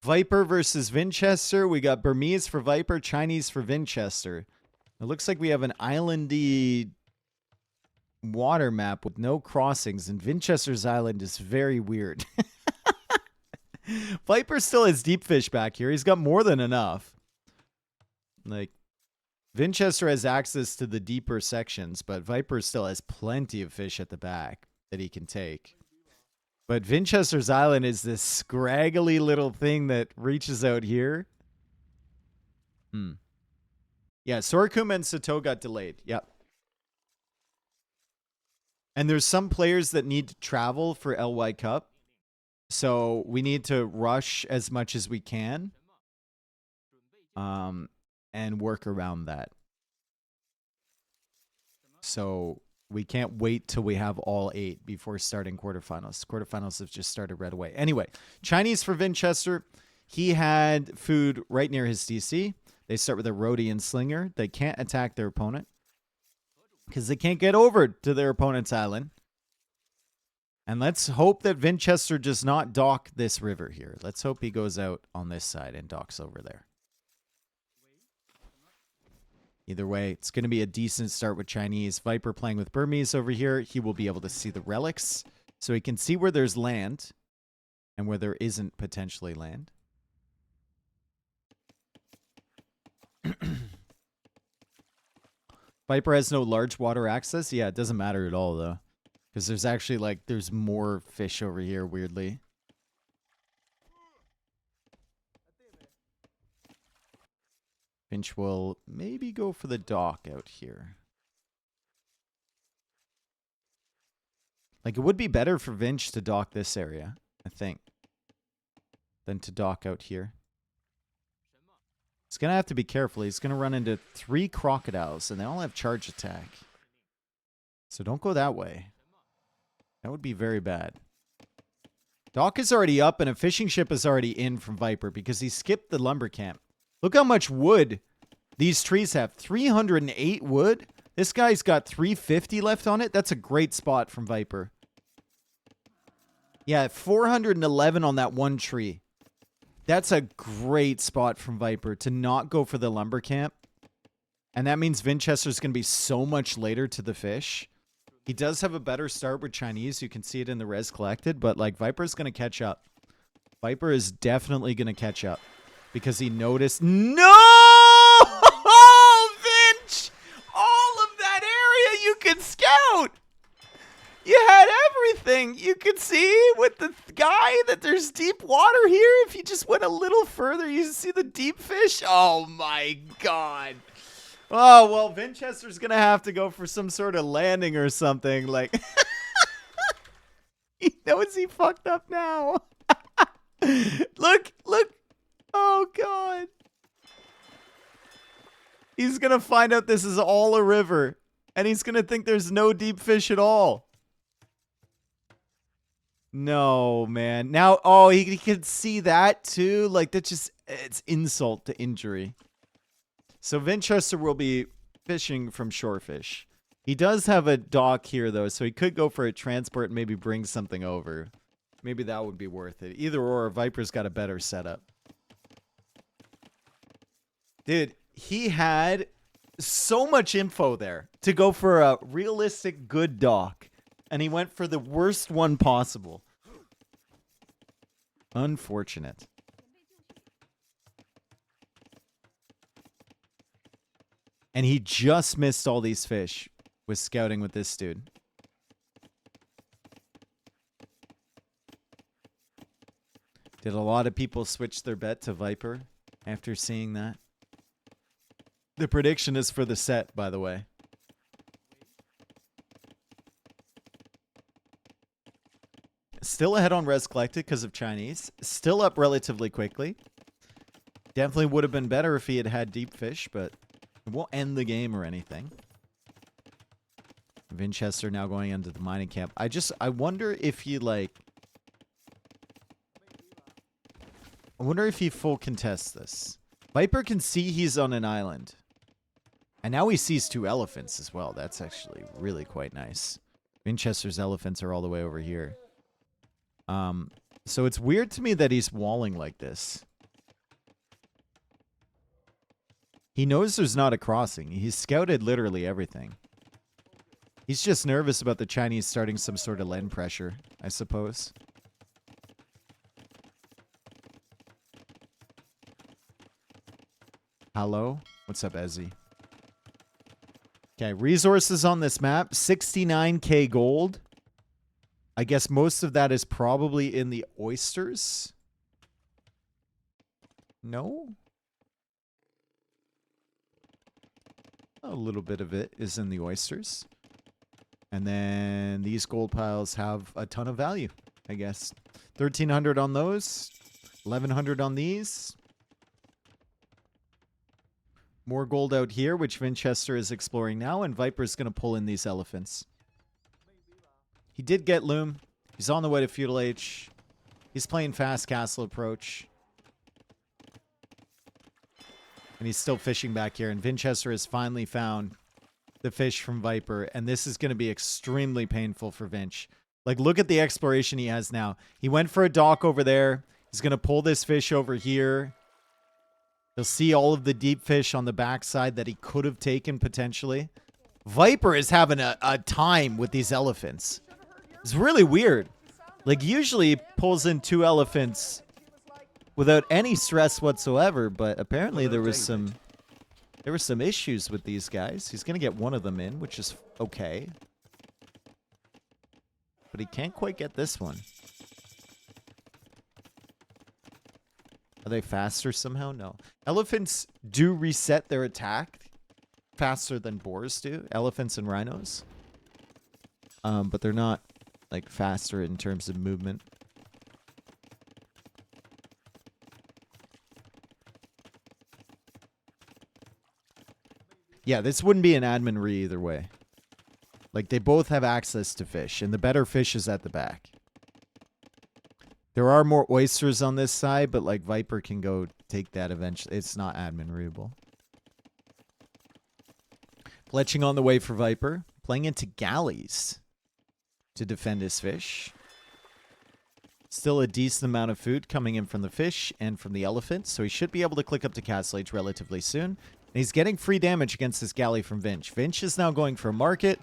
Viper versus Vinchester. We got Burmese for Viper, Chinese for Vinchester. It looks like we have an islandy water map with no crossings, and Vinchester's island is very weird. Viper still has deep fish back here. He's got more than enough. Like, Vinchester has access to the deeper sections, but Viper still has plenty of fish at the back that he can take. But Vinchester's island is this scraggly little thing that reaches out here. Yeah, Sorikuma and Sato got delayed. Yep. And there's some players that need to travel for LY Cup. So we need to rush as much as we can. And work around that. So we can't wait till we have all 8 before starting quarterfinals. Quarterfinals have just started right away. Anyway, Chinese for Vinchester. He had food right near his DC. They start with a roadie and slinger. They can't attack their opponent because they can't get over to their opponent's island. And let's hope that Vinchester does not dock this river here. Let's hope he goes out on this side and docks over there. Either way, it's going to be a decent start with Chinese. Viper playing with Burmese over here. He will be able to see the relics. So he can see where there's land and where there isn't potentially land. Viper has no large water access. Yeah, it doesn't matter at all, though. Because there's actually, like, there's more fish over here, weirdly. Finch will maybe go for the dock out here. Like, it would be better for Vinch to dock this area, I think, than to dock out here. He's going to have to be careful. He's going to run into 3 crocodiles, and they all have charge attack. So don't go that way. That would be very bad. Dock is already up, and a fishing ship is already in from Viper because he skipped the lumber camp. Look how much wood these trees have. 308 wood. This guy's got 350 left on it. That's a great spot from Viper. Yeah, 411 on that one tree. That's a great spot from Viper to not go for the lumber camp. And that means Vinchester's going to be so much later to the fish. He does have a better start with Chinese. You can see it in the res collected. But, like, Viper's going to catch up. Viper is definitely going to catch up. Because he noticed... No! Vinch! All of that area you could scout! You had everything! You could see with the guy that there's deep water here. If you just went a little further, you see the deep fish. Oh my god. Oh, well, Vinchester's going to have to go for some sort of landing or something. Like, he knows he fucked up now. Look. Oh, God. He's going to find out this is all a river. And he's going to think there's no deep fish at all. No, man. Now, oh, he can see that too. Like, that's just, it's insult to injury. So Vinchester will be fishing from shorefish. He does have a dock here, though, so he could go for a transport and maybe bring something over. Maybe that would be worth it. Either or, Viper's got a better setup. Dude, he had so much info there to go for a realistic good dock. And he went for the worst one possible. Unfortunate. And he just missed all these fish with scouting with this dude. Did a lot of people switch their bet to Viper after seeing that? The prediction is for the set, by the way. Still ahead on res collected because of Chinese. Still up relatively quickly. Definitely would have been better if he had had deep fish, but it won't end the game or anything. Vinchester now going into the mining camp. I wonder if he, like... I wonder if he full contests this. Viper can see he's on an island. And now he sees 2 elephants as well. That's actually really quite nice. Vinchester's elephants are all the way over here. So it's weird to me that he's walling like this. He knows there's not a crossing. He's scouted literally everything. He's just nervous about the Chinese starting some sort of land pressure, I suppose. Hello? What's up, Ezzy? Okay, resources on this map. 69k gold. I guess most of that is probably in the oysters. No? A little bit of it is in the oysters. And then these gold piles have a ton of value, I guess. 1,300 on those. 1,100 on these. More gold out here, which Vinchester is exploring now. And Viper's going to pull in these elephants. He did get Loom. He's on the way to Feudal H. He's playing fast castle approach. And he's still fishing back here. And Vinchester has finally found the fish from Viper. And this is going to be extremely painful for Vinch. Like, look at the exploration he has now. He went for a dock over there. He's going to pull this fish over here. He'll see all of the deep fish on the backside that he could have taken potentially. Viper is having a time with these elephants. It's really weird. Like, usually he pulls in 2 elephants without any stress whatsoever, but apparently there were some issues with these guys. He's going to get one of them in, which is okay. But he can't quite get this one. Are they faster somehow? No. Elephants do reset their attack faster than boars do. Elephants and rhinos. But they're not like faster in terms of movement. Yeah, this wouldn't be an admin re either way. Like, they both have access to fish, and the better fish is at the back. There are more oysters on this side, but, like, Viper can go take that eventually. It's not admin reable. Fletching on the way for Viper. Playing into galleys to defend his fish. Still a decent amount of food coming in from the fish and from the elephant, so he should be able to click up to Castle Age relatively soon. And he's getting free damage against this galley from Vinch. Vinch is now going for a market.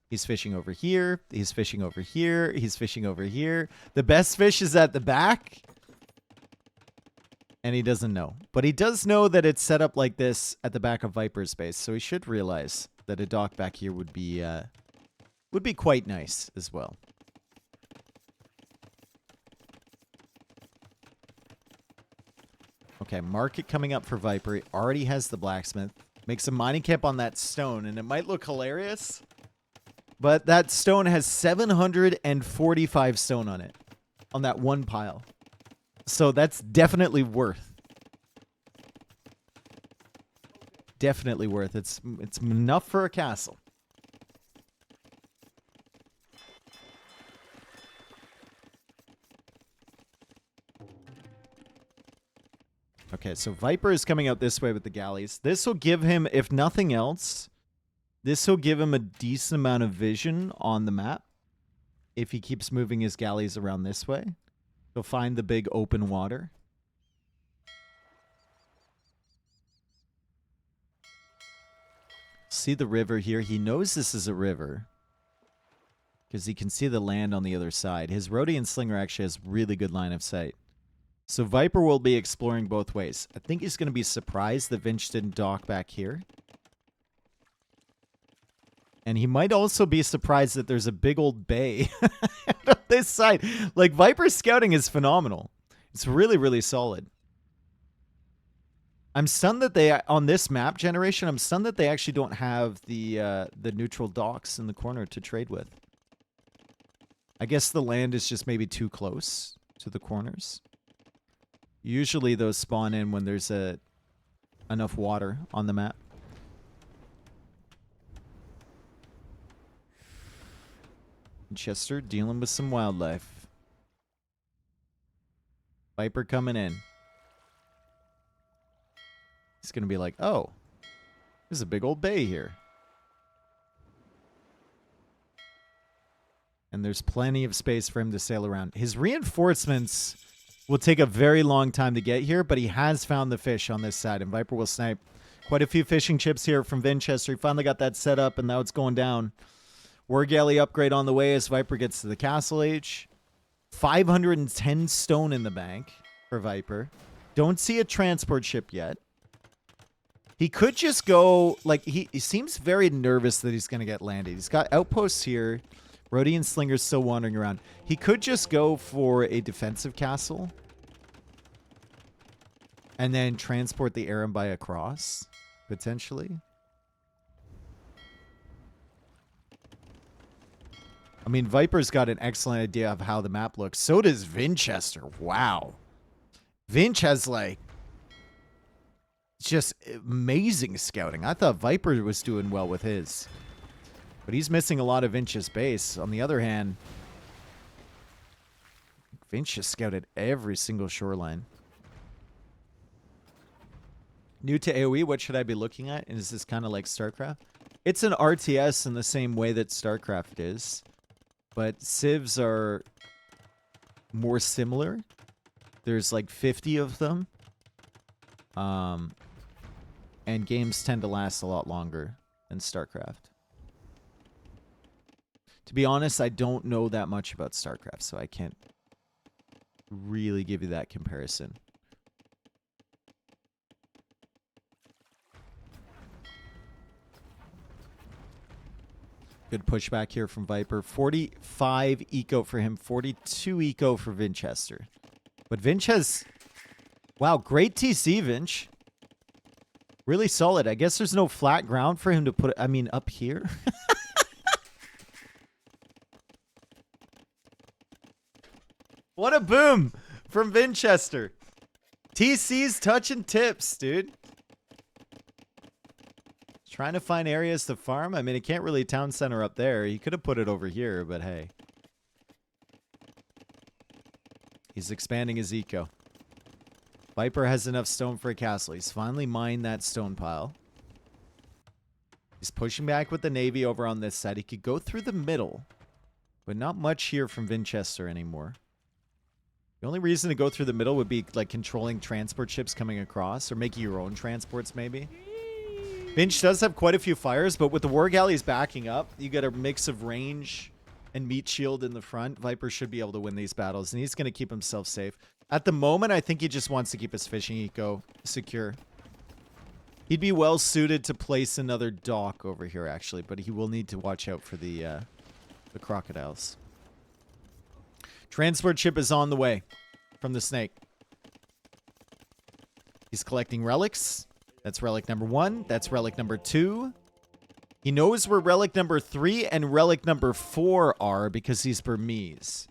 He's fishing over here. He's fishing over here. He's fishing over here. The best fish is at the back. And he doesn't know. But he does know that it's set up like this at the back of Viper's base. So he should realize that a dock back here would be quite nice as well. Okay, market coming up for Viper. He already has the blacksmith. Makes a mining camp on that stone. And it might look hilarious. But that stone has 745 stone on it. On that one pile. So that's definitely worth. Definitely worth. It's enough for a castle. Okay, so Viper is coming out this way with the galleys. This will give him, if nothing else, this will give him a decent amount of vision on the map. If he keeps moving his galleys around this way. He'll find the big open water. See the river here. He knows this is a river. Because he can see the land on the other side. His Rhodian Slinger actually has really good line of sight. So Viper will be exploring both ways. I think he's going to be surprised that Vinch didn't dock back here. And he might also be surprised that there's a big old bay on this side. Like, Viper's scouting is phenomenal. It's really, really solid. I'm stunned that they, on this map generation, I'm stunned that they actually don't have the neutral docks in the corner to trade with. I guess the land is just maybe too close to the corners. Usually those spawn in when there's enough water on the map. Chester dealing with some wildlife. Viper coming in. He's going to be like, oh, there's a big old bay here. And there's plenty of space for him to sail around. His reinforcements will take a very long time to get here, but he has found the fish on this side, and Viper will snipe quite a few fishing chips here from Vinchester. He finally got that set up, and now it's going down. War Galley upgrade on the way as Viper gets to the Castle Age. 510 stone in the bank for Viper. Don't see a transport ship yet. He could just go, like, he seems very nervous that he's going to get landed. He's got outposts here. Rhodian Slinger's still wandering around. He could just go for a defensive castle. And then transport the Arambai across, potentially. I mean, Viper's got an excellent idea of how the map looks. So does Vinchester. Wow. Vinch has, like, just amazing scouting. I thought Viper was doing well with his. But he's missing a lot of Vinch's base. On the other hand, Vinch has scouted every single shoreline. New to AoE, what should I be looking at? And is this kind of like StarCraft? It's an RTS in the same way that StarCraft is. But civs are more similar. There's like 50 of them. And games tend to last a lot longer than StarCraft. To be honest, I don't know that much about StarCraft, so I can't really give you that comparison. Good pushback here from Viper. 45 eco for him, 42 eco for Vinchester. But Vinch has... Wow, great TC, Vinch. Really solid. I guess there's no flat ground for him to put... I mean, up here? What a boom from Vinchester. TC's touching tips, dude. Trying to find areas to farm. I mean, he can't really town center up there. He could have put it over here, but hey. He's expanding his eco. Viper has enough stone for a castle. He's finally mined that stone pile. He's pushing back with the Navy over on this side. He could go through the middle, but not much here from Vinchester anymore. The only reason to go through the middle would be like controlling transport ships coming across or making your own transports maybe. Vinch does have quite a few fires, but with the War Galleys backing up, you get a mix of range and meat shield in the front. Viper should be able to win these battles, and he's going to keep himself safe. At the moment, I think he just wants to keep his fishing eco secure. He'd be well suited to place another dock over here, actually, but he will need to watch out for the crocodiles. Transport ship is on the way from the snake. He's collecting relics. That's relic number 1. That's relic number 2. He knows where relic number 3 and relic number 4 are because he's Burmese.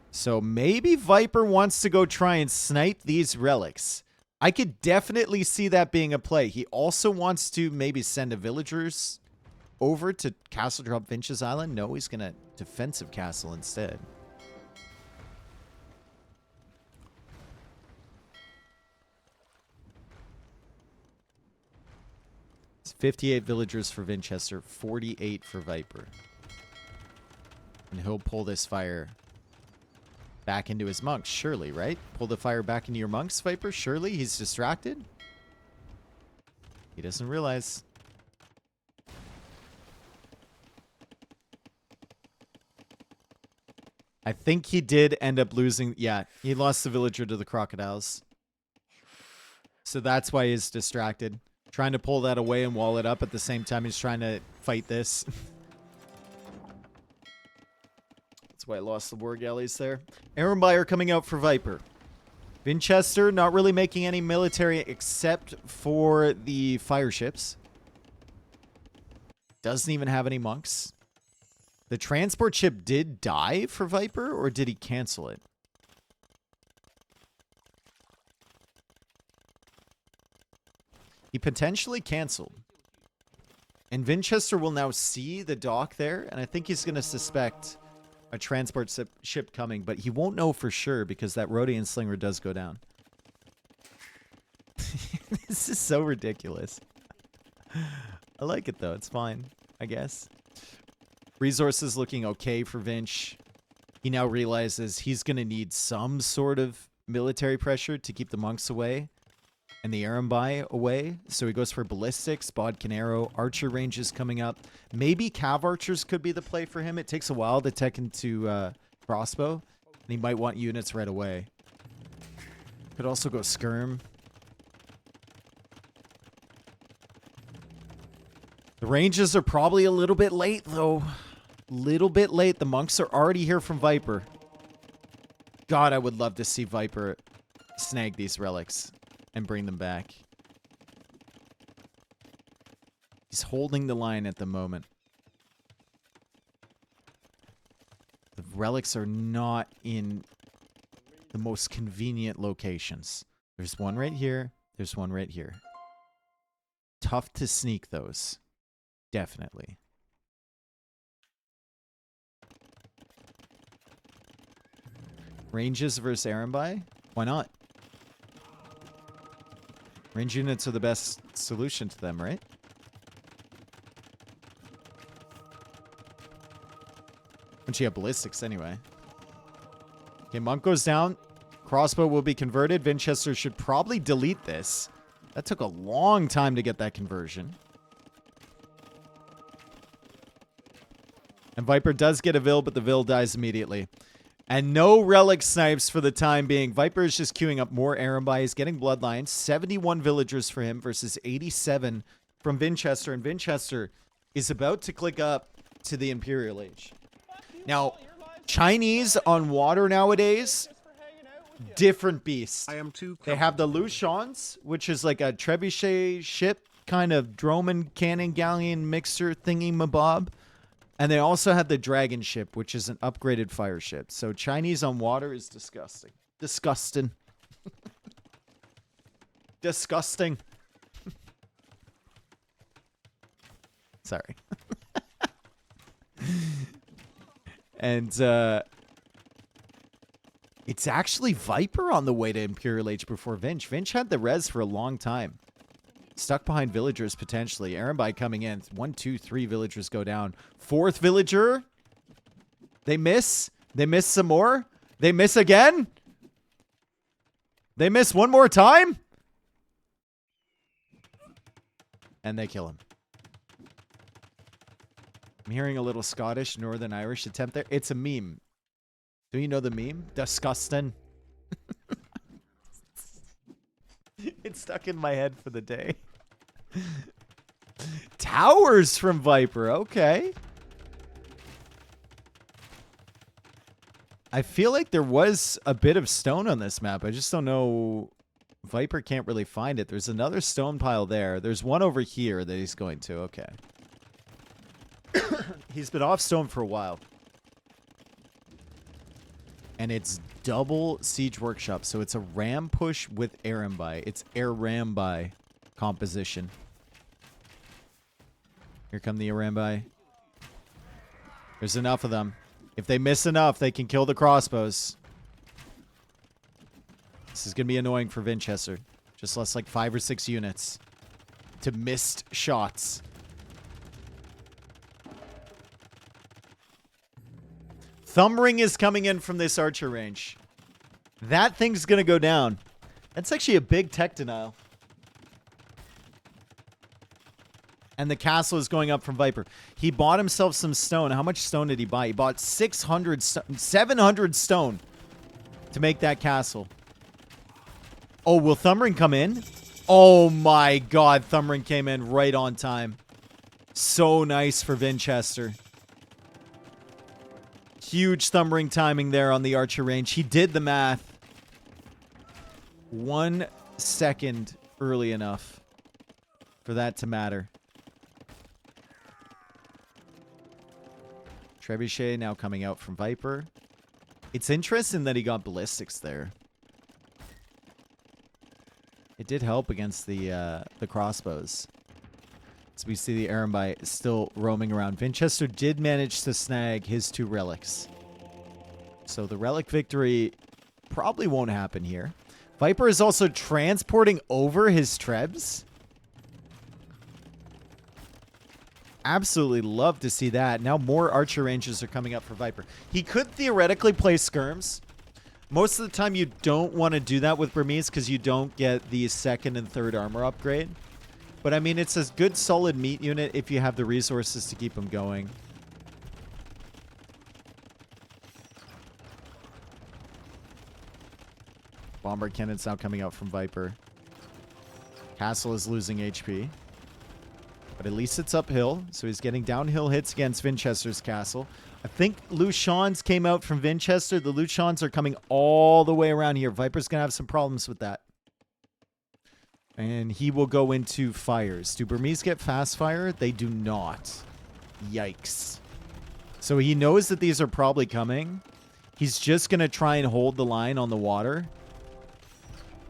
So maybe Viper wants to go try and snipe these relics. I could definitely see that being a play. He also wants to maybe send a villagers over to Castle Drop Vinch's Island. No, he's going to defensive castle instead. It's 58 villagers for Vinchester, 48 for Viper. And he'll pull this fire back into his monks, surely, right? Pull the fire back into your monks, Viper? Surely he's distracted? He doesn't realize. I think he did end up losing. Yeah, he lost the villager to the crocodiles. So that's why he's distracted. Trying to pull that away and wall it up at the same time he's trying to fight this. That's why I lost the war galleys there. Arambai coming out for Viper. Vinchester not really making any military except for the fire ships. Doesn't even have any monks. The transport ship did die for Viper, or did he cancel it? He potentially canceled. And Vinchester will now see the dock there, and I think he's going to suspect a transport ship coming, but he won't know for sure because that Rhodian Slinger does go down. This is so ridiculous. I like it, though. It's fine, I guess. Resources looking okay for Vinch. He now realizes he's going to need some sort of military pressure to keep the monks away and the Arambai away. So he goes for ballistics, bodkin arrow, archer ranges coming up. Maybe cav archers could be the play for him. It takes a while to tech into crossbow, and he might want units right away. Could also go skirm. The ranges are probably a little bit late, though. Little bit late. The monks are already here from Viper. God, I would love to see Viper snag these relics and bring them back. He's holding the line at the moment. The relics are not in the most convenient locations. There's one right here. There's one right here. Tough to sneak those. Definitely. Ranges versus Arambai? Why not? Range units are the best solution to them, right? Once you have ballistics, anyway. Okay, monk goes down. Crossbow will be converted. Vinchester should probably delete this. That took a long time to get that conversion. And Viper does get a Vil, but the Vil dies immediately. And no relic snipes for the time being. Viper is just queuing up more Arambai. He's getting bloodlines. 71 villagers for him versus 87 from Vinchester. And Vinchester is about to click up to the Imperial Age. Now, Chinese on water nowadays, different beast. They have the Lushans, which is like a trebuchet ship, kind of Droman cannon galleon mixer thingy mabob. And they also have the Dragon ship, which is an upgraded fire ship. So Chinese on water is disgusting. Disgusting. Disgusting. Sorry. And it's actually Viper on the way to Imperial Age before Vinch. Vinch had the res for a long time. Stuck behind villagers, potentially. Arambai coming in. 1, 2, 3 villagers go down. 4th villager. They miss. They miss some more. They miss again. They miss one more time. And they kill him. I'm hearing a little Scottish, Northern Irish attempt there. It's a meme. Do you know the meme? Disgusting. It's stuck in my head for the day. Towers from Viper. Okay. I feel like there was a bit of stone on this map. I just don't know. Viper can't really find it. There's another stone pile there. There's one over here that he's going to. Okay. He's been off stone for a while. And it's double siege workshop. So it's a ram push with Arambai. It's Arambai composition. Here come the Arambai. There's enough of them. If they miss enough, they can kill the crossbows. This is going to be annoying for Vinchester. Just lost like 5 or 6 units to missed shots. Thumb ring is coming in from this archer range. That thing's going to go down. That's actually a big tech denial. And the castle is going up from Viper. He bought himself some stone. How much stone did he buy? He bought 700 stone to make that castle. Oh, will Thumb ring come in? Oh my god, Thumb ring came in right on time. So nice for Vinchester. Huge Thumb ring timing there on the archer range. He did the math. 1 second early enough for that to matter. Trebuchet now coming out from Viper. It's interesting that he got ballistics there. It did help against the crossbows. So we see the Arambai still roaming around. Vinchester did manage to snag his 2 relics. So the relic victory probably won't happen here. Viper is also transporting over his trebs. Absolutely love to see that. Now more archer ranges are coming up for Viper. He could theoretically play skirms. Most of the time you don't want to do that with Burmese because you don't get the second and third armor upgrade. But I mean, it's a good solid meat unit if you have the resources to keep them going. Bombard cannon's now coming out from Viper. Castle is losing HP. But at least it's uphill, so he's getting downhill hits against Vinchester's castle. I think Lucians came out from Vinchester. The Lucians are coming all the way around here. Viper's going to have some problems with that. And he will go into fires. Do Burmese get fast fire? They do not. Yikes. So he knows that these are probably coming. He's just going to try and hold the line on the water.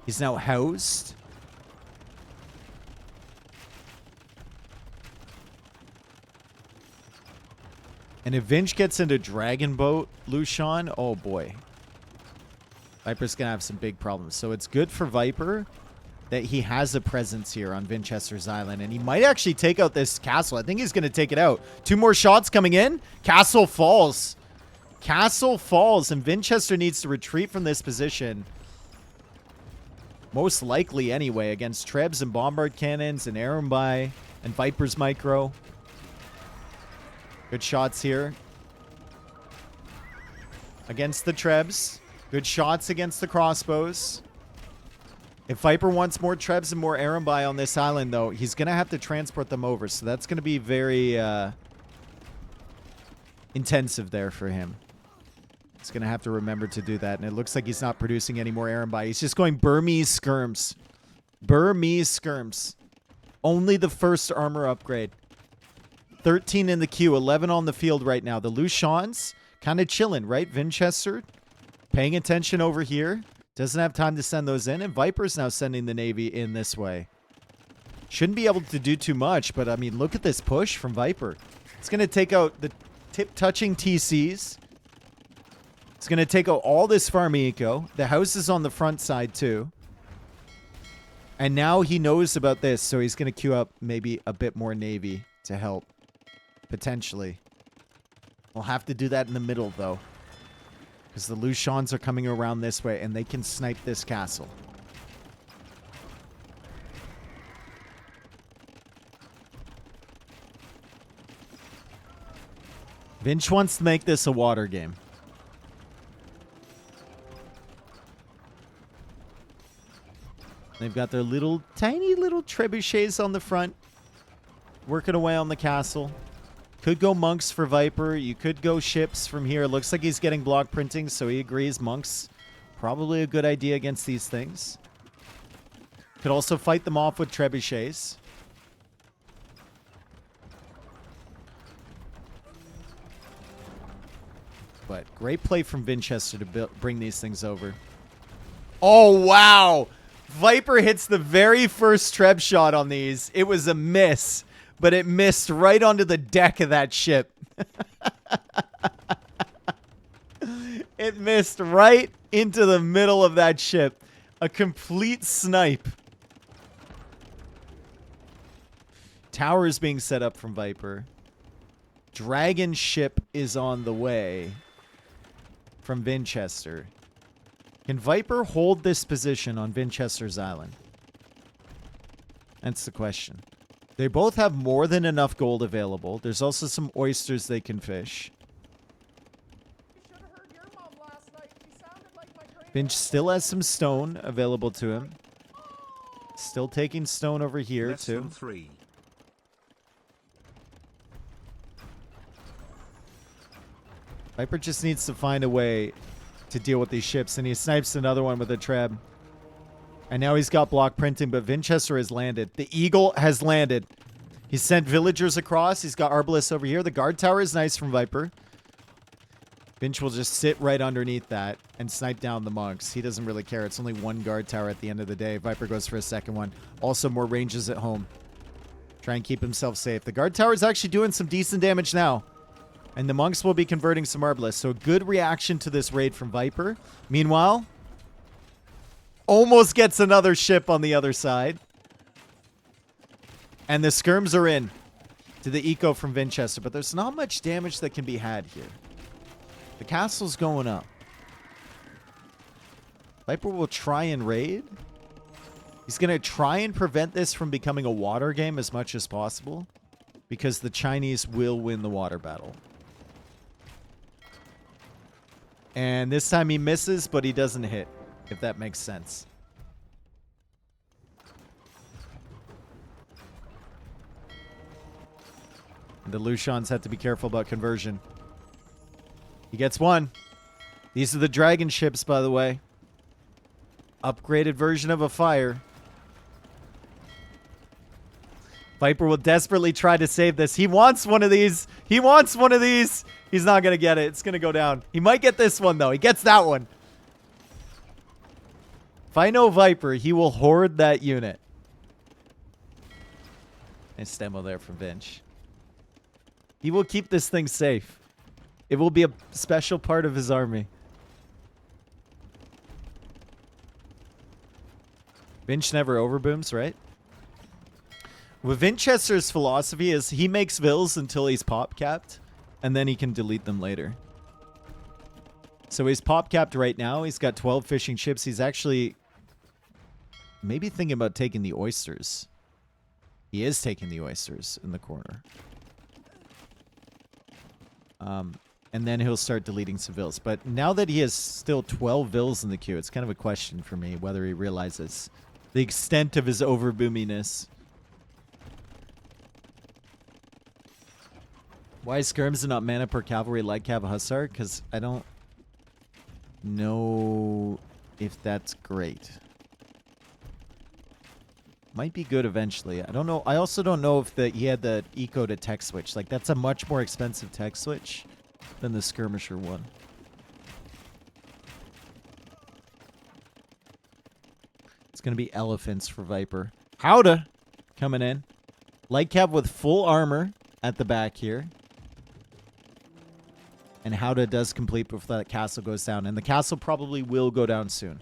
He's now housed. And if Vinch gets into Dragon Boat, Lucian, oh boy. Viper's going to have some big problems. So it's good for Viper that he has a presence here on Vinchester's Island. And he might actually take out this castle. I think he's going to take it out. 2 more shots coming in. Castle falls. Castle falls. And Vinchester needs to retreat from this position. Most likely anyway. Against Trebs and Bombard Cannons and Arumbai and Viper's Micro. Good shots here. Against the Trebs. Good shots against the crossbows. If Viper wants more Trebs and more Arumbai on this island, though, he's going to have to transport them over. So that's going to be very intensive there for him. He's going to have to remember to do that. And it looks like he's not producing any more Arumbai. He's just going Burmese skirms. Burmese skirms. Only the first armor upgrade. 13 in the queue. 11 on the field right now. The Lucians kind of chilling, right? Vinchester paying attention over here. Doesn't have time to send those in, and Viper's now sending the Navy in this way. Shouldn't be able to do too much, but I mean, look at this push from Viper. It's going to take out the tip-touching TCs. It's going to take out all this farm eco. The house is on the front side, too. And now he knows about this, so he's going to queue up maybe a bit more Navy to help, potentially. We'll have to do that in the middle, though. Because the Lucians are coming around this way, and they can snipe this castle. Vinch wants to make this a water game. They've got their little, tiny little trebuchets on the front. Working away on the castle. Could go monks for Viper. You could go ships from here. Looks like he's getting block printing, so he agrees. Monks, probably a good idea against these things. Could also fight them off with trebuchets. But great play from Vinchester to bring these things over. Oh, wow! Viper hits the very first Treb shot on these. It was a miss. But it missed right onto the deck of that ship. It missed right into the middle of that ship. A complete snipe. Tower is being set up from Viper. Dragon ship is on the way from Vinchester. Can Viper hold this position on Vinchester's Island? That's the question. They both have more than enough gold available. There's also some oysters they can fish. Finch still has some stone available to him. Still taking stone over here, too. Viper just needs to find a way to deal with these ships, and he snipes another one with a Treb. And now he's got block printing, but Vinchester has landed. The Eagle has landed. He's sent villagers across. He's got Arbalest over here. The guard tower is nice from Viper. Vinch will just sit right underneath that and snipe down the monks. He doesn't really care. It's only one guard tower at the end of the day. Viper goes for a second one. Also more ranges at home. Try and keep himself safe. The guard tower is actually doing some decent damage now. And the monks will be converting some Arbalest. So a good reaction to this raid from Viper. Meanwhile, almost gets another ship on the other side. And the skirms are in. to the eco from Vinchester, but there's not much damage that can be had here. The castle's going up. Viper will try and raid. He's going to try and prevent this from becoming a water game as much as possible, because the Chinese will win the water battle. And this time he misses, but he doesn't hit, if that makes sense. And the Lushans have to be careful about conversion. He gets one. These are the dragon ships, by the way. Upgraded version of a fire. Viper will desperately try to save this. He wants one of these. He wants one of these. He's not going to get it. It's going to go down. He might get this one, though. He gets that one. If I know Viper, he will hoard that unit. Nice demo there from Vinch. He will keep this thing safe. It will be a special part of his army. Vinch never overbooms, right? What Vinchester's philosophy is he makes vills until he's pop capped, and then he can delete them later. So he's pop capped right now. He's got 12 fishing ships. He's actually maybe thinking about taking the oysters. He is taking the oysters in the corner. And then he'll start deleting some vills. But now that he has still 12 vills in the queue, it's kind of a question for me whether he realizes the extent of his overboominess. Why is skirms and not mana per cavalry like Cav Hussar? Because I don't know if that's great. Might be good eventually. I don't know. I also don't know if he had the eco to tech switch. Like, that's a much more expensive tech switch than the skirmisher one. It's going to be elephants for Viper. Howda coming in. Light Cav with full armor at the back here. And Howda does complete before that castle goes down. And the castle probably will go down soon.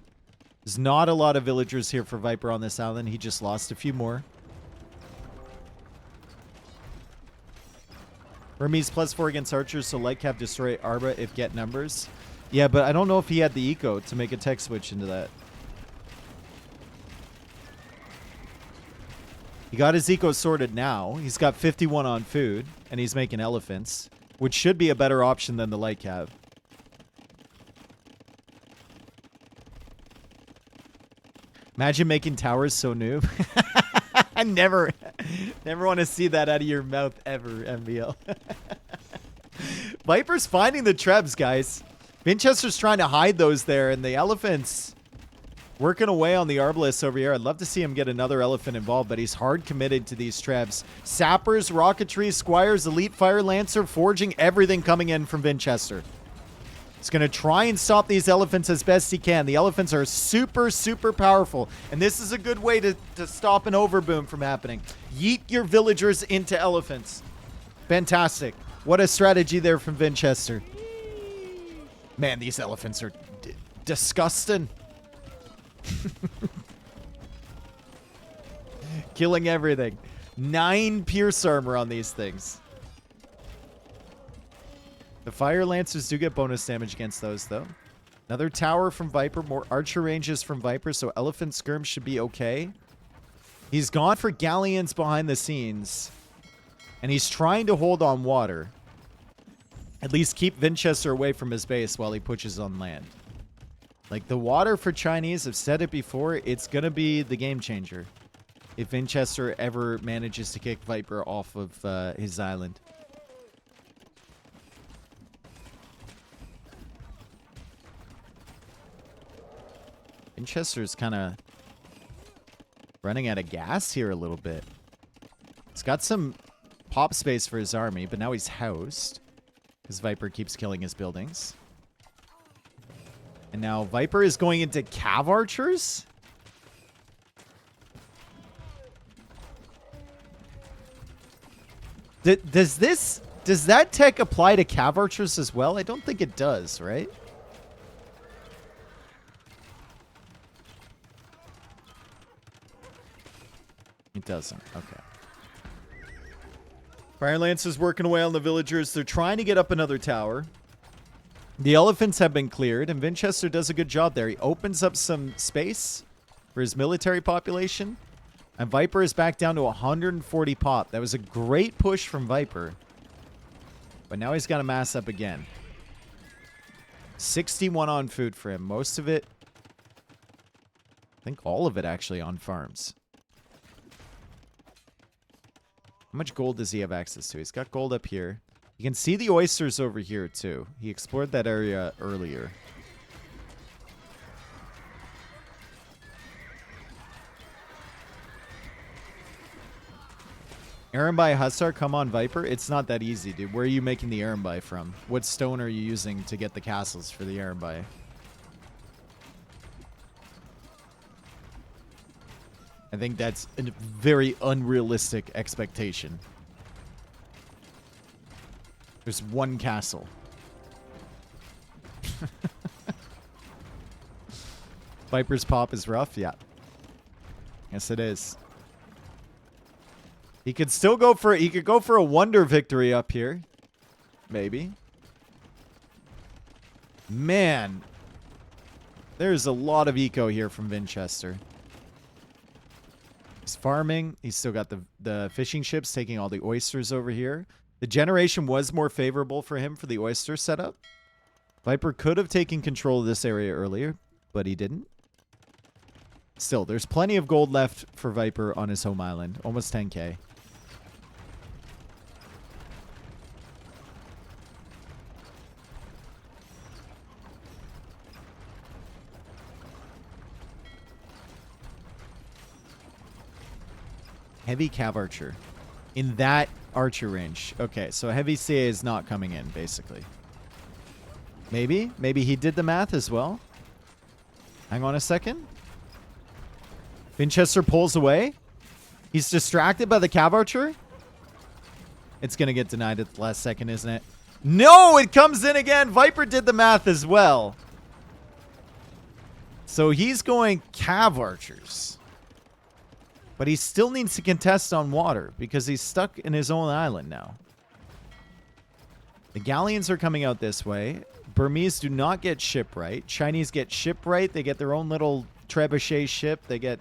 There's not a lot of villagers here for Viper on this island. He just lost a few more. Hermes +4 against archers, so Light Cav destroy Arba if get numbers. Yeah, but I don't know if he had the eco to make a tech switch into that. He got his eco sorted now. He's got 51 on food, and he's making elephants, which should be a better option than the Light Cav. Imagine making towers so noob. I never want to see that out of your mouth ever, MBL. Viper's finding the trebs, guys. Vinchester's trying to hide those there, and the elephants working away on the Arbalest over here. I'd love to see him get another elephant involved, but he's hard committed to these trebs. Sappers, rocketry, squires, elite fire lancer, forging, everything coming in from Vinchester. He's going to try and stop these elephants as best he can. The elephants are super, super powerful. And this is a good way to stop an overboom from happening. Yeet your villagers into elephants. Fantastic. What a strategy there from Vinchester. Man, these elephants are disgusting. Killing everything. 9 pierce armor on these things. The fire lancers do get bonus damage against those, though. Another tower from Viper. More archer ranges from Viper, so elephant skirm should be okay. He's gone for galleons behind the scenes. And he's trying to hold on water. At least keep Vinchester away from his base while he pushes on land. Like, the water for Chinese, I've said it before, it's going to be the game changer. If Vinchester ever manages to kick Viper off of his island. Vinchester's kind of running out of gas here a little bit. He's got some pop space for his army, but now he's housed. Because Viper keeps killing his buildings. And now Viper is going into Cav archers? Does that tech apply to Cav archers as well? I don't think it does, right? It doesn't. Okay. Fire Lance is working away on the villagers. They're trying to get up another tower. The elephants have been cleared, and Vinchester does a good job there. He opens up some space for his military population, and Viper is back down to 140 pop. That was a great push from Viper, but now he's got to mass up again. 61 on food for him. Most of it, I think all of it actually, on farms. How much gold does he have access to? He's got gold up here. You can see the oysters over here, too. He explored that area earlier. Arambai Hussar, come on, Viper. It's not that easy, dude. Where are you making the Arambai from? What stone are you using to get the castles for the Arambai? I think that's a very unrealistic expectation. There's one castle. Viper's pop is rough? Yeah. Yes, it is. He could still go for he could go for a wonder victory up here. Maybe. Man. There's a lot of eco here from Vinchester. He's farming. He's still got the fishing ships taking all the oysters over here. The generation was more favorable for him for the oyster setup. Viper could have taken control of this area earlier, but he didn't. Still, there's plenty of gold left for Viper on his home island. Almost 10k. Heavy Cav Archer. In that archer range. Okay, so heavy CA is not coming in, basically. Maybe? Maybe he did the math as well? Hang on a second. Vinchester pulls away. He's distracted by the Cav Archer. It's going to get denied at the last second, isn't it? No, it comes in again. Viper did the math as well. So he's going Cav Archers. But he still needs to contest on water because he's stuck in his own island now. The galleons are coming out this way. Burmese do not get shipwright. Chinese get shipwright. They get their own little trebuchet ship. They get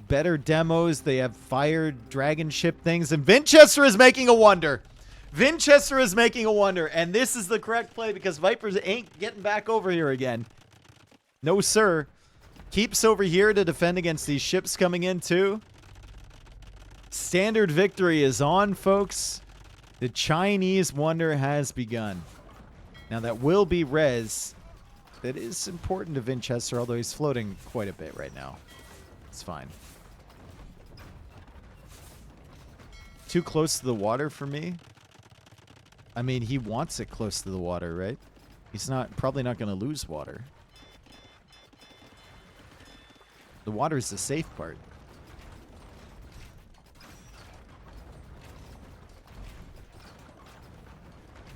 better demos. They have fire dragon ship things. And Vinchester is making a wonder. Vinchester is making a wonder. And this is the correct play because Vipers ain't getting back over here again. No, sir. Keeps over here to defend against these ships coming in too. Standard victory is on, folks. The Chinese wonder has begun. Now that will be res. That is important to Vinchester, although he's floating quite a bit right now. It's fine. Too close to the water for me. I mean, he wants it close to the water, right? He's probably not going to lose water. The water is the safe part.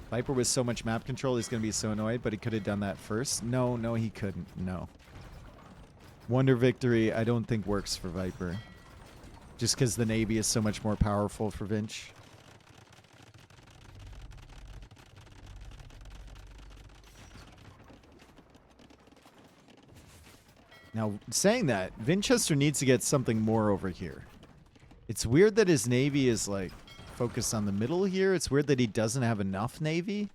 Viper with so much map control, he's going to be so annoyed, but he could have done that first. No, he couldn't. No. Wonder victory, I don't think works for Viper. Just because the Navy is so much more powerful for Vinch. Now, saying that, Vinchester needs to get something more over here. It's weird that his Navy is, like, focused on the middle here. It's weird that he doesn't have enough Navy.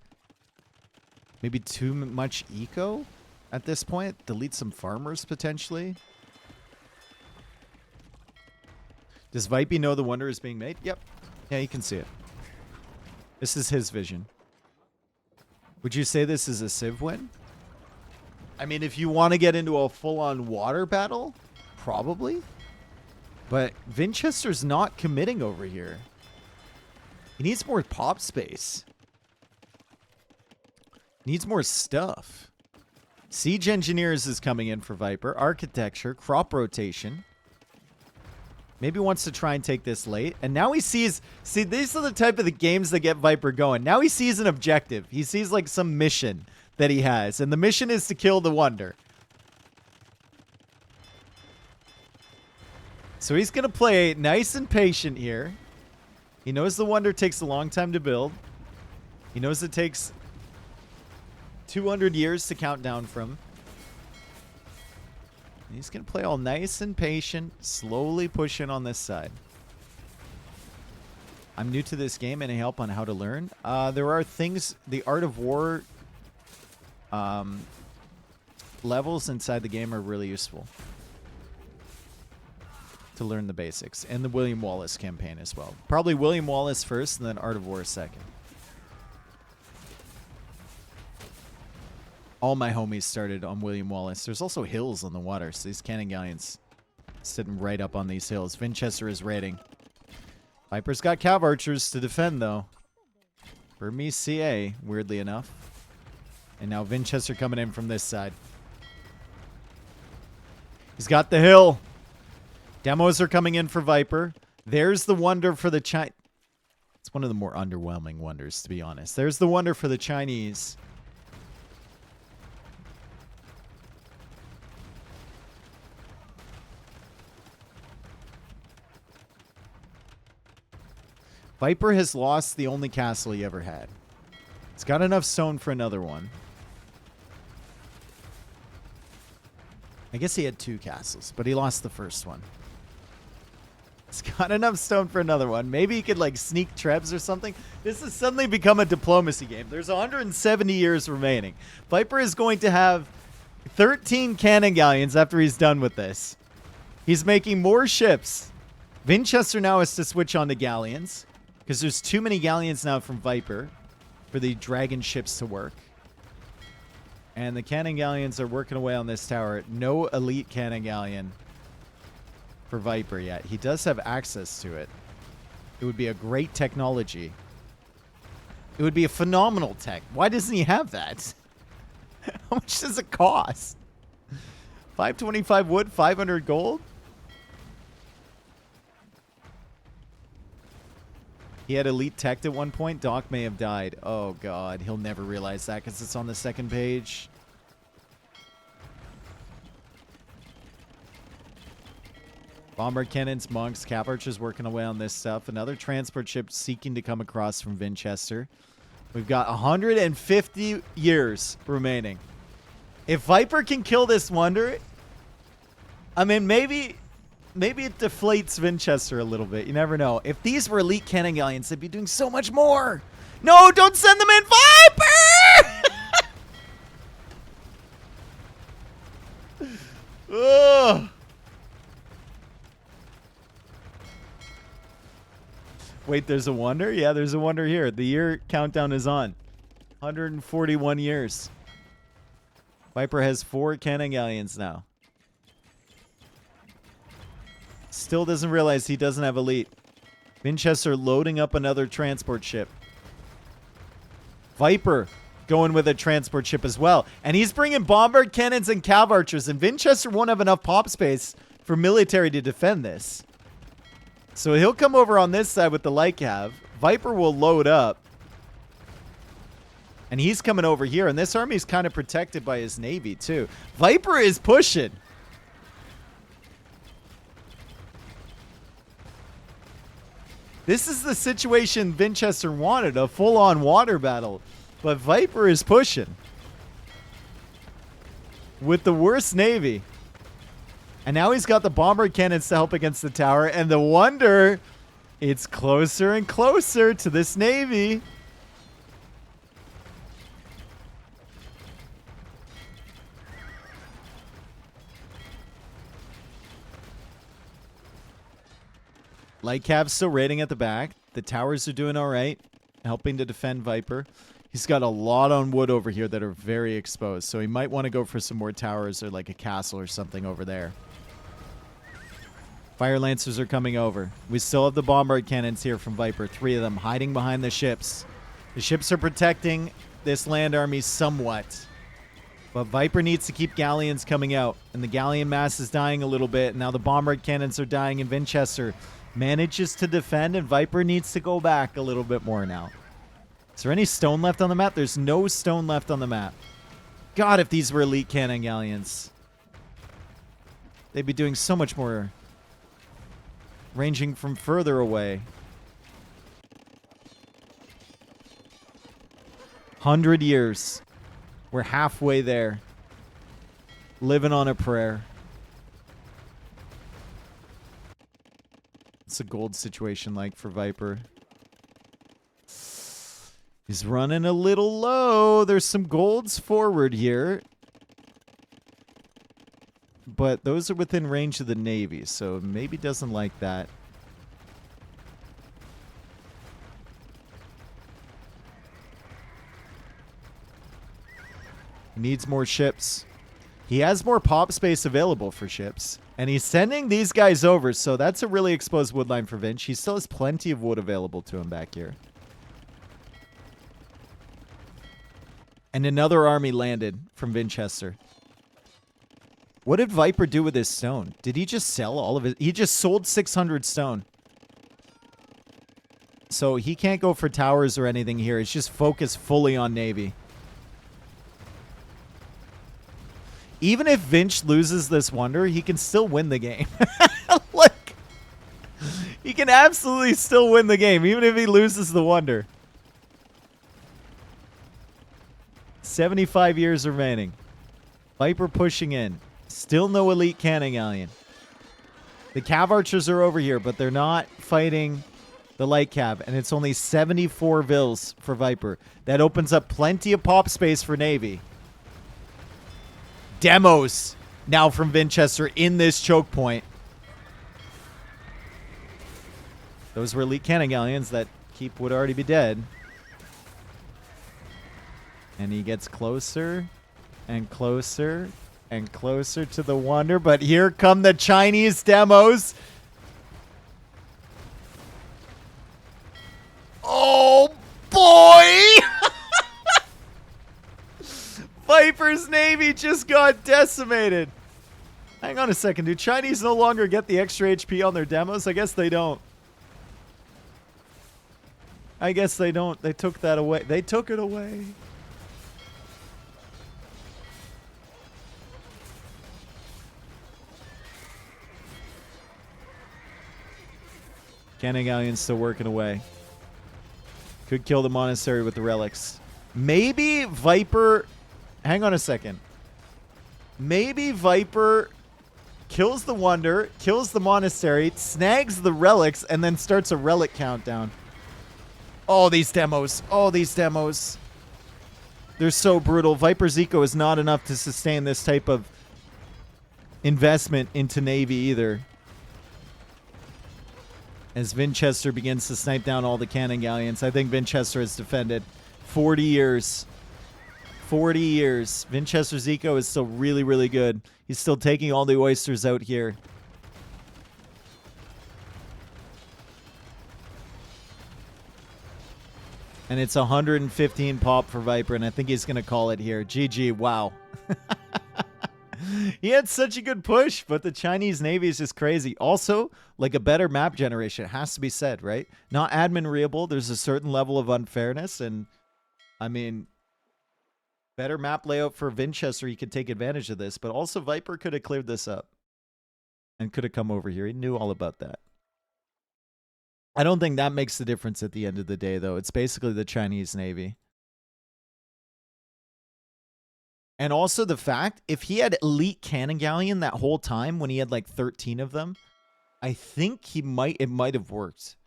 Maybe too much eco at this point. Delete some farmers, potentially. Does Vipey know the wonder is being made? Yep. Yeah, he can see it. This is his vision. Would you say this is a Civ win? I mean, if you want to get into a full-on water battle, probably. But Vinchester's not committing over here. He needs more pop space. Needs more stuff. Siege Engineers is coming in for Viper. Architecture, crop rotation. Maybe wants to try and take this late. And now he sees... See, these are the type of the games that get Viper going. Now he sees an objective. He sees, like, some mission that he has. And the mission is to kill the Wonder. So he's going to play nice and patient here. He knows the Wonder takes a long time to build. He knows it takes 200 years to count down from. He's going to play all nice and patient, slowly push in on this side. I'm new to this game. Any help on how to learn? There are things, the Art of War levels inside the game are really useful to learn the basics. And the William Wallace campaign as well. Probably William Wallace first and then Art of War second. All my homies started on William Wallace. There's also hills on the water, so these cannon galleons sitting right up on these hills. Vinchester is raiding. Viper's got cav archers to defend, though. Burmese CA, weirdly enough. And now Vinchester coming in from this side. He's got the hill. Demos are coming in for Viper. There's the Wonder for the Chinese. It's one of the more underwhelming Wonders, to be honest. There's the Wonder for the Chinese. Viper has lost the only castle he ever had. He's got enough stone for another one. I guess he had 2 castles, but he lost the first one. He's got enough stone for another one. Maybe he could, like, sneak trebs or something. This has suddenly become a diplomacy game. There's 170 years remaining. Viper is going to have 13 cannon galleons after he's done with this. He's making more ships. Vinchester now has to switch on to galleons, because there's too many galleons now from Viper for the dragon ships to work. And the cannon galleons are working away on this tower. No elite cannon galleon for Viper yet. He does have access to it. It would be a great technology. It would be a phenomenal tech. Why doesn't he have that? How much does it cost? 525 wood, 500 gold? He had elite tech at one point. Doc may have died. Oh, God. He'll never realize that because it's on the second page. Bomber cannons, monks, cap archers working away on this stuff. Another transport ship seeking to come across from Vinchester. We've got 150 years remaining. If Viper can kill this Wonder, I mean, maybe it deflates Vinchester a little bit. You never know. If these were elite cannon galleons, they'd be doing so much more. No, don't send them in. Viper! Ugh. Wait, there's a Wonder? Yeah, there's a Wonder here. The year countdown is on. 141 years. Viper has 4 cannon galleons now. Still doesn't realize he doesn't have elite. Vinchester loading up another transport ship. Viper going with a transport ship as well. And he's bringing bombard cannons and cav archers. And Vinchester won't have enough pop space for military to defend this. So he'll come over on this side with the light cav. Viper will load up. And he's coming over here. And this army is kind of protected by his navy too. Viper is pushing. This is the situation Vinchester wanted, a full-on water battle. But Viper is pushing. With the worst navy. And now he's got the bomber cannons to help against the tower. And the Wonder, it's closer and closer to this navy. Light Cav's still raiding at the back. The towers are doing all right, helping to defend Viper. He's got a lot on wood over here that are very exposed, so he might want to go for some more towers or like a castle or something over there. Fire Lancers are coming over. We still have the bombard cannons here from Viper, 3 of them hiding behind the ships. The ships are protecting this land army somewhat. But Viper needs to keep galleons coming out, and the galleon mass is dying a little bit. And now the bombard cannons are dying, and Vinchester manages to defend, and Viper needs to go back a little bit more now. Is there any stone left on the map? There's no stone left on the map. God, if these were elite cannon galleons, they'd be doing so much more, ranging from further away. 100 years. We're halfway there. Living on a prayer. What's a gold situation like for Viper? He's running a little low. There's some golds forward here. But those are within range of the Navy, so maybe doesn't like that. Needs more ships. He has more pop space available for ships. And he's sending these guys over, so that's a really exposed wood line for Vinch. He still has plenty of wood available to him back here. And another army landed from Vinchester. What did Viper do with his stone? Did he just sell all of it? He just sold 600 stone. So he can't go for towers or anything here. It's just focused fully on Navy. Even if Vinch loses this wonder, he can still win the game. Look. He can absolutely still win the game, even if he loses the wonder. 75 years remaining. Viper pushing in. Still no elite cannon galleon. The cav archers are over here, but they're not fighting the light cav. And it's only 74 vils for Viper. That opens up plenty of pop space for Navy. Demos now from Vinchester in this choke point. Those were elite cannon galleons that Keep would already be dead. And he gets closer and closer and closer to the wonder. But here come the Chinese demos. Oh, boy! Viper's Navy just got decimated. Hang on a second. Do Chinese no longer get the extra HP on their demos? I guess they don't. I guess they don't. They took that away. They took it away. Cannon Galleon's still working away. Could kill the monastery with the relics. Maybe Viper... Hang on a second. Maybe Viper kills the wonder, kills the monastery, snags the relics, and then starts a relic countdown. Oh, these demos. Oh, these demos. They're so brutal. Viper's eco is not enough to sustain this type of investment into Navy either. As Vinchester begins to snipe down all the cannon galleons. I think Vinchester has defended 40 years. 40 years. Vinchester's eco is still really, really good. He's still taking all the oysters out here. And it's 115 pop for Viper, and I think he's going to call it here. GG, wow. He had such a good push, but the Chinese Navy is just crazy. Also, like a better map generation, it has to be said, right? Not admin reable. There's a certain level of unfairness, and I mean, better map layout for Vinchester. He could take advantage of this, but also Viper could have cleared this up and could have come over here. He knew all about that. I don't think that makes the difference at the end of the day, though. It's basically the Chinese Navy. And also the fact, if he had elite cannon galleon that whole time when he had like 13 of them, I think it might have worked.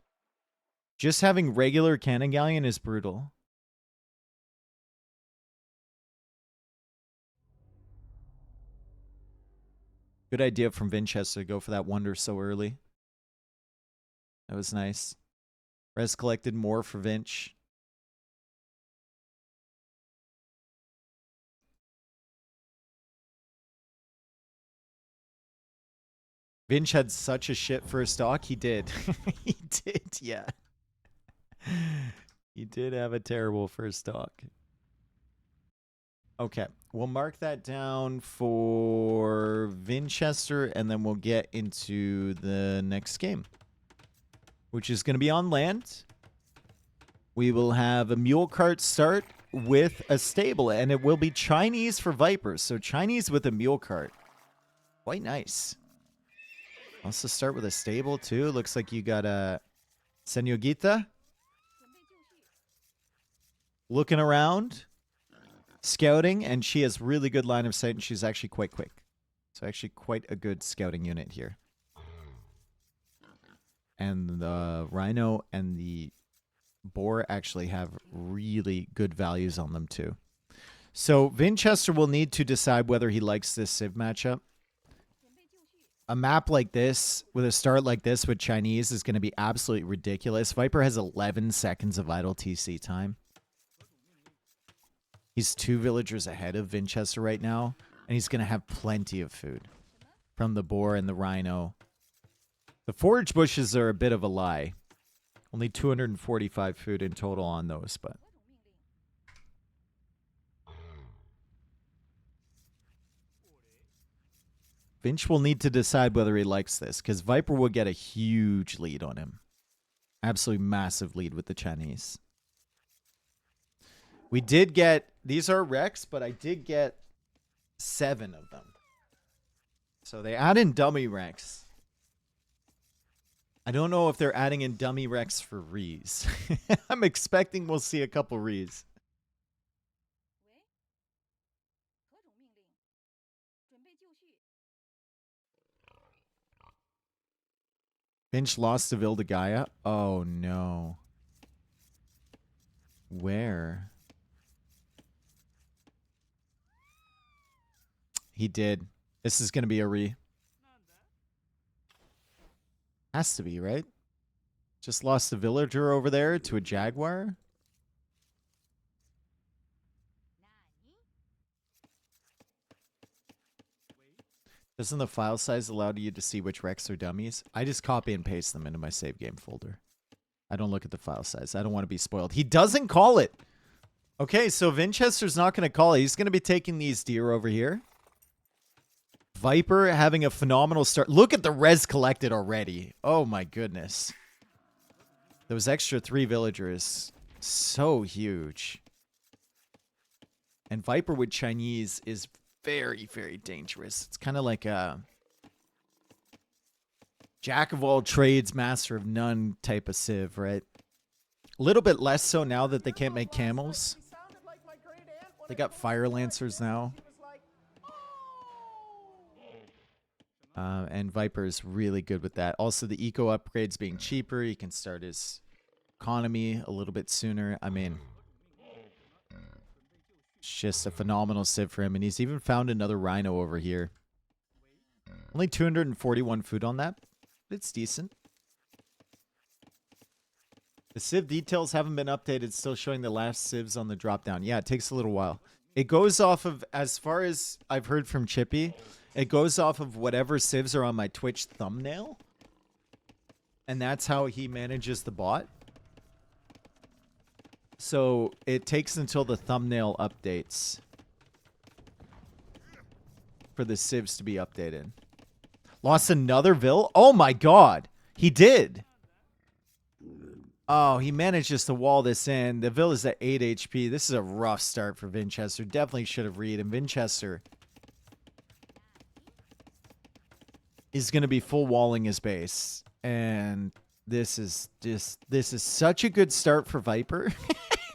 Just having regular cannon galleon is brutal. Good idea from Vinchester to go for that wonder so early. That was nice. Res collected more for Vinch. Vinch had such a shit first stock. He did. He did, yeah. He did have a terrible first stock. Okay, we'll mark that down for Vinchester, and then we'll get into the next game, which is going to be on land. We will have a mule cart start with a stable, and it will be Chinese for Vipers. So Chinese with a mule cart. Quite nice. Also start with a stable, too. Looks like you got a Senorita. Looking around. scouting, and she has really good line of sight, and she's actually quite quick. So actually quite a good scouting unit here. And the rhino and the boar actually have really good values on them too. So Vinchester will need to decide whether he likes this Civ matchup. A map like this, with a start like this with Chinese, is going to be absolutely ridiculous. Viper has 11 seconds of idle TC time. He's 2 villagers ahead of Vinchester right now, and he's going to have plenty of food from the boar and the rhino. The forage bushes are a bit of a lie. Only 245 food in total on those, but... Vinch will need to decide whether he likes this, because Viper will get a huge lead on him. Absolutely massive lead with the Chinese. We did get... These are Rex, but I did get 7 of them. So they add in dummy Rex. I don't know if they're adding in dummy Rex for Rees. I'm expecting we'll see a couple Rees. Finch lost to Vildagaya. Oh no. Where? He did. This is going to be a Re. Has to be, right? Just lost a villager over there to a jaguar. Doesn't the file size allow you to see which Rex are dummies? I just copy and paste them into my save game folder. I don't look at the file size. I don't want to be spoiled. He doesn't call it. Okay, so Vinchester's not going to call it. He's going to be taking these deer over here. Viper having a phenomenal start. Look at the res collected already. Oh my goodness. Those extra 3 villagers. So huge. And Viper with Chinese is very, very dangerous. It's kind of like a jack of all trades, master of none type of Civ, right? A little bit less so now that they can't make camels. They got fire lancers now. And Viper is really good with that. Also, the eco upgrades being cheaper. He can start his economy a little bit sooner. I mean, it's just a phenomenal Civ for him. And he's even found another rhino over here. Only 241 food on that. It's decent. The Civ details haven't been updated. Still showing the last Civs on the drop down. Yeah, it takes a little while. It goes off of, as far as I've heard from Chippy, it goes off of whatever Civs are on my Twitch thumbnail. And that's how he manages the bot. So it takes until the thumbnail updates for the Civs to be updated. Lost another Vil? Oh my god. He did. Oh, he manages to wall this in. The Vil is at 8 HP. This is a rough start for Vinchester. Definitely should have read. And Vinchester is going to be full walling his base. And this is such a good start for Viper.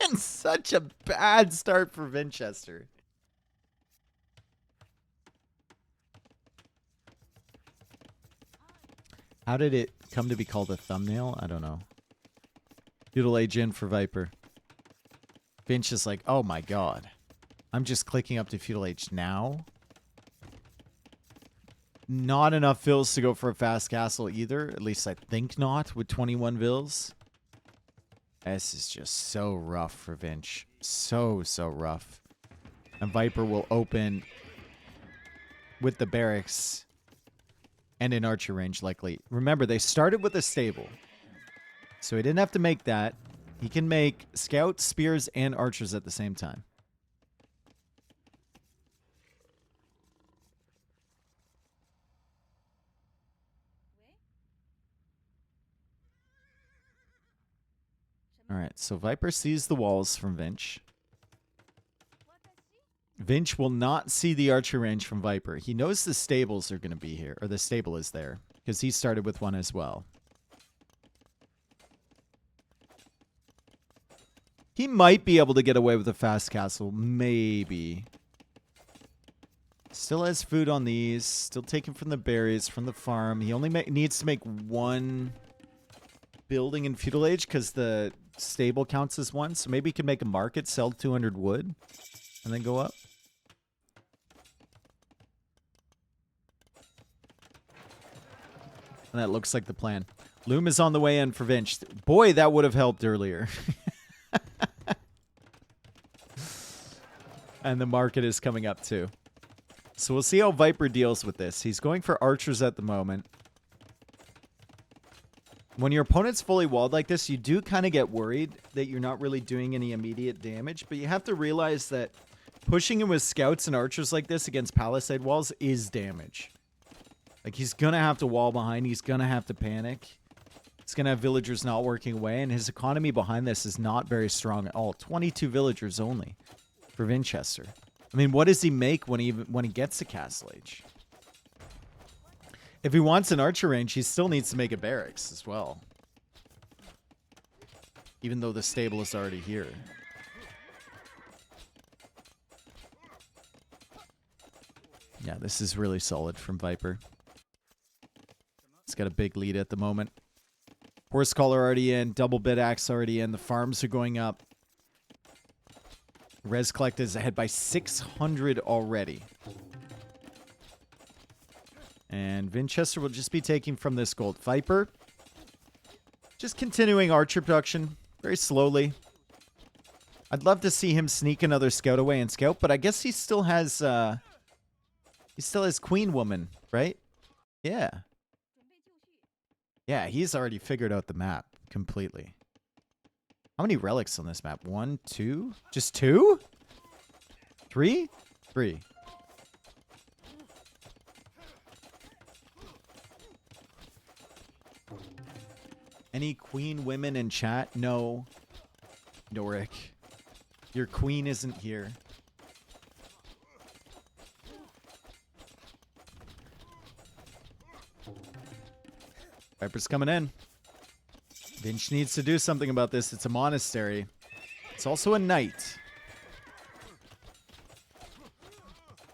And such a bad start for Vinchester. How did it come to be called a thumbnail? I don't know. Feudal Age in for Viper. Finch is like, oh my god. I'm just clicking up to Feudal Age now. Not enough vills to go for a fast castle either. At least I think not with 21 vills. This is just so rough for Vinch. So rough. And Viper will open with the barracks and an archer range likely. Remember, they started with a stable. So he didn't have to make that. He can make scouts, spears, and archers at the same time. Alright, so Viper sees the walls from Vinch. Vinch will not see the archer range from Viper. He knows the stables are going to be here, or the stable is there, because he started with one as well. He might be able to get away with a fast castle. Maybe. Still has food on these. Still taken from the berries, from the farm. He only needs to make one building in feudal age because the stable counts as one. So maybe he can make a market, sell 200 wood, and then go up. And that looks like the plan. Loom is on the way in for Vinch. Boy, that would have helped earlier. And the market is coming up too. So we'll see how Viper deals with this. He's going for archers at the moment. When your opponent's fully walled like this, you do kind of get worried that you're not really doing any immediate damage. But you have to realize that pushing him with scouts and archers like this against palisade walls is damage. Like, he's going to have to wall behind. He's going to have to panic. He's going to have villagers not working away. And his economy behind this is not very strong at all. 22 villagers only for Vinchester. I mean, what does he make when he gets to Castle Age? If he wants an archer range, he still needs to make a barracks as well. Even though the stable is already here. Yeah, this is really solid from Viper. He's got a big lead at the moment. Horse collar already in. Double bit axe already in. The farms are going up. Res collect is ahead by 600 already. And Vinchester will just be taking from this gold. Viper, just continuing archer production very slowly. I'd love to see him sneak another scout away and scout, but I guess he still has Queen Woman, right? Yeah. Yeah, he's already figured out the map completely. How many relics on this map? 1, 2? Just 2? 3? 3. Any queen women in chat? No. Noric. Your queen isn't here. Viper's coming in. Vinch needs to do something about this. It's a monastery. It's also a knight.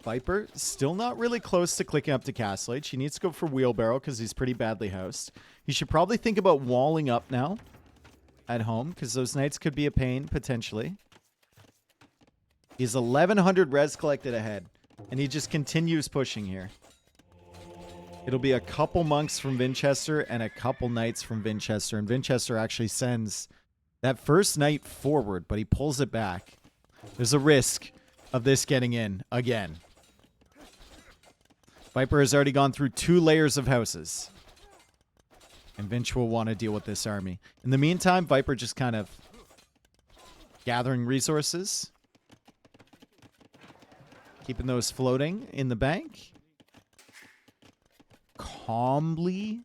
Viper still not really close to clicking up to Castle Age. He needs to go for wheelbarrow because he's pretty badly housed. He should probably think about walling up now at home because those knights could be a pain potentially. He's 1,100 res collected ahead, and he just continues pushing here. It'll be a couple monks from Vinchester and a couple knights from Vinchester. And Vinchester actually sends that first knight forward, but he pulls it back. There's a risk of this getting in again. Viper has already gone through 2 layers of houses. And Vinch will want to deal with this army. In the meantime, Viper just kind of gathering resources. Keeping those floating in the bank. Calmly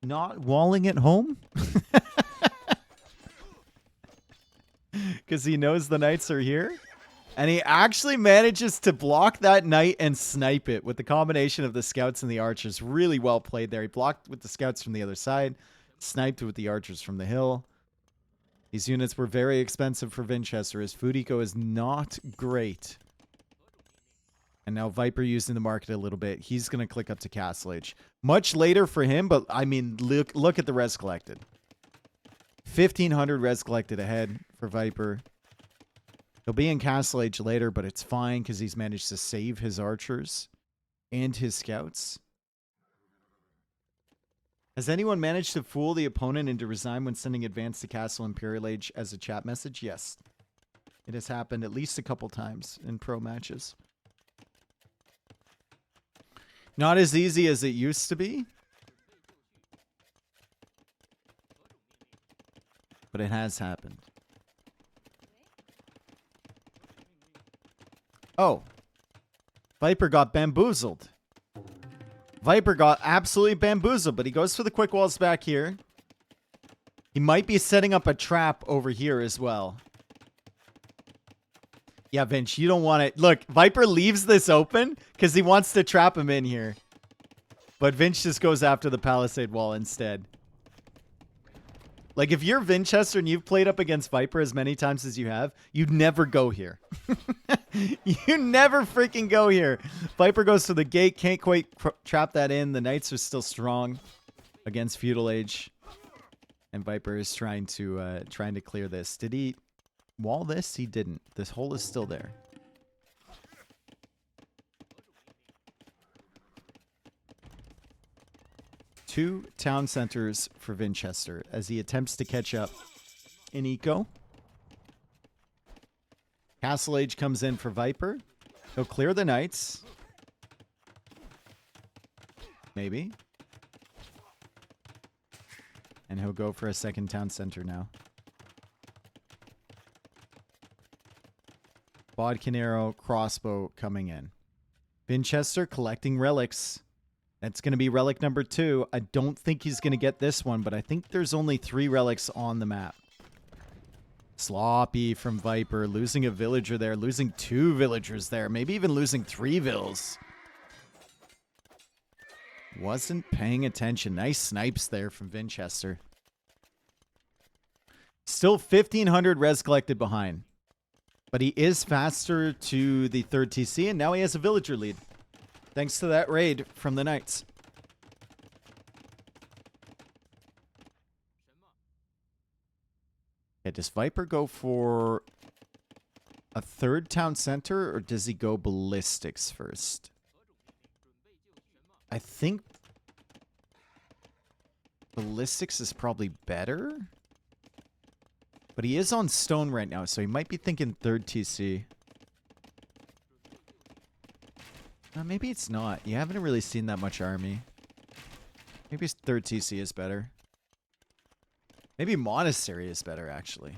not walling at home. Because he knows the knights are here. And he actually manages to block that knight and snipe it with the combination of the scouts and the archers. Really well played there. He blocked with the scouts from the other side. Sniped with the archers from the hill. These units were very expensive for Vinchester. His food eco is not great. And now Viper using the market a little bit. He's going to click up to Castle Age. Much later for him, but I mean, look at the res collected. 1,500 res collected ahead for Viper. He'll be in Castle Age later, but it's fine because he's managed to save his archers and his scouts. Has anyone managed to fool the opponent into resign when sending advance to Castle Imperial Age as a chat message? Yes. It has happened at least a couple times in pro matches. Not as easy as it used to be. But it has happened. Oh. Viper got bamboozled. Viper got absolutely bamboozled, but he goes for the quick walls back here. He might be setting up a trap over here as well. Yeah, Vinch, you don't want it. Look, Viper leaves this open because he wants to trap him in here. But Vinch just goes after the palisade wall instead. Like, if you're Vinchester and you've played up against Viper as many times as you have, you'd never go here. You never freaking go here. Viper goes to the gate, can't quite trap that in. The Knights are still strong against Feudal Age. And Viper is trying to clear this. Did he wall this? He didn't. This hole is still there. Two town centers for Vinchester as he attempts to catch up in eco. Castle Age comes in for Viper. He'll clear the Knights. Maybe. And he'll go for a second town center now. Bodkin arrow, crossbow coming in. Vinchester collecting relics. That's going to be relic number 2. I don't think he's going to get this one, but I think there's only 3 relics on the map. Sloppy from Viper, losing a villager there, losing 2 villagers there, maybe even losing 3 vills. Wasn't paying attention. Nice snipes there from Vinchester. Still 1,500 res collected behind. But he is faster to the 3rd TC, and now he has a villager lead. Thanks to that raid from the Knights. Okay, does Viper go for a 3rd town center, or does he go ballistics first? I think ballistics is probably better. But he is on stone right now, so he might be thinking 3rd TC. Maybe it's not. You haven't really seen that much army. Maybe 3rd TC is better. Maybe Monastery is better, actually.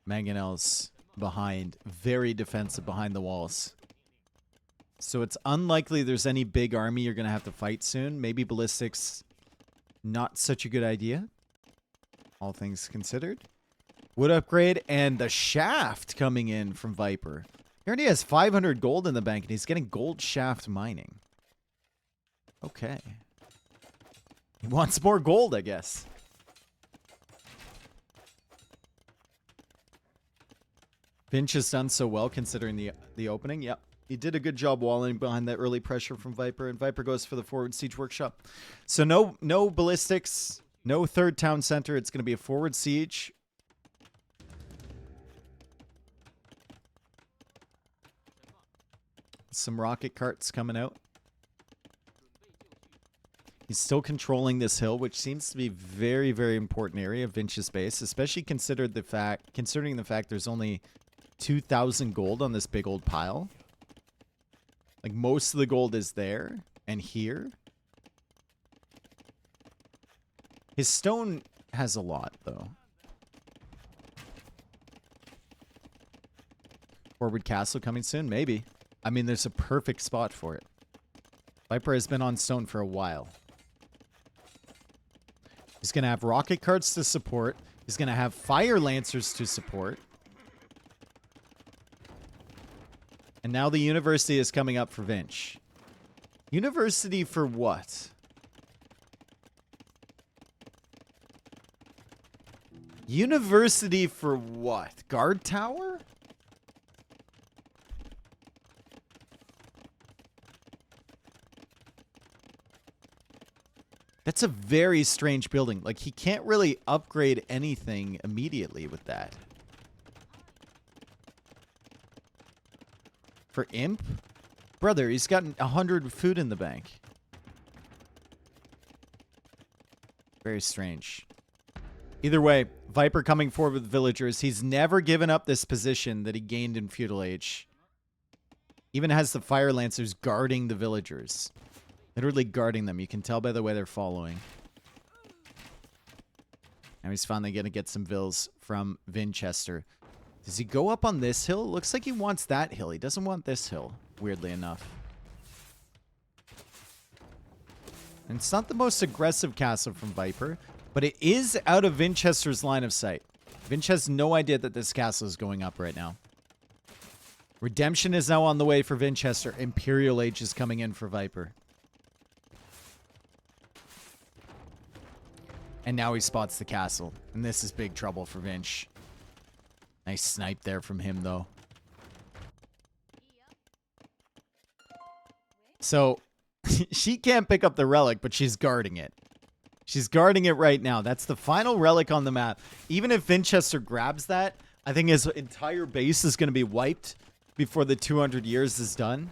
Mangonel's behind. Very defensive behind the walls. So it's unlikely there's any big army you're going to have to fight soon. Maybe ballistics, not such a good idea. All things considered. Wood upgrade and the shaft coming in from Viper. He already has 500 gold in the bank and he's getting gold shaft mining. Okay. He wants more gold, I guess. Finch has done so well considering the opening. Yep. He did a good job walling behind that early pressure from Viper, and Viper goes for the forward siege workshop. So no ballistics, no 3rd town center. It's going to be a forward siege. Some rocket carts coming out. He's still controlling this hill, which seems to be very, very important area of Vinch's base, especially considering the fact there's only 2,000 gold on this big old pile. Like, most of the gold is there and here. His stone has a lot, though. Forward castle coming soon? Maybe. I mean, there's a perfect spot for it. Viper has been on stone for a while. He's going to have rocket carts to support. He's going to have fire lancers to support. And now the university is coming up for Vinch. University for what? University for what? Guard tower? That's a very strange building. Like, he can't really upgrade anything immediately with that. For Imp? Brother, he's got 100 food in the bank. Very strange. Either way, Viper coming forward with villagers. He's never given up this position that he gained in Feudal Age. Even has the Fire Lancers guarding the villagers. Literally guarding them. You can tell by the way they're following. Now he's finally going to get some vills from Vinchester. Does he go up on this hill? Looks like he wants that hill. He doesn't want this hill, weirdly enough. And it's not the most aggressive castle from Viper, but it is out of Vinchester's line of sight. Vinch has no idea that this castle is going up right now. Redemption is now on the way for Vinchester. Imperial Age is coming in for Viper. And now he spots the castle. And this is big trouble for Vinch. Nice snipe there from him, though. So, she can't pick up the relic, but she's guarding it. She's guarding it right now. That's the final relic on the map. Even if Vinchester grabs that, I think his entire base is going to be wiped before the 200 years is done.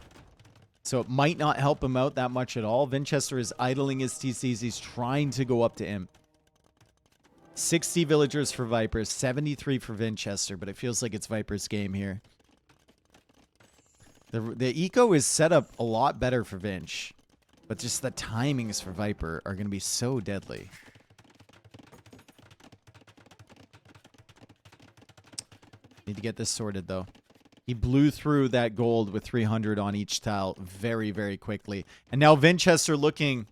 So it might not help him out that much at all. Vinchester is idling his TCs. He's trying to go up to him. 60 villagers for Viper, 73 for Vinchester, but it feels like it's Viper's game here. The eco is set up a lot better for Vinch, but just the timings for Viper are going to be so deadly. Need to get this sorted, though. He blew through that gold with 300 on each tile very, very quickly. And now Vinchester looking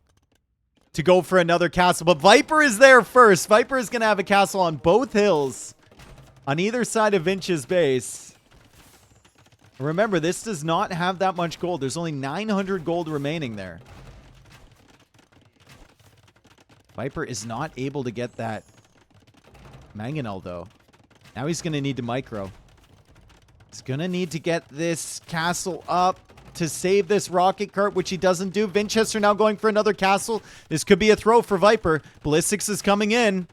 to go for another castle. But Viper is there first. Viper is going to have a castle on both hills on either side of Vinch's base. Remember, this does not have that much gold. There's only 900 gold remaining there. Viper is not able to get that mangonel, though. Now he's going to need to micro. He's going to need to get this castle up to save this rocket cart, which he doesn't do. Vinchester now going for another castle. This could be a throw for Viper. Ballistics is coming in.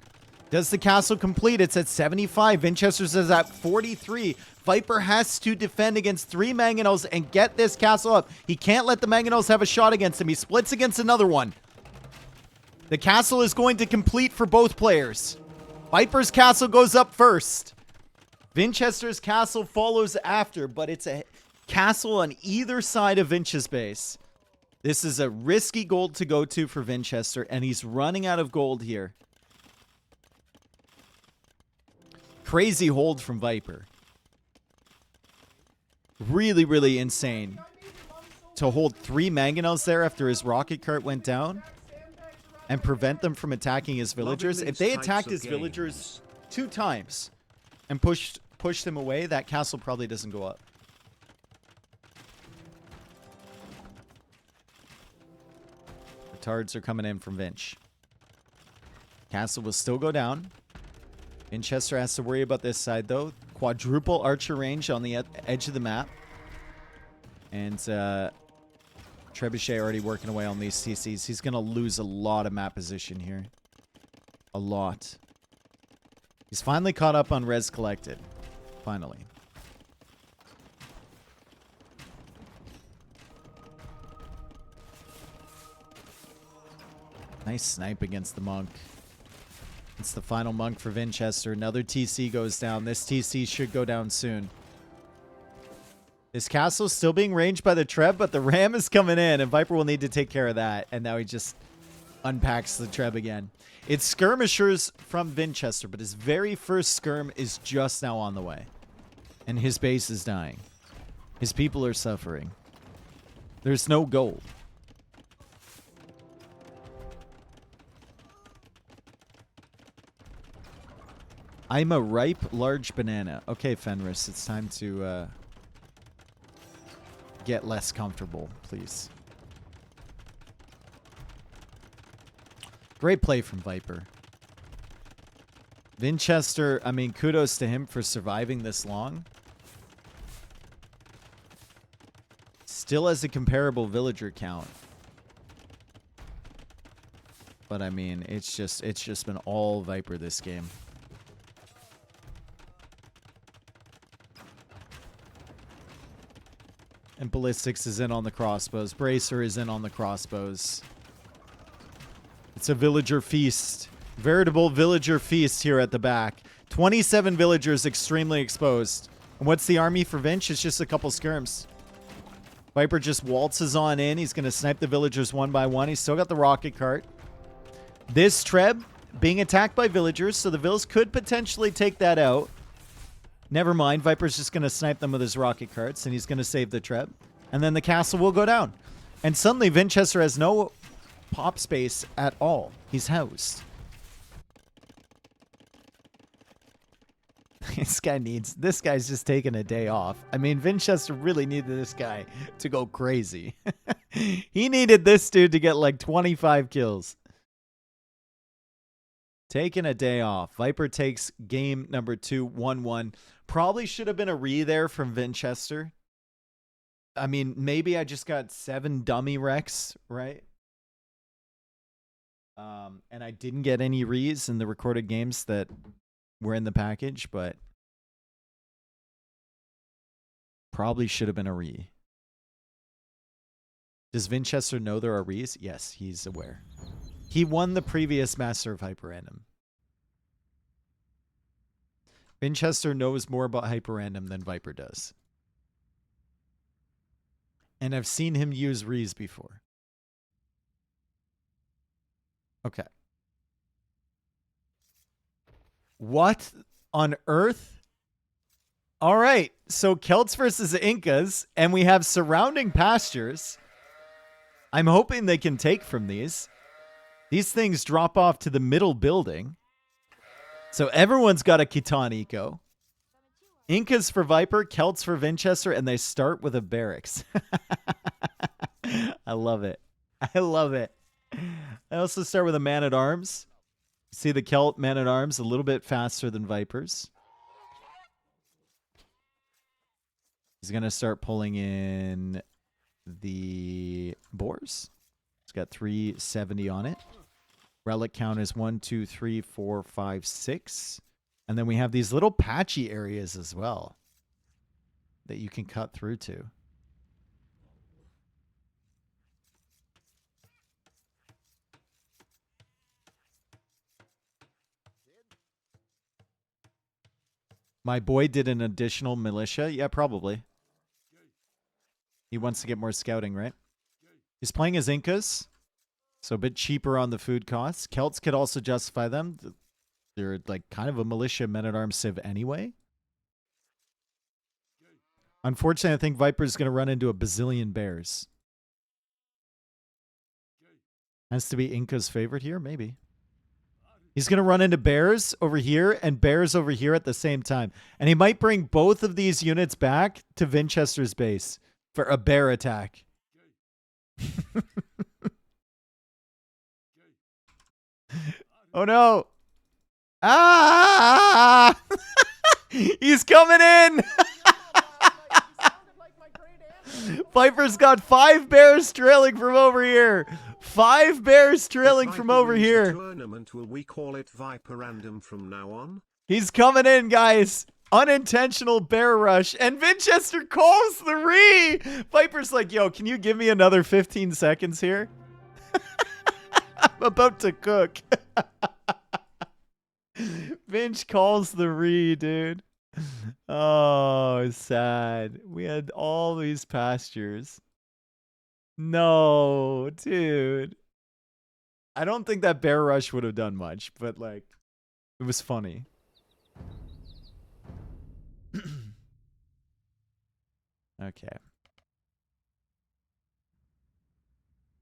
Does the castle complete? It's at 75. Vinchester's is at 43. Viper has to defend against 3 mangonels and get this castle up. He can't let the mangonels have a shot against him. He splits against another one. The castle is going to complete for both players. Viper's castle goes up first. Vinchester's castle follows after, but it's a castle on either side of Vinch's base. This is a risky gold to go to for Vinchester, and he's running out of gold here. Crazy hold from Viper. Really, really insane to hold 3 mangonels there after his rocket cart went down and prevent them from attacking his villagers. If they attacked his villagers 2 times and pushed them away, that castle probably doesn't go up. Retards are coming in from Vinch. Castle will still go down. Vinchester has to worry about this side, though. Quadruple archer range on the edge of the map. And Trebuchet already working away on these CCs. He's going to lose a lot of map position here. A lot. He's finally caught up on res collected. Finally. Nice snipe against the monk. It's the final monk for Vinchester. Another TC goes down. This TC should go down soon. This castle is still being ranged by the Treb, but the ram is coming in, and Viper will need to take care of that. And now he just unpacks the Treb again. It's skirmishers from Vinchester, but his very first skirm is just now on the way. And his base is dying. His people are suffering. There's no gold. I'm a ripe, large banana. Okay, Fenris, it's time to get less comfortable, please. Great play from Viper. Vinchester, I mean, kudos to him for surviving this long. Still has a comparable villager count. But I mean, it's just been all Viper this game. And Ballistics is in on the crossbows. Bracer is in on the crossbows. It's a villager feast. Veritable villager feast here at the back. 27 villagers extremely exposed. And what's the army for Vinch? It's just a couple skirms. Viper just waltzes on in. He's going to snipe the villagers one by one. He's still got the rocket cart. This Treb being attacked by villagers, so the Vills could potentially take that out. Never mind. Viper's just going to snipe them with his rocket carts, and he's going to save the Treb. And then the castle will go down. And suddenly, Vinchester has no pop space at all. He's housed. This guy's just taking a day off. I mean, Vinchester really needed this guy to go crazy. He needed this dude to get like 25 kills. Taking a day off. Viper takes game number 2, 1-1. Probably should have been a re there from Vinchester. I mean, maybe I just got 7 dummy wrecks, right? And I didn't get any re's in the recorded games that were in the package, but probably should have been a re. Does Vinchester know there are re's? Yes, he's aware. He won the previous Master of HyperRandom. Vinchester knows more about HyperRandom than Viper does. And I've seen him use re's before. Okay. What on earth? All right. So Celts versus Incas, and we have surrounding pastures. I'm hoping they can take from these. These things drop off to the middle building. So everyone's got a Khitan eco. Incas for Viper, Celts for Vinchester, and they start with a barracks. I love it. I love it. I also start with a man-at-arms. See the Celt man-at-arms a little bit faster than Vipers. He's going to start pulling in the boars. It's got 370 on it. Relic count is 1, 2, 3, 4, 5, 6. And then we have these little patchy areas as well that you can cut through to. My boy did an additional militia. Yeah, probably. He wants to get more scouting, right? He's playing as Incas. So a bit cheaper on the food costs. Celts could also justify them. They're like kind of a militia men-at-arms civ anyway. Unfortunately, I think Viper's going to run into a bazillion bears. Has to be Inca's favorite here? Maybe. He's going to run into bears over here and bears over here at the same time. And he might bring both of these units back to Vinchester's base for a bear attack. Oh no. Ah! He's coming in. Viper's got 5 bears trailing from over here. 5 bears trailing from over here. Tournament, will we call it HyperRandom from now on? He's coming in, guys. Unintentional bear rush. And Vinchester calls the re. Viper's like, yo, can you give me another 15 seconds here? I'm about to cook. Vinch calls the re, dude. Oh, sad. We had all these pastures. No, dude. I don't think that bear rush would have done much, but like, it was funny. Okay.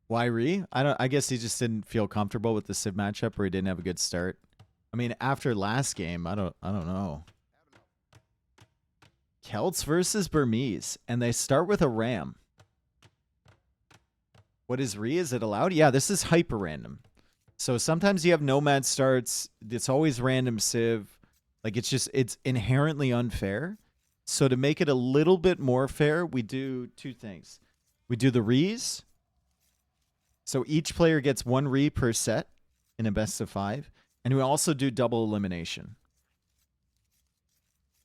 Why re? I guess he just didn't feel comfortable with the civ matchup, or he didn't have a good start. I mean, after last game, I don't know. Celts versus Burmese, and they start with a ram. What is re? Is it allowed? Yeah, this is hyper random. So sometimes you have nomad starts. It's always random civ. Like it's inherently unfair. So to make it a little bit more fair, we do 2 things. We do the re's. So each player gets 1 re per set in a best of 5. And we also do double elimination.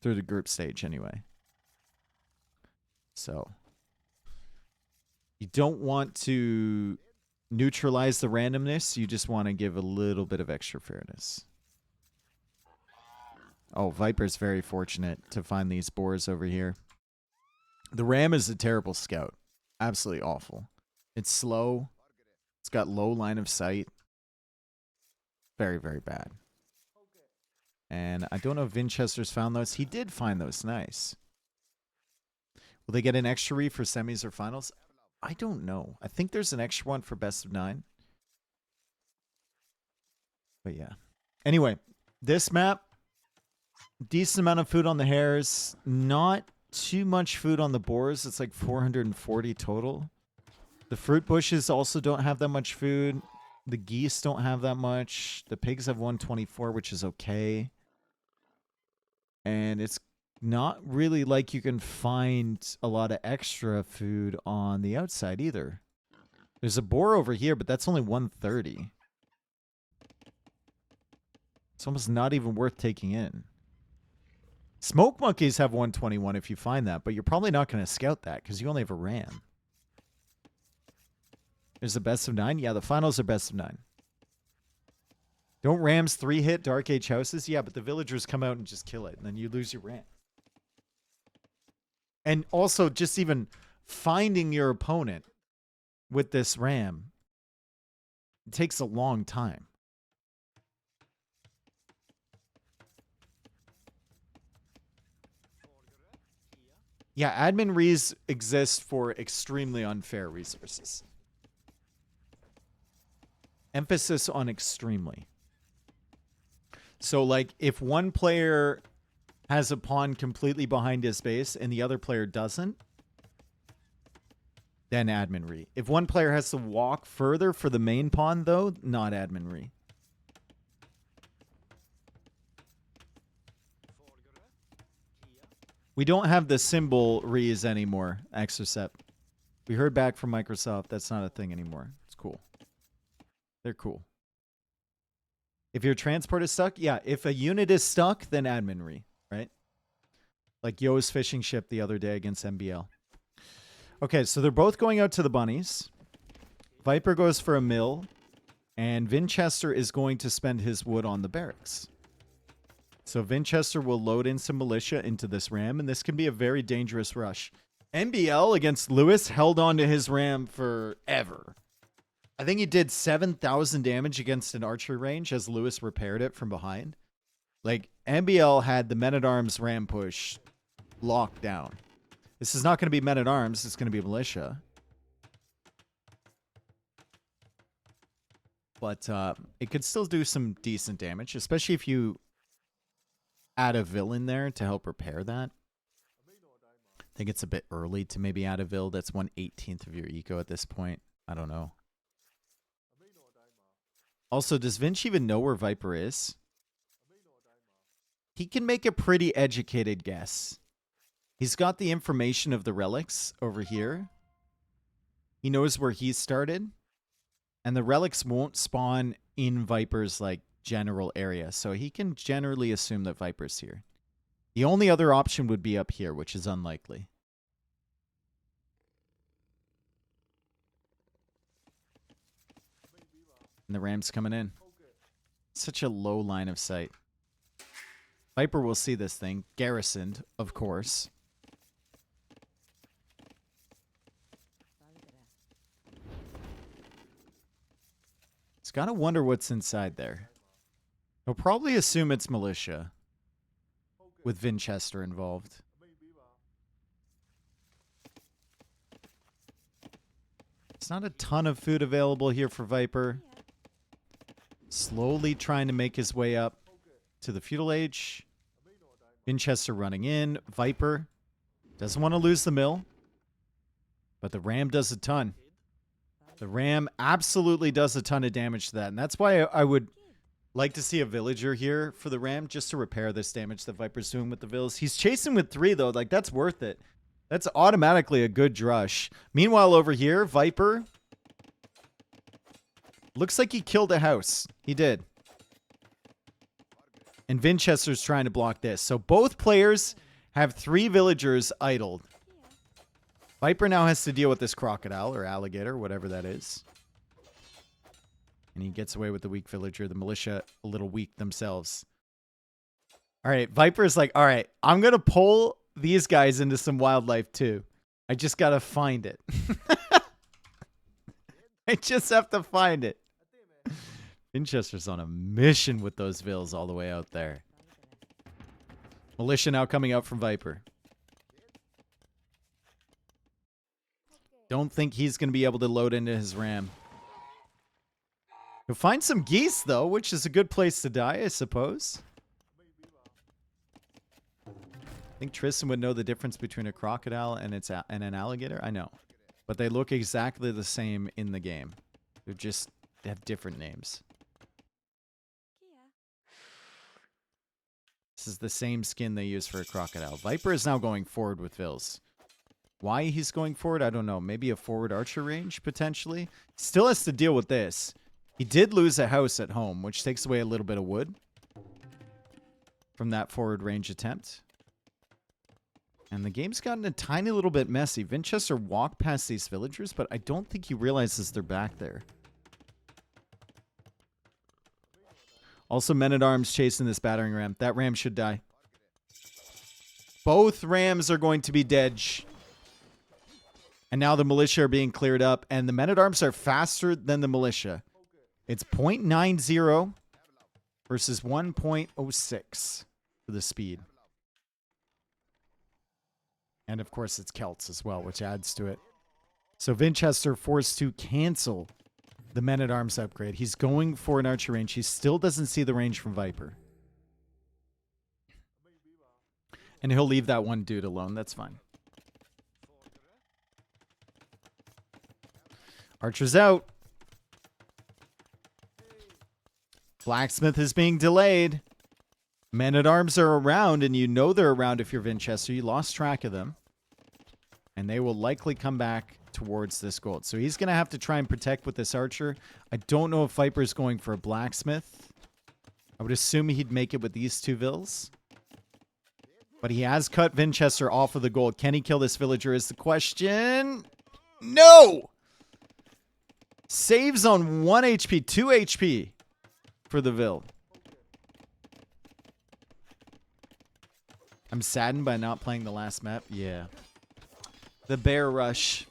Through the group stage anyway. So you don't want to neutralize the randomness. You just want to give a little bit of extra fairness. Oh, Viper's very fortunate to find these boars over here. The ram is a terrible scout. Absolutely awful. It's slow. It's got low line of sight. Very, very bad. And I don't know if Vinchester's found those. He did find those. Nice. Will they get an extra re for semis or finals? I don't know. I think there's an extra one for best of 9. But yeah. Anyway, this map, Decent amount of food on the hares. Not too much food on the boars. It's like 440 total. The fruit bushes also don't have that much food. The geese don't have that much. The pigs have 124, which is okay. And it's not really like you can find a lot of extra food on the outside either. There's a boar over here, but that's only 130. It's almost not even worth taking in. Smoke monkeys have 121 if you find that, but you're probably not going to scout that because you only have a ram. There's a best of 9. Yeah, the finals are best of 9. Don't rams 3-hit Dark Age houses? Yeah, but the villagers come out and just kill it, and then you lose your ram. And also, just even finding your opponent with this ram, it takes a long time. Yeah, admin rees exist for extremely unfair resources. Emphasis on extremely. So, like, if one player has a pawn completely behind his base and the other player doesn't, then admin re. If one player has to walk further for the main pawn, though, not admin re. We don't have the symbol rees anymore, Exocep. We heard back from Microsoft. That's not a thing anymore. It's cool. They're cool. If your transport is stuck, yeah. If a unit is stuck, then admin re, right? Like Yo's fishing ship the other day against MBL. Okay, so they're both going out to the bunnies. Viper goes for a mill. And Vinchester is going to spend his wood on the barracks. So Vinchester will load in some militia into this ram, and this can be a very dangerous rush. MBL against Lewis held on to his ram forever. I think he did 7,000 damage against an archery range as Lewis repaired it from behind. Like, MBL had the men-at-arms ram push locked down. This is not going to be men-at-arms. It's going to be militia. But it could still do some decent damage, especially if you add a villain there to help repair that. I think it's a bit early to maybe add a vill. That's 1/18th of your eco at this point. I don't know. Also, does Vinch even know where Viper is? He can make a pretty educated guess. He's got the information of the relics over here. He knows where he started. And the relics won't spawn in Viper's, like, general area. So he can generally assume that Viper's here. The only other option would be up here, which is unlikely. And the ram's coming in. Such a low line of sight. Viper will see this thing. Garrisoned, of course. He's got to wonder what's inside there. He'll probably assume it's militia. With Vinchester involved. It's not a ton of food available here for Viper. Slowly trying to make his way up to the feudal age. Vinchester running in. Viper doesn't want to lose the mill. But the ram does a ton. The ram absolutely does a ton of damage to that. And that's why I would like to see a villager here for the ram just to repair this damage that Viper's doing with the vills. He's chasing with 3, though. Like, that's worth it. That's automatically a good drush. Meanwhile, over here, Viper looks like he killed a house. He did. And Vinchester's trying to block this. So both players have 3 villagers idled. Viper now has to deal with this crocodile or alligator, whatever that is. And he gets away with the weak villager. The militia a little weak themselves. All right, Viper's like, all right, I'm going to pull these guys into some wildlife too. I just got to find it. I just have to find it. Vinchester's on a mission with those vills all the way out there. Militia now coming out from Viper. Don't think he's going to be able to load into his ram. He'll find some geese, though, which is a good place to die, I suppose. think Tristan would know the difference between a crocodile and an alligator. I know. But they look exactly the same in the game. They have different names. This is the same skin they use for a crocodile. Viper is now going forward with Vils. Why he's going forward, I don't know. Maybe a forward archer range, potentially. Still has to deal with this. He did lose a house at home, which takes away a little bit of wood from that forward range attempt. And the game's gotten a tiny little bit messy. Vinchester walked past these villagers, but I don't think he realizes they're back there. Also, men-at-arms chasing this battering ram. That ram should die. Both rams are going to be dead. And now the militia are being cleared up, and the men-at-arms are faster than the militia. It's 0.90 versus 1.06 for the speed. And, of course, it's Celts as well, which adds to it. So Vinchester forced to cancel the men-at-arms upgrade. He's going for an archer range. He still doesn't see the range from Viper. And he'll leave that one dude alone. That's fine. Archer's out. Blacksmith is being delayed. Men-at-arms are around, and you know they're around if you're Vinchester. You lost track of them. And they will likely come back towards this gold. So he's going to have to try and protect with this archer. I don't know if Viper's going for a blacksmith. I would assume he'd make it with these two vills. But he has cut Vinchester off of the gold. Can he kill this villager is the question. No! Saves on 1 HP, 2 HP for the vill. I'm saddened by not playing the last map. Yeah. The bear rush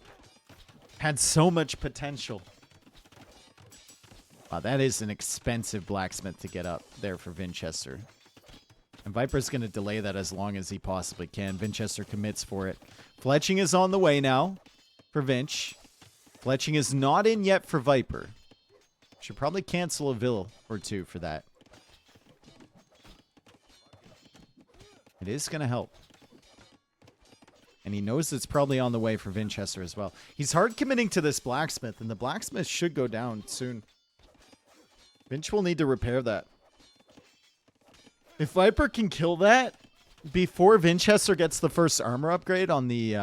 had so much potential. Wow, that is an expensive blacksmith to get up there for Vinchester. And Viper's going to delay that as long as he possibly can. Vinchester commits for it. Fletching is on the way now for Vinch. Fletching is not in yet for Viper. Should probably cancel a vill or two for that. It is going to help. And he knows it's probably on the way for Vinchester as well. He's hard committing to this blacksmith, and the blacksmith should go down soon. Vinch will need to repair that. If Viper can kill that before Vinchester gets the first armor upgrade on the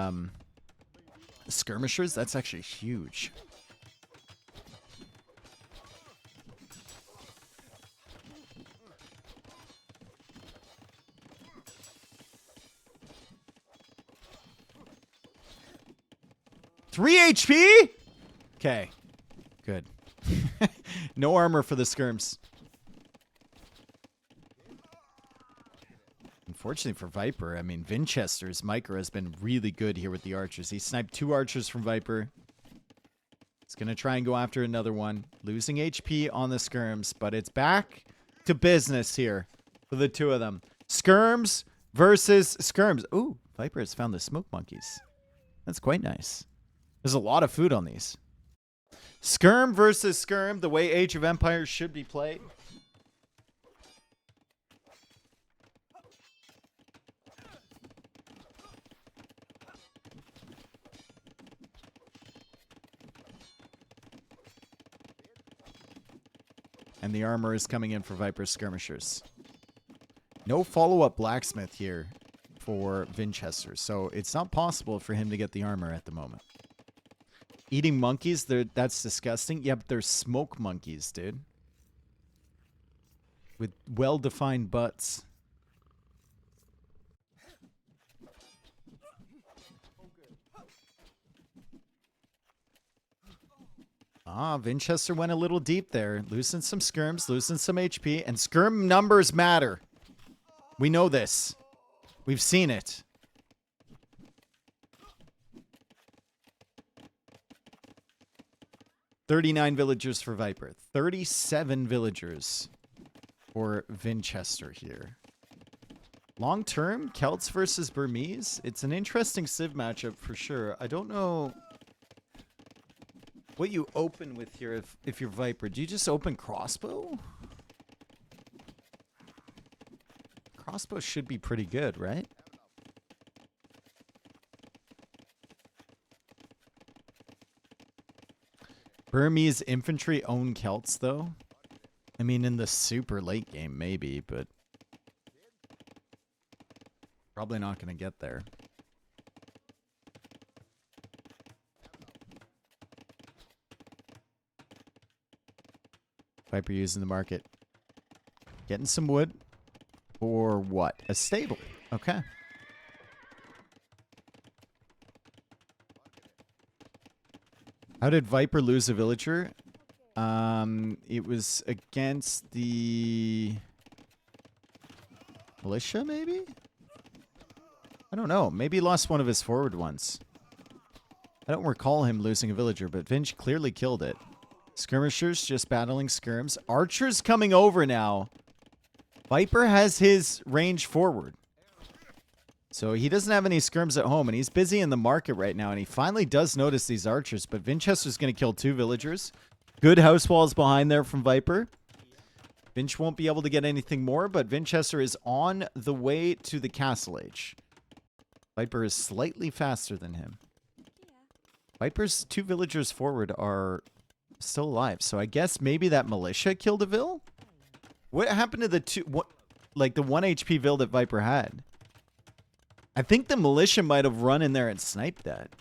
skirmishers, that's actually huge. Three HP? Okay. Good. No armor for the skirms. Unfortunately for Viper, I mean, Vinchester's micro has been really good here with the archers. He sniped 2 archers from Viper. He's going to try and go after another one. Losing HP on the skirms, but it's back to business here for the two of them. Skirms versus skirms. Ooh, Viper has found the smoke monkeys. That's quite nice. There's a lot of food on these. Skirm versus skirm, the way Age of Empires should be played. And the armor is coming in for Viper's skirmishers. No follow-up blacksmith here for Vinchester, so it's not possible for him to get the armor at the moment. Eating monkeys, that's disgusting. Yeah, but they're smoke monkeys, dude. With well-defined butts. Ah, Vinchester went a little deep there. Losing some skirms, losing some HP, and skirm numbers matter. We know this. We've seen it. "39 villagers for Viper. 37 villagers for Vinchester here. Long term, Celts versus Burmese. It's an interesting Civ matchup for sure. I don't know what you open with here if you're Viper. Do you just open crossbow? Crossbow should be pretty good, right? Burmese infantry own Celts, though. I mean, in the super late game, maybe, but probably not going to get there. Viper using the market. Getting some wood. For what? A stable. Okay. How did Viper lose a villager? It was against the militia, maybe? I don't know. Maybe he lost one of his forward ones. I don't recall him losing a villager, but Vinch clearly killed it. Skirmishers just battling skirms. Archers coming over now. Viper has his range forward. So he doesn't have any skirms at home, and he's busy in the market right now, and he finally does notice these archers, but Vinchester's going to kill 2 villagers. Good house walls behind there from Viper. Vinch won't be able to get anything more, but Vinchester is on the way to the castle age. Viper is slightly faster than him. Viper's 2 villagers forward are still alive, so I guess maybe that militia killed a vill? What happened to the the 1 HP vill that Viper had? I think the militia might have run in there and sniped that.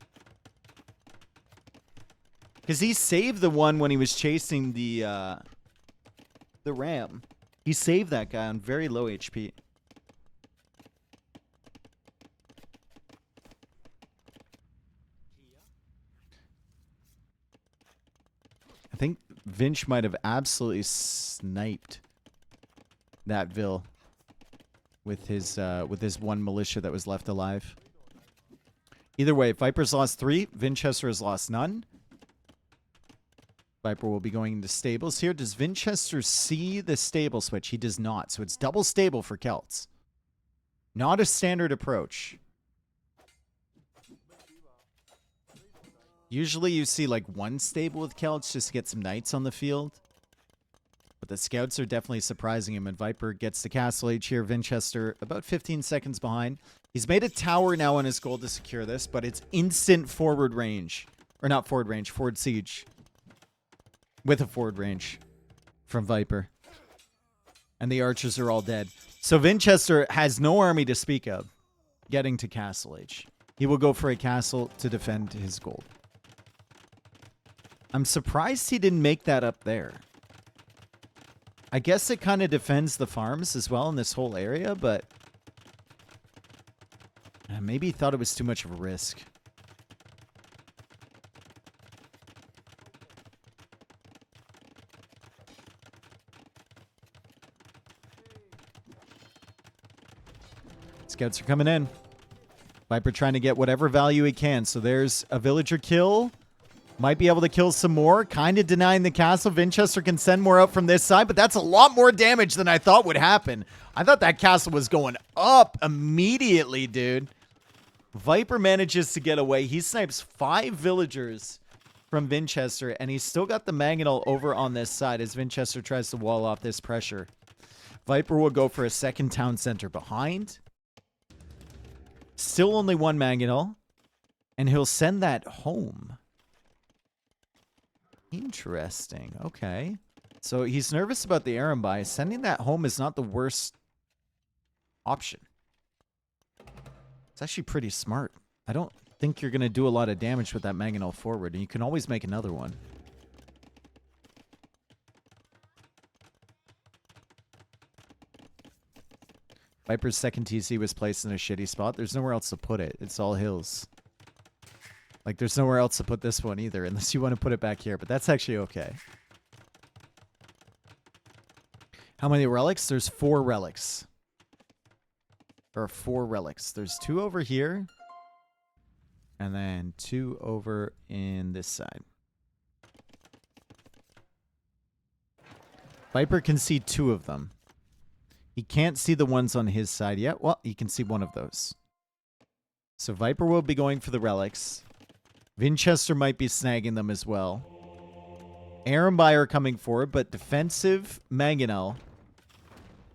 Because he saved the one when he was chasing the ram. He saved that guy on very low HP. I think Vinch might have absolutely sniped that vill with his 1 militia that was left alive. Either way, Viper's lost 3. Vinchester has lost none. Viper will be going into stables here. Does Vinchester see the stable switch? He does not. So it's double stable for Celts. Not a standard approach. Usually you see like 1 stable with Celts just to get some knights on the field. But the scouts are definitely surprising him, and Viper gets the castle age here. Vinchester about 15 seconds behind. He's made a tower now on his goal to secure this, but it's instant forward range. Or not forward range, forward siege. With a forward range from Viper. And the archers are all dead. So Vinchester has no army to speak of getting to castle age. He will go for a castle to defend his gold. I'm surprised he didn't make that up there. I guess it kind of defends the farms as well in this whole area, but maybe he thought it was too much of a risk. Scouts are coming in. Viper trying to get whatever value he can. So there's a villager kill. Might be able to kill some more. Kind of denying the castle. Vinchester can send more out from this side, but that's a lot more damage than I thought would happen. I thought that castle was going up immediately, dude. Viper manages to get away. He snipes 5 villagers from Vinchester, and he's still got the mangonel over on this side as Vinchester tries to wall off this pressure. Viper will go for a second town center behind. Still only 1 mangonel, and he'll send that home. Interesting. Okay. So he's nervous about the Arambai. Sending that home is not the worst option. It's actually pretty smart. I don't think you're going to do a lot of damage with that mangonel forward, and you can always make another one. Viper's second TC was placed in a shitty spot. There's nowhere else to put it. It's all hills. Like, there's nowhere else to put this one either, unless you want to put it back here, but that's actually okay. How many relics? There's 4 relics. There are 4 relics. There's 2 over here, and then 2 over in this side. Viper can see 2 of them. He can't see the ones on his side yet. Well, he can see one of those. So Viper will be going for the relics. Vinchester might be snagging them as well. Arambai are coming forward, but defensive mangonel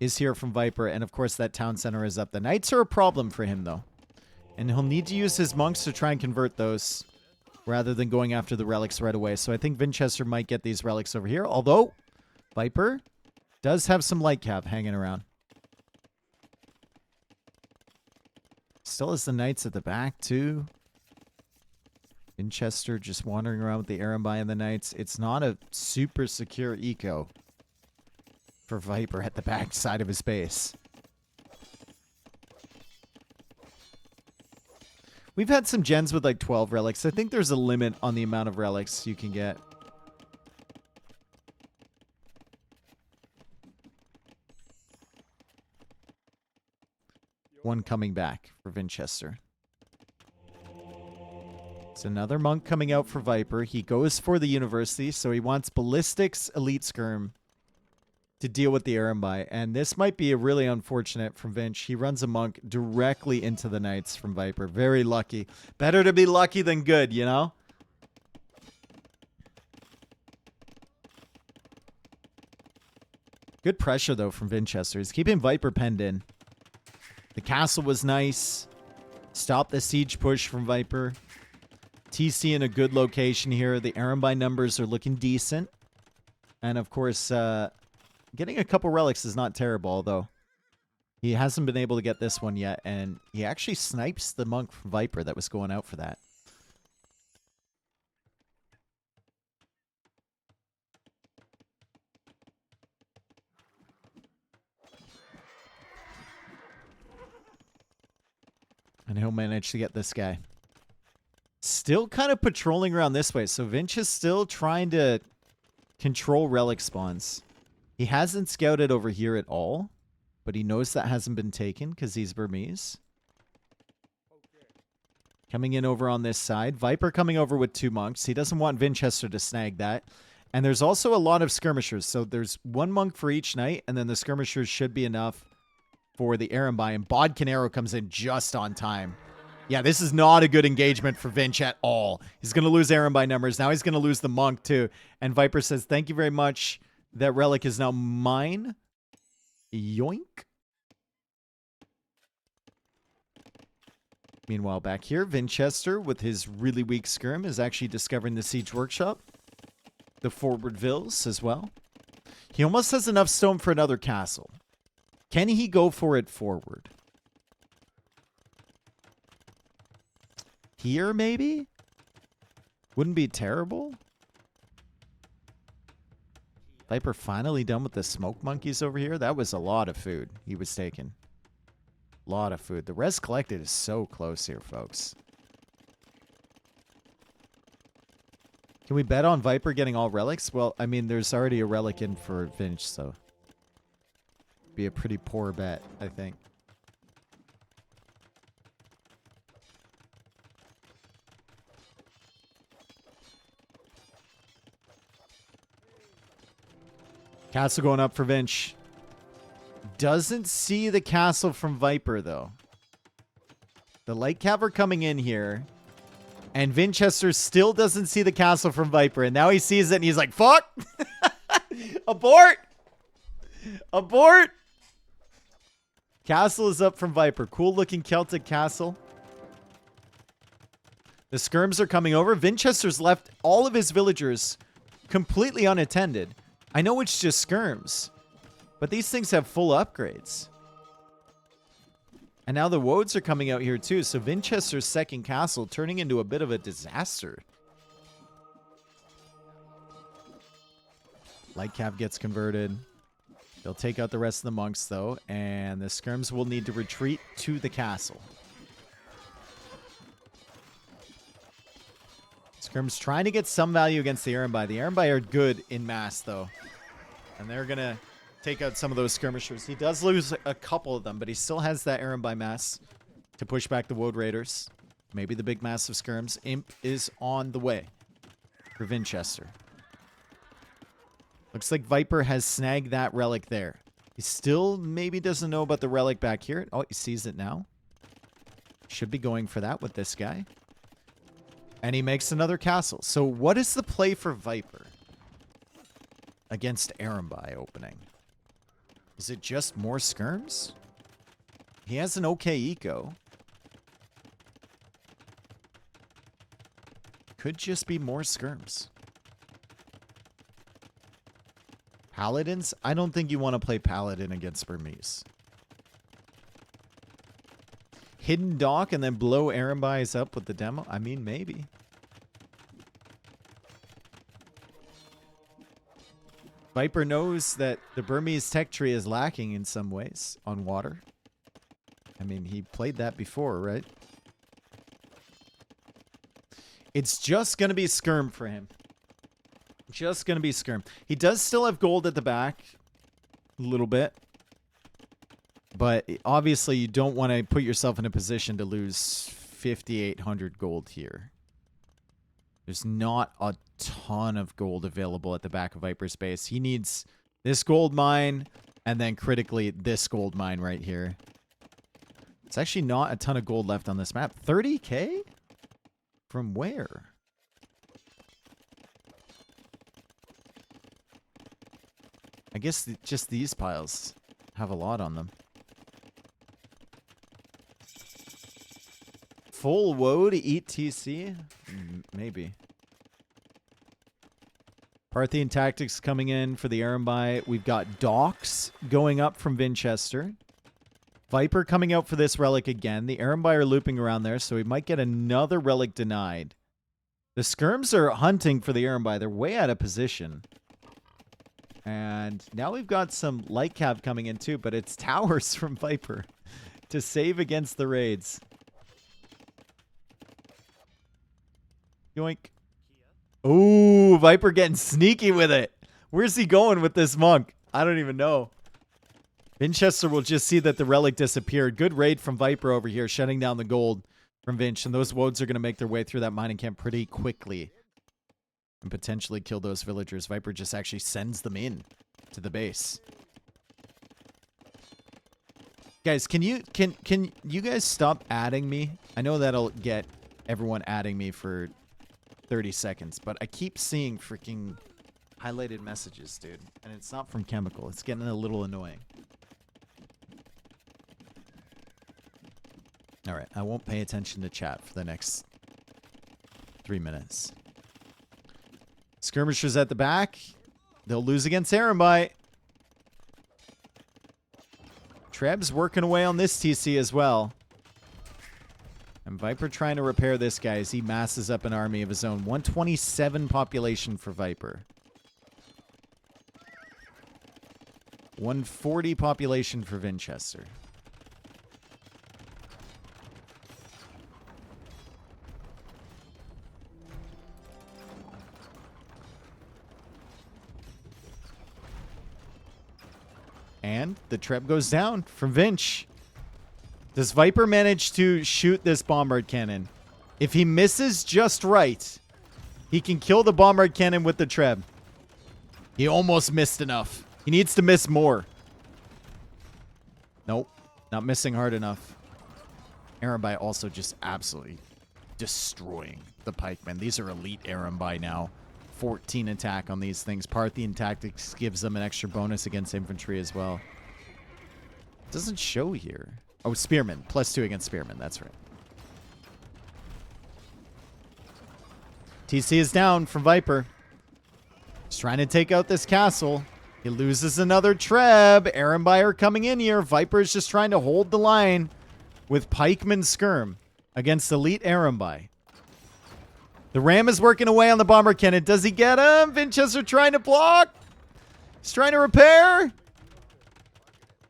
is here from Viper. And, of course, that town center is up. The knights are a problem for him, though. And he'll need to use his monks to try and convert those. rather than going after the relics right away. So I think Vinchester might get these relics over here. Although, Viper does have some light cav hanging around. Still has the knights at the back, too. Vinchester just wandering around with the Arambai and the knights. It's not a super secure eco for Viper at the back side of his base. We've had some gens with like 12 relics. I think there's a limit on the amount of relics you can get. One coming back for Vinchester. It's another monk coming out for Viper. He goes for the university, so he wants ballistics, elite skirm to deal with the Arambai. And this might be a really unfortunate from Vinch. He runs a monk directly into the knights from Viper. Very lucky. Better to be lucky than good, you know? Good pressure, though, from Vinchester. He's keeping Viper penned in. The castle was nice. Stop the siege push from Viper. TC in a good location here. The Arambai numbers are looking decent. And, of course, getting a couple relics is not terrible, although he hasn't been able to get this one yet. And he actually snipes the monk from Viper that was going out for that. And he'll manage to get this guy. Still kind of patrolling around this way. So Vinch is still trying to control relic spawns. He hasn't scouted over here at all. But he knows that hasn't been taken because he's Burmese. Coming in over on this side. Viper coming over with 2 monks. He doesn't want Vinchester to snag that. And there's also a lot of skirmishers. So there's 1 monk for each knight. And then the skirmishers should be enough for the Arambai. And Bodkin Arrow comes in just on time. Yeah, this is not a good engagement for Vinch at all. He's going to lose Arambai numbers. Now he's going to lose the monk too. And Viper says, thank you very much. That relic is now mine. Yoink. Meanwhile, back here, Vinchester, with his really weak skirm, is actually discovering the siege workshop. The forward vills as well. He almost has enough stone for another castle. Can he go for it forward? Here, maybe? Wouldn't be terrible. Viper finally done with the smoke monkeys over here. That was a lot of food he was taking. A lot of food. The res collected is so close here, folks. Can we bet on Viper getting all relics? Well, I mean, there's already a relic in for Vinch, so be a pretty poor bet, I think. Castle going up for Vinch. Doesn't see the castle from Viper, though. The light cav are coming in here. And Vinchester still doesn't see the castle from Viper. And now he sees it and he's like, fuck! Abort! Abort! Castle is up from Viper. Cool looking Celtic castle. The skirms are coming over. Vinchester's left all of his villagers completely unattended. I know it's just skirms, but these things have full upgrades. And now the woads are coming out here too, so Vinchester's second castle turning into a bit of a disaster. Light cav gets converted. They'll take out the rest of the monks though, and the skirms will need to retreat to the castle. Skirm's trying to get some value against the Arambai. The Arambai are good in mass, though. And they're going to take out some of those skirmishers. He does lose a couple of them, but he still has that Arambai mass to push back the Woad Raiders. Maybe the big mass of skirms. Imp is on the way for Vinchester. Looks like Viper has snagged that relic there. He still maybe doesn't know about the relic back here. Oh, he sees it now. Should be going for that with this guy. And he makes another castle. So what is the play for Viper against Arambai opening? Is it just more skirms? He has an okay eco. Could just be more skirms. Paladins? I don't think you want to play Paladin against Burmese. Hidden dock and then blow Arambi's up with the demo? I mean, maybe. Viper knows that the Burmese tech tree is lacking in some ways on water. I mean, he played that before, right? It's just going to be skirm for him. Just going to be skirm. He does still have gold at the back. A little bit. But obviously, you don't want to put yourself in a position to lose 5,800 gold here. There's not a ton of gold available at the back of Viper's base. He needs this gold mine and then critically this gold mine right here. It's actually not a ton of gold left on this map. 30k? From where? I guess just these piles have a lot on them. Full woe to eat TC? Maybe. Parthian tactics coming in for the Arambi. We've got docks going up from Vinchester. Viper coming out for this relic again. The Arambi are looping around there, so we might get another relic denied. The skirms are hunting for the Arambi. They're way out of position. And now we've got some light cab coming in too, but it's towers from Viper to save against the raids. Yoink. Ooh, Viper getting sneaky with it. Where's he going with this monk? I don't even know. Vinchester will just see that the relic disappeared. Good raid from Viper over here, shutting down the gold from Vinch. And those woads are going to make their way through that mining camp pretty quickly. And potentially kill those villagers. Viper just actually sends them in to the base. Guys, can you guys stop adding me? I know that'll get everyone adding me for 30 seconds, but I keep seeing freaking highlighted messages, dude. And it's not from Chemical. It's getting a little annoying. Alright, I won't pay attention to chat for the next 3 minutes. Skirmishers at the back. They'll lose against Arambi. Treb's working away on this TC as well. And Viper trying to repair this guy as he masses up an army of his own. 127 population for Viper. 140 population for Vinchester. And the Treb goes down from Vinch. Does Viper manage to shoot this bombard cannon? If he misses just right, he can kill the bombard cannon with the Treb. He almost missed enough. He needs to miss more. Nope. Not missing hard enough. Arambi also just absolutely destroying the pikemen. These are elite Arambi now. 14 attack on these things. Parthian tactics gives them an extra bonus against infantry as well. Doesn't show here. Oh, spearmen. +2 against spearmen. That's right. TC is down from Viper. He's trying to take out this castle. He loses another Treb. Arambi are coming in here. Viper is just trying to hold the line with pikeman skirm against elite Arambi. The ram is working away on the bomber cannon. Does he get him? Vinchester trying to block. He's trying to repair.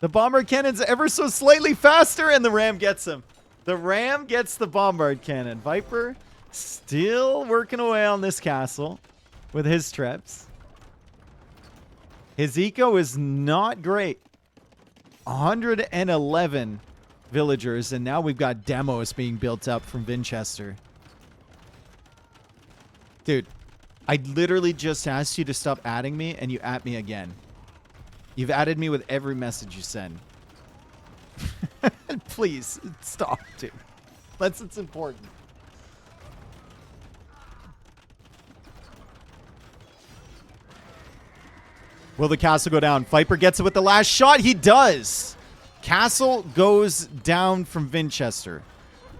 The bomber cannon's ever so slightly faster, and the ram gets him. The ram gets the bombard cannon. Viper still working away on this castle with his Trebs. His eco is not great. 111 villagers, and now we've got demos being built up from Vinchester. Dude, I literally just asked you to stop adding me, and you at me again. You've added me with every message you send. Please, stop, dude. It's important. Will the castle go down? Viper gets it with the last shot. He does. Castle goes down from Vinchester.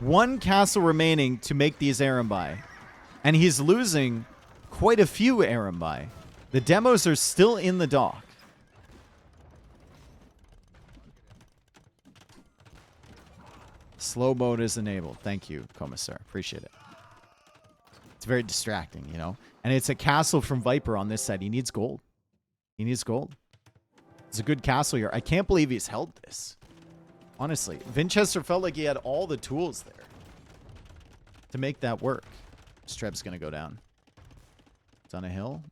One castle remaining to make these Arambi. And he's losing quite a few Arambai. The demos are still in the dock. Slow mode is enabled. Thank you, Commissar. Appreciate it. It's very distracting, you know? And it's a castle from Viper on this side. He needs gold. He needs gold. It's a good castle here. I can't believe he's held this. Honestly, Vinchester felt like he had all the tools there to make that work. Streb's going to go down. It's on a hill.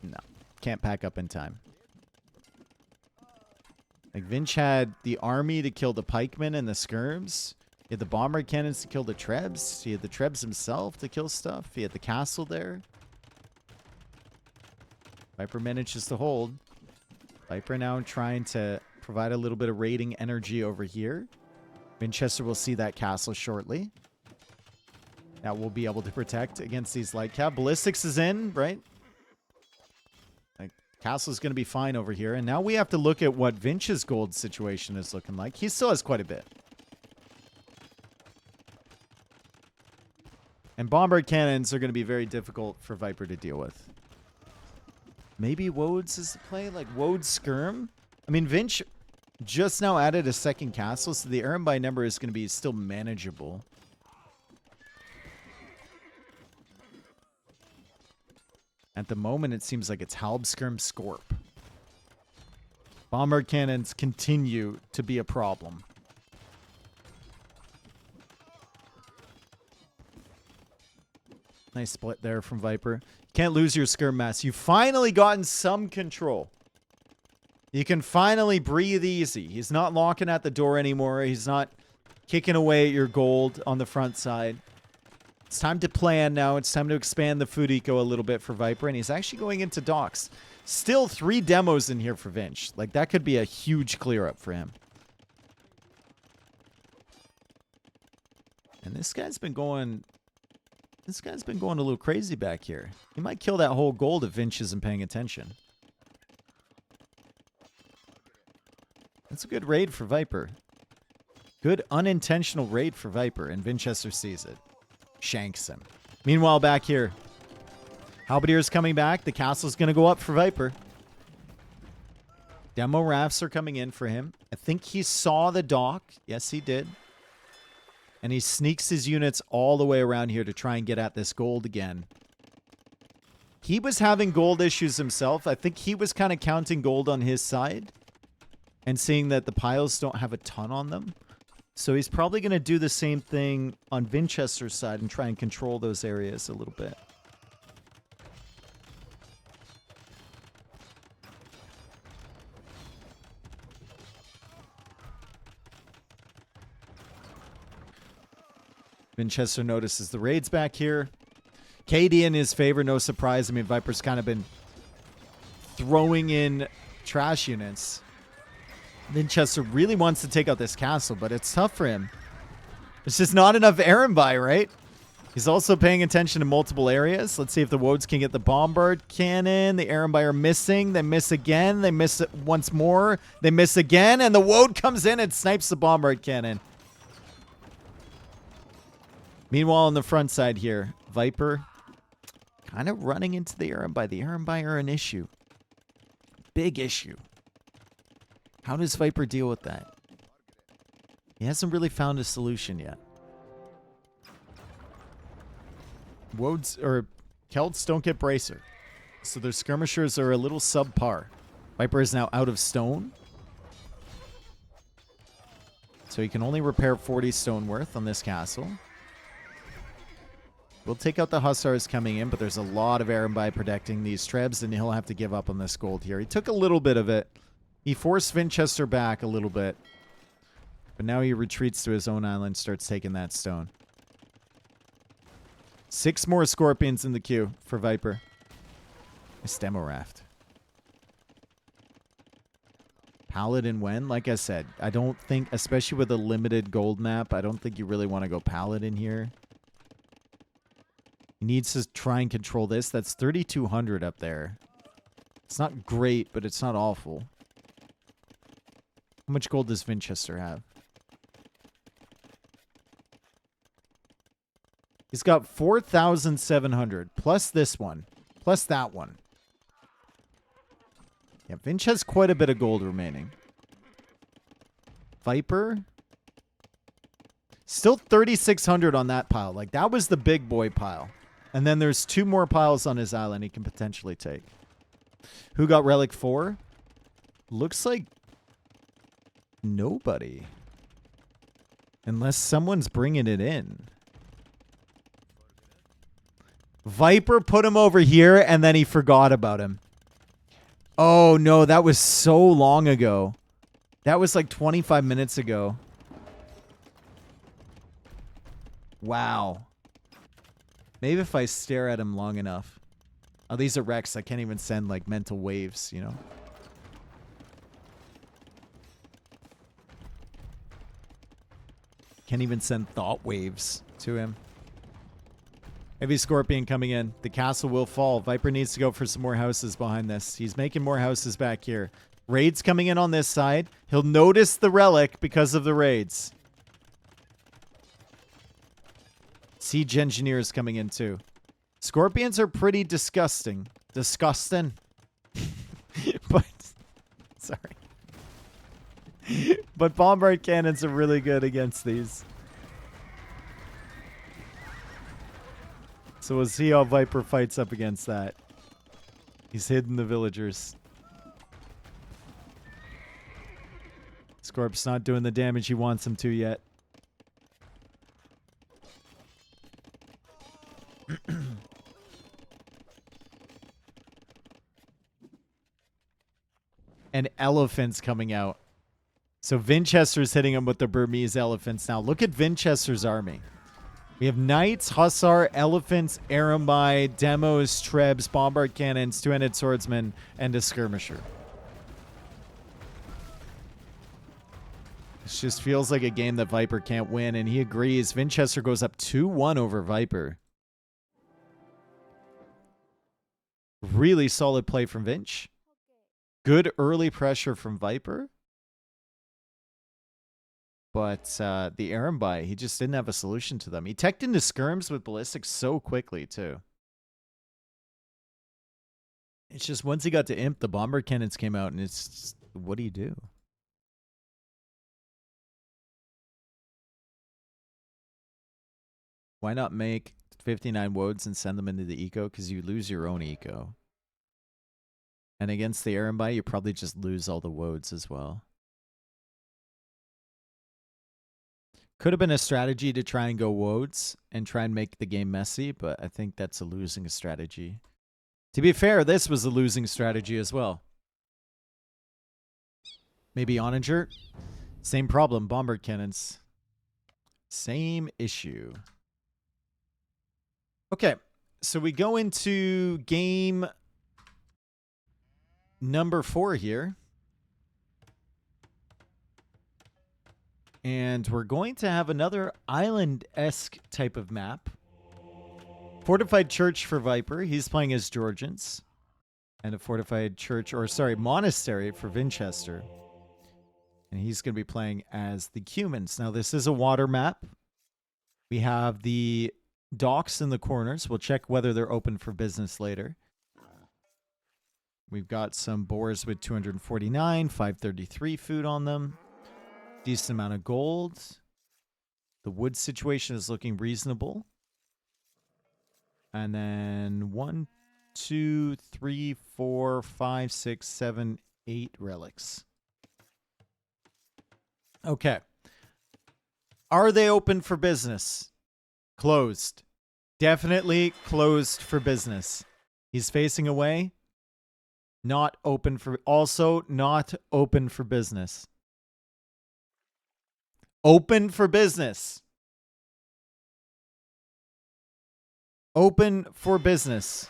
No. Can't pack up in time. Like, Vinch had the army to kill the pikemen and the skirms. He had the bomber cannons to kill the trebs. He had the trebs himself to kill stuff. He had the castle there. Viper manages to hold. Viper now trying to provide a little bit of raiding energy over here. Vinchester will see that castle shortly. That will be able to protect against these light cav. Ballistics is in, right? Like, castle's going to be fine over here. And now we have to look at what Vinch's gold situation is looking like. He still has quite a bit. And bombard cannons are going to be very difficult for Viper to deal with. Maybe Wodes is the play? Like, Wodes skirm? I mean, Vinch just now added a second castle, so the Arambai number is going to be still manageable. At the moment, it seems like it's Halbskirm Scorp. Bombard cannons continue to be a problem. Nice split there from Viper. Can't lose your skirm mass. You've finally gotten some control. You can finally breathe easy. He's not locking at the door anymore. He's not kicking away at your gold on the front side. It's time to plan now. It's time to expand the food eco a little bit for Viper, and he's actually going into docks. Still 3 demos in here for Vinch. Like, that could be a huge clear up for him. And this guy's been going a little crazy back here. He might kill that whole gold if Vinch isn't paying attention. That's a good raid for Viper. Good unintentional raid for Viper, and Vinchester sees it. Shanks him. Meanwhile, back here, Halberdier's coming back. The castle's going to go up for Viper. Demo rafts are coming in for him. I think he saw the dock. Yes, he did. And he sneaks his units all the way around here to try and get at this gold again. He was having gold issues himself. I think he was kind of counting gold on his side and seeing that the piles don't have a ton on them. So he's probably going to do the same thing on Vinchester's side and try and control those areas a little bit. Vinchester notices the raids back here. KD in his favor, no surprise. I mean, Viper's kind of been throwing in trash units. Vinchester really wants to take out this castle, but it's tough for him. It's just not enough Arambai, right? He's also paying attention to multiple areas. Let's see if the Wodes can get the bombard cannon. The Arambai are missing. They miss again. They miss it once more. They miss again, and the Wode comes in and snipes the bombard cannon. Meanwhile, on the front side here, Viper kind of running into the Arambai. The Arambai are an issue. Big issue. How does Viper deal with that? He hasn't really found a solution yet. Wodes or Celts don't get bracer, so their skirmishers are a little subpar. Viper is now out of stone, so he can only repair 40 stone worth on this castle. We'll take out the Hussars coming in, but there's a lot of Arambai protecting these trebs, and he'll have to give up on this gold here. He took a little bit of it. He forced Vinchester back a little bit. But now he retreats to his own island, starts taking that stone. 6 more Scorpions in the queue for Viper. Nice demo raft. Paladin when? Like I said, I don't think, especially with a limited gold map, I don't think you really want to go Paladin here. He needs to try and control this. That's 3,200 up there. It's not great, but it's not awful. How much gold does Vinchester have? He's got 4,700 plus this one, plus that one. Yeah, Vinch has quite a bit of gold remaining. Viper. Still 3,600 on that pile. Like, that was the big boy pile. And then there's 2 more piles on his island he can potentially take. Who got Relic 4? Looks like nobody. Unless someone's bringing it in. Viper put him over here, and then he forgot about him. Oh, no, that was so long ago. That was like 25 minutes ago. Wow. Maybe if I stare at him long enough. Oh, these are wrecks. I can't even send, like, mental waves, you know? Can't even send thought waves to him. Heavy Scorpion coming in. The castle will fall. Viper needs to go for some more houses behind this. He's making more houses back here. Raids coming in on this side. He'll notice the relic because of the raids. Siege engineers coming in too. Scorpions are pretty disgusting. Disgusting. But, sorry. But bombard cannons are really good against these. So we'll see how Viper fights up against that. He's hidden the villagers. Scorp's not doing the damage he wants him to yet. And elephants coming out. So Vinchester's hitting him with the Burmese elephants now. Look at Vinchester's army. We have knights, hussar, elephants, Arambai, demos, trebs, bombard cannons, 2-handed swordsmen, and a skirmisher. This just feels like a game that Viper can't win, and he agrees. Vinchester goes up 2-1 over Viper. Really solid play from Vinch. Good early pressure from Viper. But the Arambai, he just didn't have a solution to them. He teched into skirms with ballistics so quickly, too. It's just once he got to Imp, the bomber cannons came out, and it's just, what do you do? Why not make 59 woads and send them into the eco? Because you lose your own eco. And against the Arambai, you probably just lose all the woads as well. Could have been a strategy to try and go woads and try and make the game messy, but I think that's a losing strategy. To be fair, this was a losing strategy as well. Maybe Oninger? Same problem, bombard cannons. Same issue. Okay, so we go into game number 4 here. And we're going to have another island-esque type of map. Fortified church for Viper. He's playing as Georgians. And a fortified church, or sorry, monastery for Vinchester. And he's going to be playing as the Cumans. Now, this is a water map. We have the docks in the corners. We'll check whether they're open for business later. We've got some boars with 249, 533 food on them. Decent amount of gold. The wood situation is looking reasonable. And then 1, 2, 3, 4, 5, 6, 7, 8 relics. Okay. Are they open for business? Closed. Definitely closed for business. He's facing away. Not open for... Also, not open for business. Open for business. Open for business.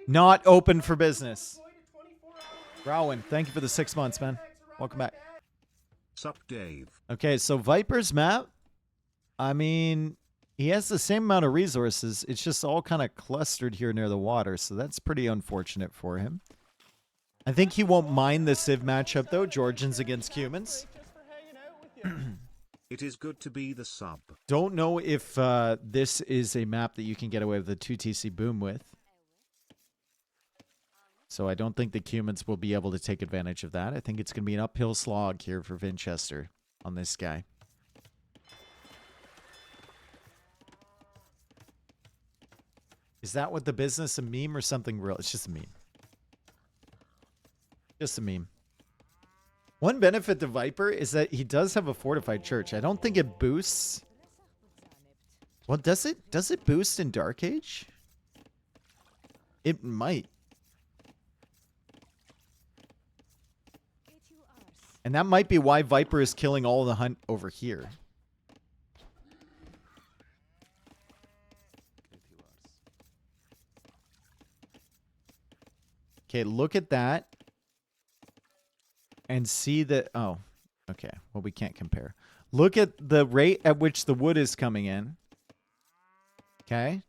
Not open for business. Rowan, thank you for the 6 months, man. Welcome back. Sup, Dave. Okay, so Viper's map, I mean, he has the same amount of resources. It's just all kind of clustered here near the water, so that's pretty unfortunate for him. I think he won't mind the Civ matchup, though. Georgians against Cumans. It is good to be the sub. Don't know if this is a map that you can get away with a 2TC boom with. So I don't think the humans will be able to take advantage of that. I think it's going to be an uphill slog here for Vinchester on this guy. Is that what the business, a meme or something real? It's just a meme. Just a meme. One benefit to Viper is that he does have a fortified church. I don't think it boosts. Well, does it? Does it boost in Dark Age? It might. And that might be why Viper is killing all the hunt over here. Okay, look at that. And see that... Oh, okay. Well, we can't compare. Look at the rate at which the wood is coming in. Okay.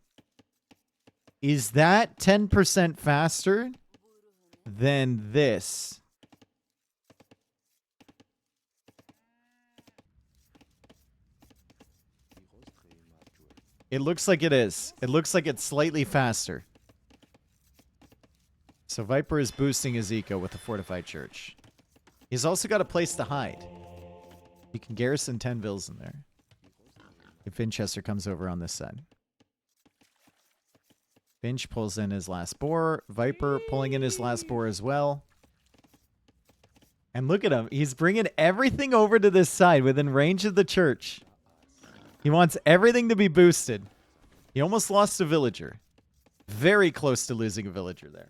Is that 10% faster than this? It looks like it is. It looks like it's slightly faster. So Viper is boosting his eco with a fortified church. He's also got a place to hide. You can garrison 10 vills in there. If Vinchester comes over on this side. Vinch pulls in his last boar. Viper pulling in his last boar as well. And look at him. He's bringing everything over to this side within range of the church. He wants everything to be boosted. He almost lost a villager. Very close to losing a villager there.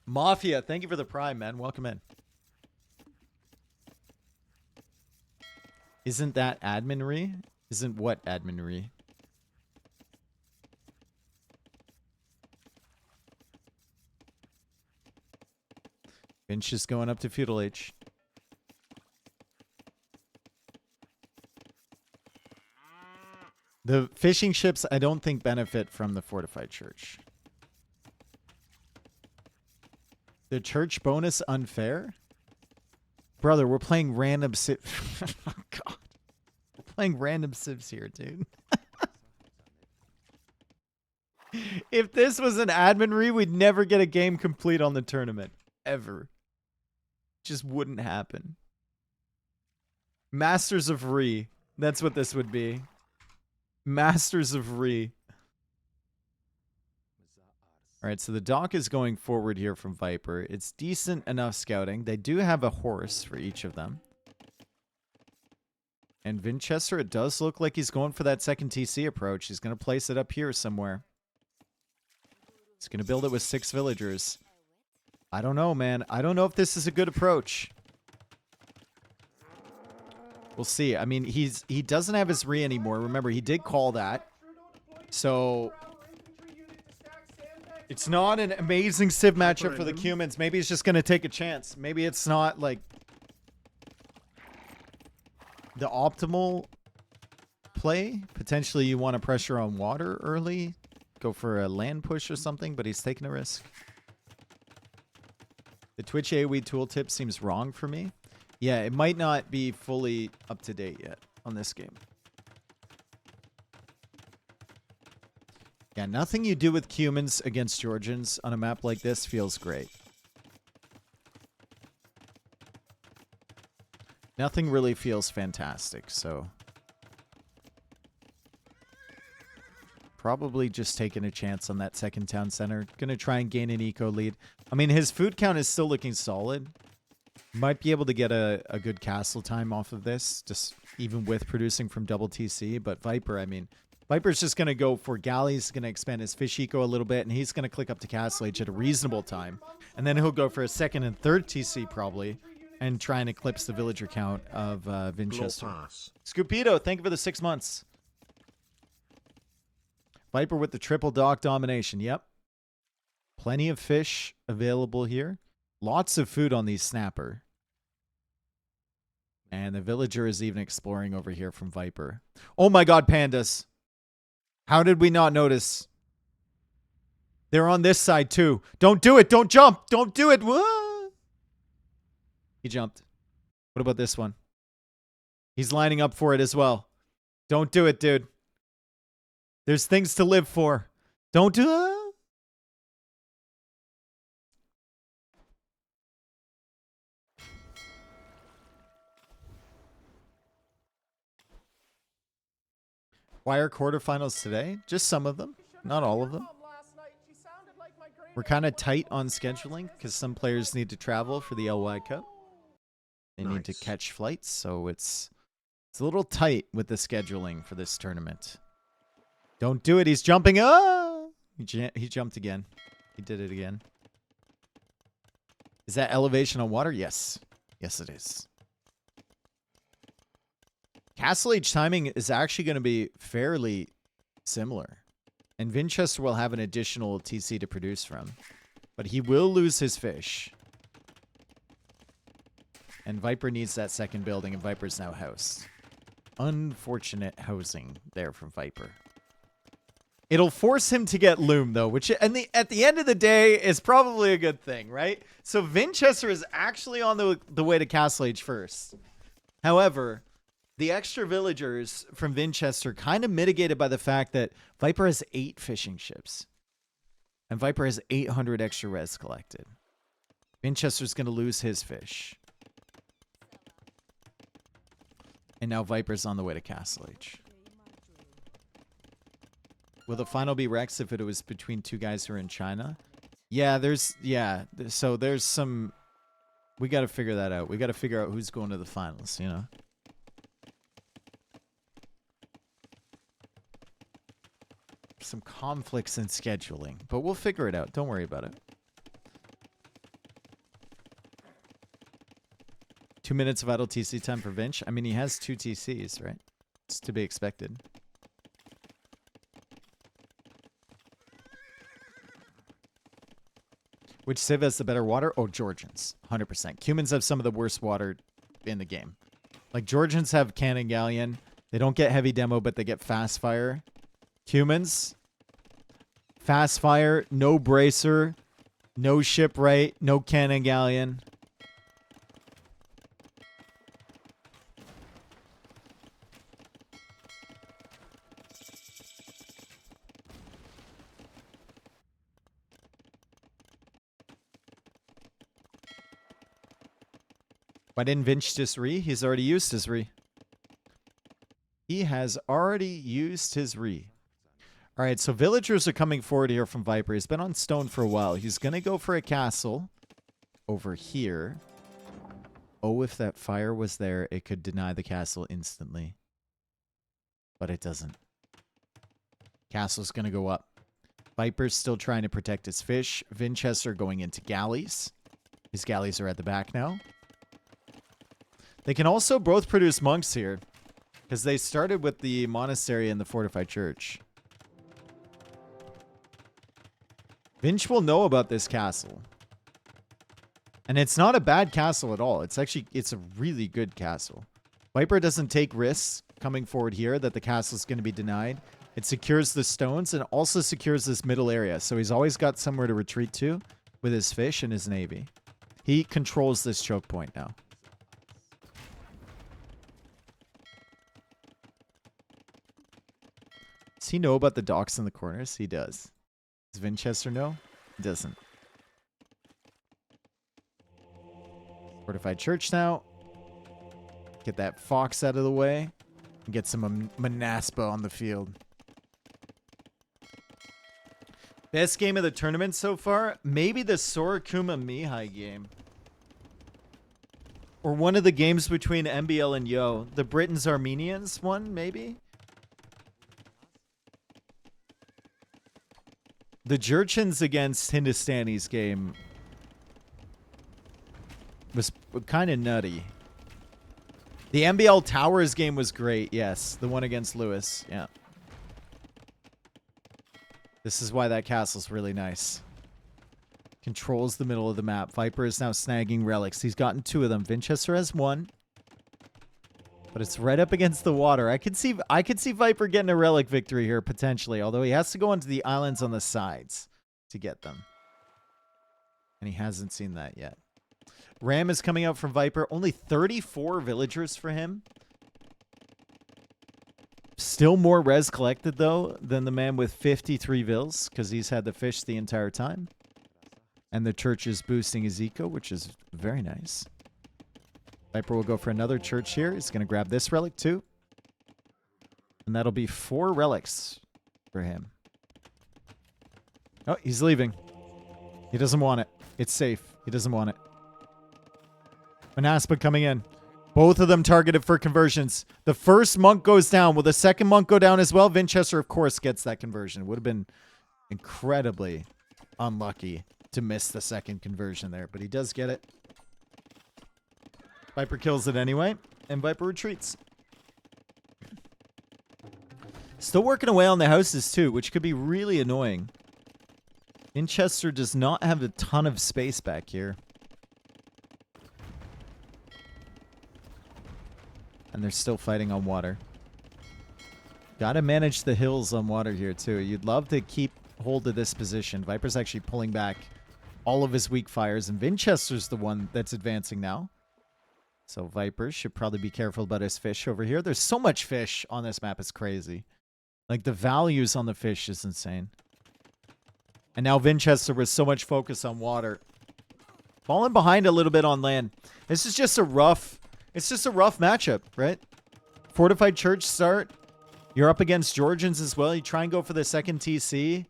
Mafia, thank you for the prime, man. Welcome in. Isn't that adminry? Isn't what adminry? Finch is going up to feudal age. The fishing ships, I don't think, benefit from the fortified church. The church bonus unfair? Brother, we're playing random civs. Oh, God. We're playing random civs here, dude. If this was an adminry, we'd never get a game complete on the tournament. Ever. Just wouldn't happen. Masters of Re. That's what this would be. Masters of Re. Alright, so the dock is going forward here from Viper. It's decent enough scouting. They do have a horse for each of them. And Vinchester, it does look like he's going for that second TC approach. He's going to place it up here somewhere. He's going to build it with 6 villagers. I don't know, man. I don't know if this is a good approach. We'll see. I mean, he doesn't have his re anymore. Remember, he did call that. So it's not an amazing civ matchup for the humans. Maybe he's just going to take a chance. Maybe it's not like the optimal play. Potentially you want to pressure on water early. Go for a land push or something, but he's taking a risk. The Twitch AoE tooltip seems wrong for me. Yeah, it might not be fully up to date yet on this game. Yeah, nothing you do with humans against Georgians on a map like this feels great. Nothing really feels fantastic, so probably just taking a chance on that second town center. Gonna try and gain an eco lead. I mean, his food count is still looking solid. Might be able to get a good castle time off of this, just even with producing from double TC. But Viper, I mean, Viper's just going to go for galleys, going to expand his fish eco a little bit, and he's going to click up to castle age at a reasonable time. And then he'll go for a second and third TC probably, and try and eclipse the villager count of Vinchester. Scoopito, thank you for the 6 months. Viper with the triple dock domination. Yep. Plenty of fish available here. Lots of food on these snapper. And the villager is even exploring over here from Viper. Oh my god, pandas. How did we not notice? They're on this side too. Don't do it. Don't jump. Don't do it. Whoa. He jumped. What about this one? He's lining up for it as well. Don't do it, dude. There's things to live for. Don't do it. Why are quarterfinals today? Just some of them, not all of them. We're kind of tight on scheduling because some players need to travel for the LY Cup. They need to catch flights, so it's a little tight with the scheduling for this tournament. Don't do it. He's jumping. Ah! He jumped again. He did it again. Is that elevation on water? Yes. Yes, it is. Castle Age timing is actually going to be fairly similar. And Vinchester will have an additional TC to produce from. But he will lose his fish. And Viper needs that second building, and Viper's now housed. Unfortunate housing there from Viper. It'll force him to get loom, though, which at the end of the day is probably a good thing, right? So Vinchester is actually on the way to Castle Age first. However, the extra villagers from Vinchester kind of mitigated by the fact that Viper has 8 fishing ships. And Viper has 800 extra res collected. Vinchester's going to lose his fish. And now Viper's on the way to Castle Age. Will the final be Rex if it was between 2 guys who are in China? Yeah, so there's some... We got to figure that out. We got to figure out who's going to the finals, you know? Some conflicts in scheduling, but we'll figure it out. Don't worry about it. 2 minutes of idle TC time for Vinch. I mean, he has 2 TCs, right? It's to be expected. Which civ has the better water? Oh, Georgians. 100%. Cumans have some of the worst water in the game. Like, Georgians have cannon galleon. They don't get heavy demo, but they get fast fire. Cumans, fast fire, no bracer, no shipwright, no cannon galleon. Why didn't Vinch just re? He's already used his re. He has already used his re. All right, so villagers are coming forward here from Viper. He's been on stone for a while. He's going to go for a castle over here. Oh, if that fire was there, it could deny the castle instantly. But it doesn't. Castle's going to go up. Viper's still trying to protect his fish. Vinchester going into galleys. His galleys are at the back now. They can also both produce monks here, because they started with the monastery and the fortified church. Vinch will know about this castle. And it's not a bad castle at all. It's a really good castle. Viper doesn't take risks coming forward here that the castle is going to be denied. It secures the stones and also secures this middle area. So he's always got somewhere to retreat to with his fish and his navy. He controls this choke point now. Does he know about the docks in the corners? He does. Does Vinchester know? He doesn't. Fortified church now. Get that fox out of the way. And get some Manaspa on the field. Best game of the tournament so far? Maybe the Sorakuma Mihai game. Or one of the games between MBL and Yo. The Britons-Armenians one, maybe? The Jurchens against Hindustanis game was kind of nutty. The MBL Towers game was great, yes. The one against Lewis, yeah. This is why that castle's really nice. Controls the middle of the map. Viper is now snagging relics. He's gotten 2 of them. Vinchester has 1. But it's right up against the water. I could see Viper getting a relic victory here, potentially. Although he has to go into the islands on the sides to get them. And he hasn't seen that yet. Ram is coming out from Viper. Only 34 villagers for him. Still more res collected, though, than the man with 53 vills, because he's had the fish the entire time. And the church is boosting his eco, which is very nice. Viper will go for another church here. He's going to grab this relic, too. And that'll be 4 relics for him. Oh, he's leaving. He doesn't want it. It's safe. He doesn't want it. Manaspa coming in. Both of them targeted for conversions. The first monk goes down. Will the second monk go down as well? Vinchester, of course, gets that conversion. Would have been incredibly unlucky to miss the second conversion there, but he does get it. Viper kills it anyway, and Viper retreats. Still working away on the houses too, which could be really annoying. Vinchester does not have a ton of space back here. And they're still fighting on water. Gotta manage the hills on water here, too. You'd love to keep hold of this position. Viper's actually pulling back all of his weak fires, and Vinchester's the one that's advancing now. So Viper should probably be careful about his fish over here. There's so much fish on this map, it's crazy. Like, the values on the fish is insane. And now Vinchester with so much focus on water. Falling behind a little bit on land. This is just a rough... It's just a rough matchup, right? Fortified Church start. You're up against Georgians as well. You try and go for the second TC.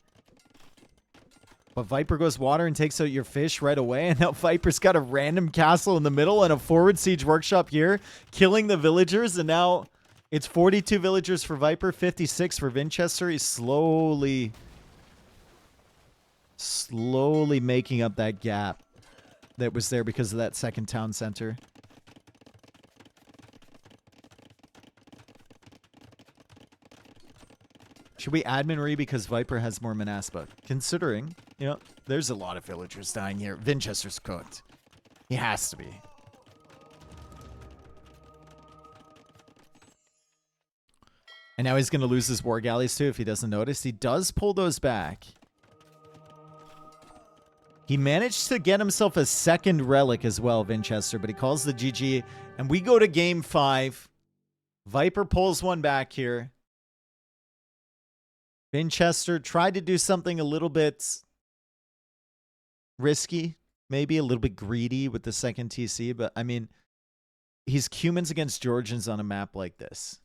But Viper goes water and takes out your fish right away. And now Viper's got a random castle in the middle and a forward siege workshop here. Killing the villagers. And now it's 42 villagers for Viper. 56 for Vinchester. He's slowly making up that gap that was there because of that second town center. Should we admin re because Viper has more Manaspa? Considering, you know, there's a lot of villagers dying here. Vinchester's cooked. He has to be. And now he's going to lose his war galleys too if he doesn't notice. He does pull those back. He managed to get himself a second relic as well, Vinchester, but he calls the GG. And we go to game 5. Viper pulls one back here. Vinchester tried to do something a little bit risky, maybe a little bit greedy with the second TC, but I mean, he's Cumans against Georgians on a map like this.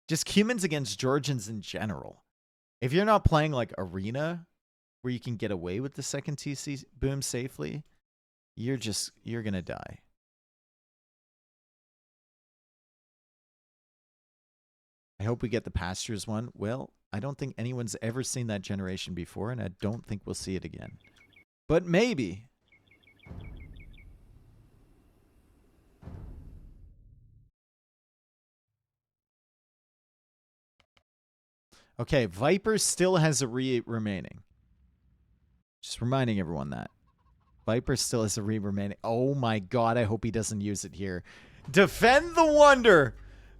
Just Cumans against Georgians in general. If you're not playing like Arena, where you can get away with the second TC boom safely, you're going to die. I hope we get the Pastures one. Well, I don't think anyone's ever seen that generation before, and I don't think we'll see it again. But maybe. Okay, Viper still has a remaining. Just reminding everyone that. Viper still has a remaining. Oh my god, I hope he doesn't use it here. Defend the Wonder!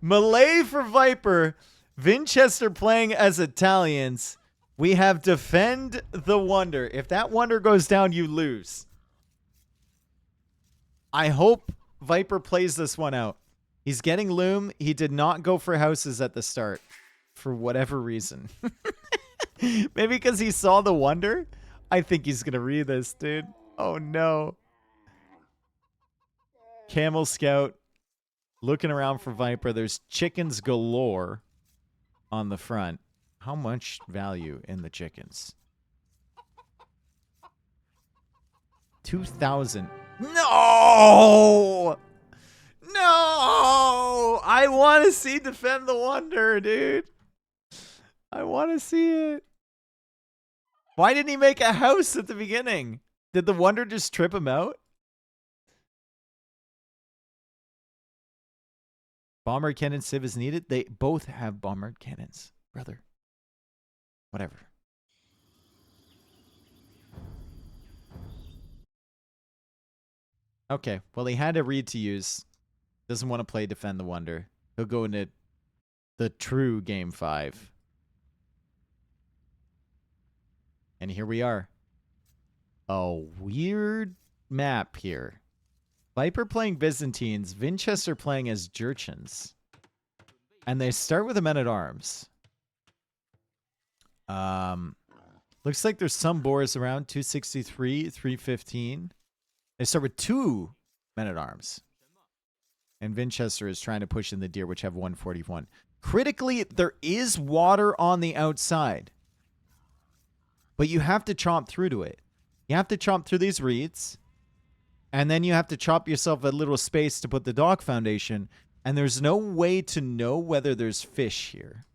Melee for Viper. Vinchester playing as Italians. We have Defend the Wonder. If that Wonder goes down, you lose. I hope Viper plays this one out. He's getting Loom. He did not go for houses at the start. For whatever reason. Maybe because he saw the Wonder? I think he's going to read this, dude. Oh, no. Camel Scout. Looking around for Viper. There's chickens galore on the front. How much value in the chickens? 2,000. No! No! I want to see Defend the Wonder, dude. I want to see it. Why didn't he make a house at the beginning? Did the Wonder just trip him out? Bomber cannon Civ is needed. They both have bomber cannons, brother. Whatever. Okay, well, he had a read to use. Doesn't want to play Defend the Wonder. He'll go into the true Game 5. And here we are. A weird map here. Viper playing Byzantines. Vinchester playing as Jurchens. And they start with a men-at-arms. Looks like there's some boars around. 263, 315. They start with 2 men-at-arms. And Vinchester is trying to push in the deer, which have 141. Critically, there is water on the outside. But you have to chomp through to it. You have to chomp through these reeds. And then you have to chop yourself a little space to put the dock foundation. And there's no way to know whether there's fish here.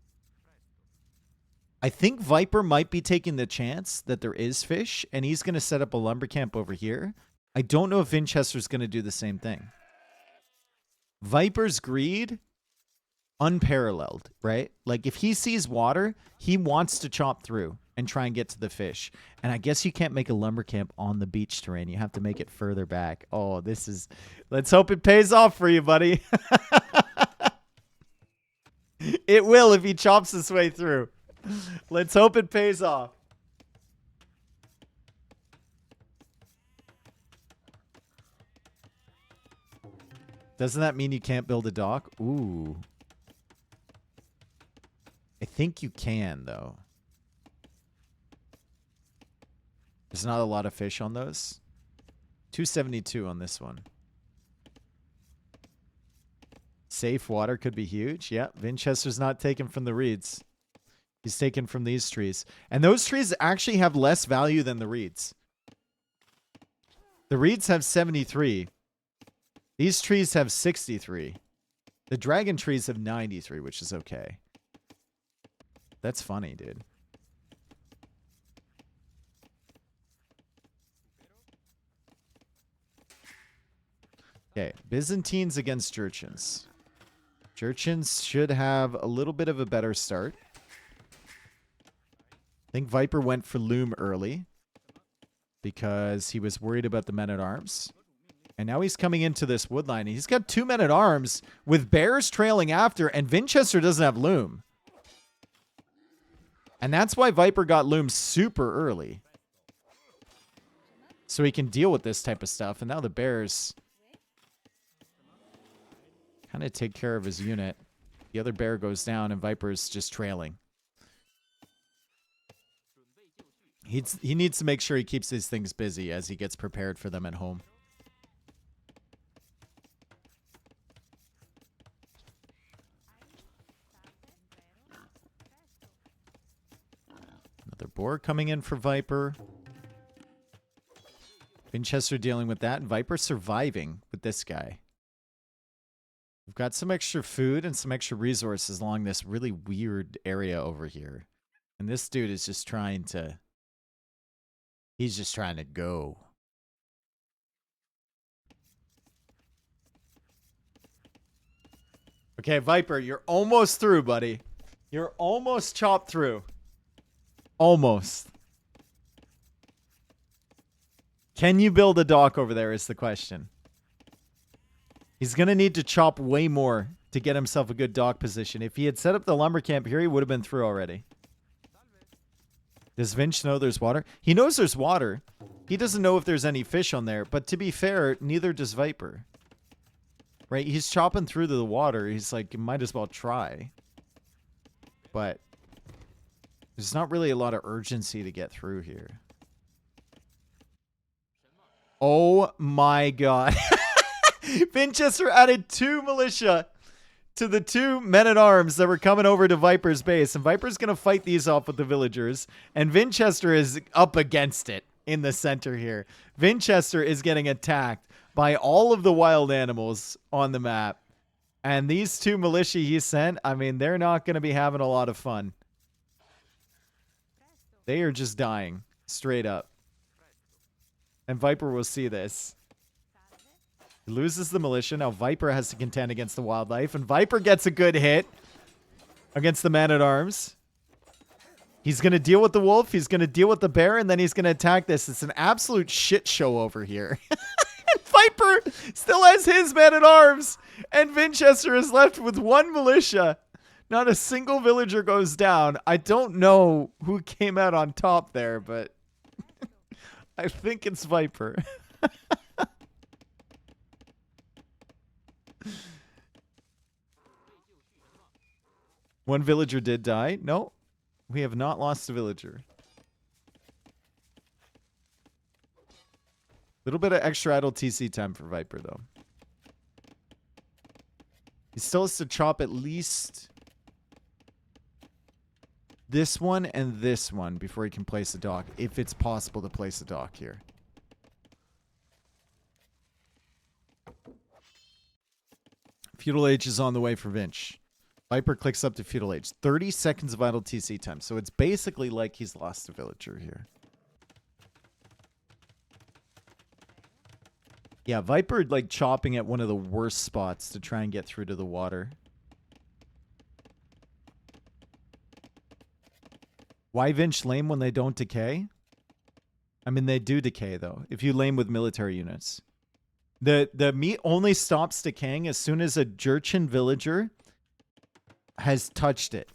I think Viper might be taking the chance that there is fish. And he's going to set up a lumber camp over here. I don't know if Vinchester's going to do the same thing. Viper's greed, unparalleled, right? Like, if he sees water, he wants to chop through and try and get to the fish. And I guess you can't make a lumber camp on the beach terrain. You have to make it further back. Oh, this is... Let's hope it pays off for you, buddy. It will if he chops his way through. Let's hope it pays off. Doesn't that mean you can't build a dock? Ooh. I think you can, though. There's not a lot of fish on those. 272 on this one. Safe water could be huge. Yeah, Vinchester's not taken from the reeds. He's taken from these trees. And those trees actually have less value than the reeds. The reeds have 73. These trees have 63. The dragon trees have 93, which is okay. That's funny, dude. Okay, Byzantines against Jurchens. Jurchens should have a little bit of a better start. I think Viper went for loom early because he was worried about the men-at-arms. And now he's coming into this wood line. He's got 2 men-at-arms with bears trailing after, and Vinchester doesn't have loom. And that's why Viper got loom super early. So he can deal with this type of stuff. And now the bears kind of take care of his unit. The other bear goes down, and Viper's just trailing. He needs to make sure he keeps these things busy as he gets prepared for them at home. Another boar coming in for Viper. Vinchester dealing with that, and Viper surviving with this guy. We've got some extra food and some extra resources along this really weird area over here. And this dude is just trying to... He's just trying to go. Okay, Viper, you're almost through, buddy. You're almost chopped through. Almost. Can you build a dock over there is the question. He's going to need to chop way more to get himself a good dock position. If he had set up the lumber camp here, he would have been through already. Does Vinch know there's water? He knows there's water. He doesn't know if there's any fish on there. But to be fair, neither does Viper. Right? He's chopping through the water. He's like, might as well try. But there's not really a lot of urgency to get through here. Oh my god. Vinchester added 2 militia to the 2 men-at-arms that were coming over to Viper's base. And Viper's going to fight these off with the villagers. And Vinchester is up against it in the center here. Vinchester is getting attacked by all of the wild animals on the map. And these 2 militia he sent, I mean, they're not going to be having a lot of fun. They are just dying straight up. And Viper will see this. He loses the militia. Now Viper has to contend against the wildlife. And Viper gets a good hit against the man-at-arms. He's going to deal with the wolf. He's going to deal with the bear. And then he's going to attack this. It's an absolute shit show over here. And Viper still has his man-at-arms. And Vinchester is left with 1 militia. Not a single villager goes down. I don't know who came out on top there, but I think it's Viper. One villager did die. No, we have not lost a villager. Little bit of extra idle TC time for Viper, though. He still has to chop at least this one and this one before he can place a dock, if it's possible to place a dock here. Feudal Age is on the way for Vinch. Viper clicks up to Feudal Age. 30 seconds of idle TC time. So it's basically like he's lost a villager here. Yeah, Viper like chopping at one of the worst spots to try and get through to the water. Why Vinch lame when they don't decay? I mean, they do decay, though, if you lame with military units. The meat only stops decaying as soon as a Jurchen villager has touched it.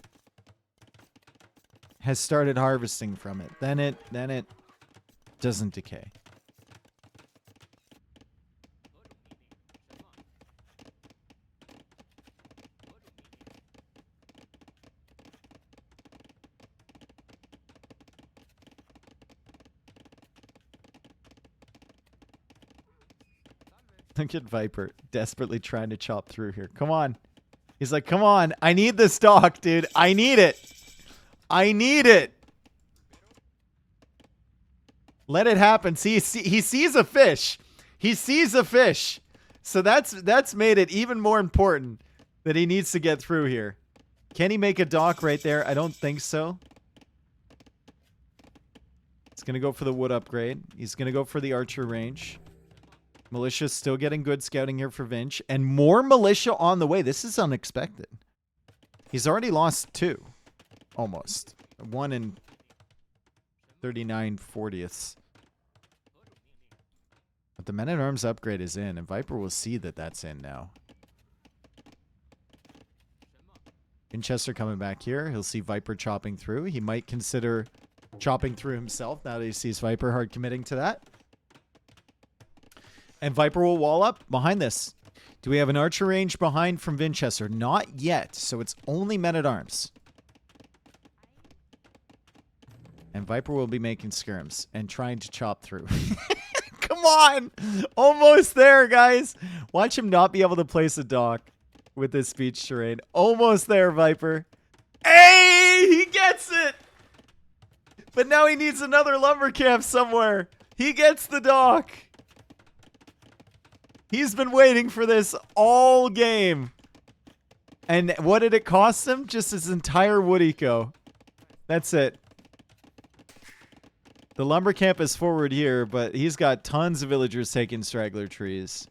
Has started harvesting from it. Then it doesn't decay. Look at Viper desperately trying to chop through here. Come on. He's like, come on. I need this dock, dude. I need it. I need it. Let it happen. See, he sees a fish. He sees a fish. So that's made it even more important that he needs to get through here. Can he make a dock right there? I don't think so. He's going to go for the wood upgrade. He's going to go for the archer range. Militia's still getting good scouting here for Vinch. And more militia on the way. This is unexpected. He's already lost 2. Almost. 1 in 39/40ths. But the men-at-arms upgrade is in. And Viper will see that that's in now. Vinchester coming back here. He'll see Viper chopping through. He might consider chopping through himself now that he sees Viper hard committing to that. And Viper will wall up behind this. Do we have an archer range behind from Vinchester? Not yet. So it's only men-at-arms. And Viper will be making skirms and trying to chop through. Come on! Almost there, guys. Watch him not be able to place a dock with this beach terrain. Almost there, Viper. Hey! He gets it! But now he needs another lumber camp somewhere. He gets the dock. He's been waiting for this all game. And what did it cost him? Just his entire wood eco. That's it. The lumber camp is forward here, but he's got tons of villagers taking straggler trees.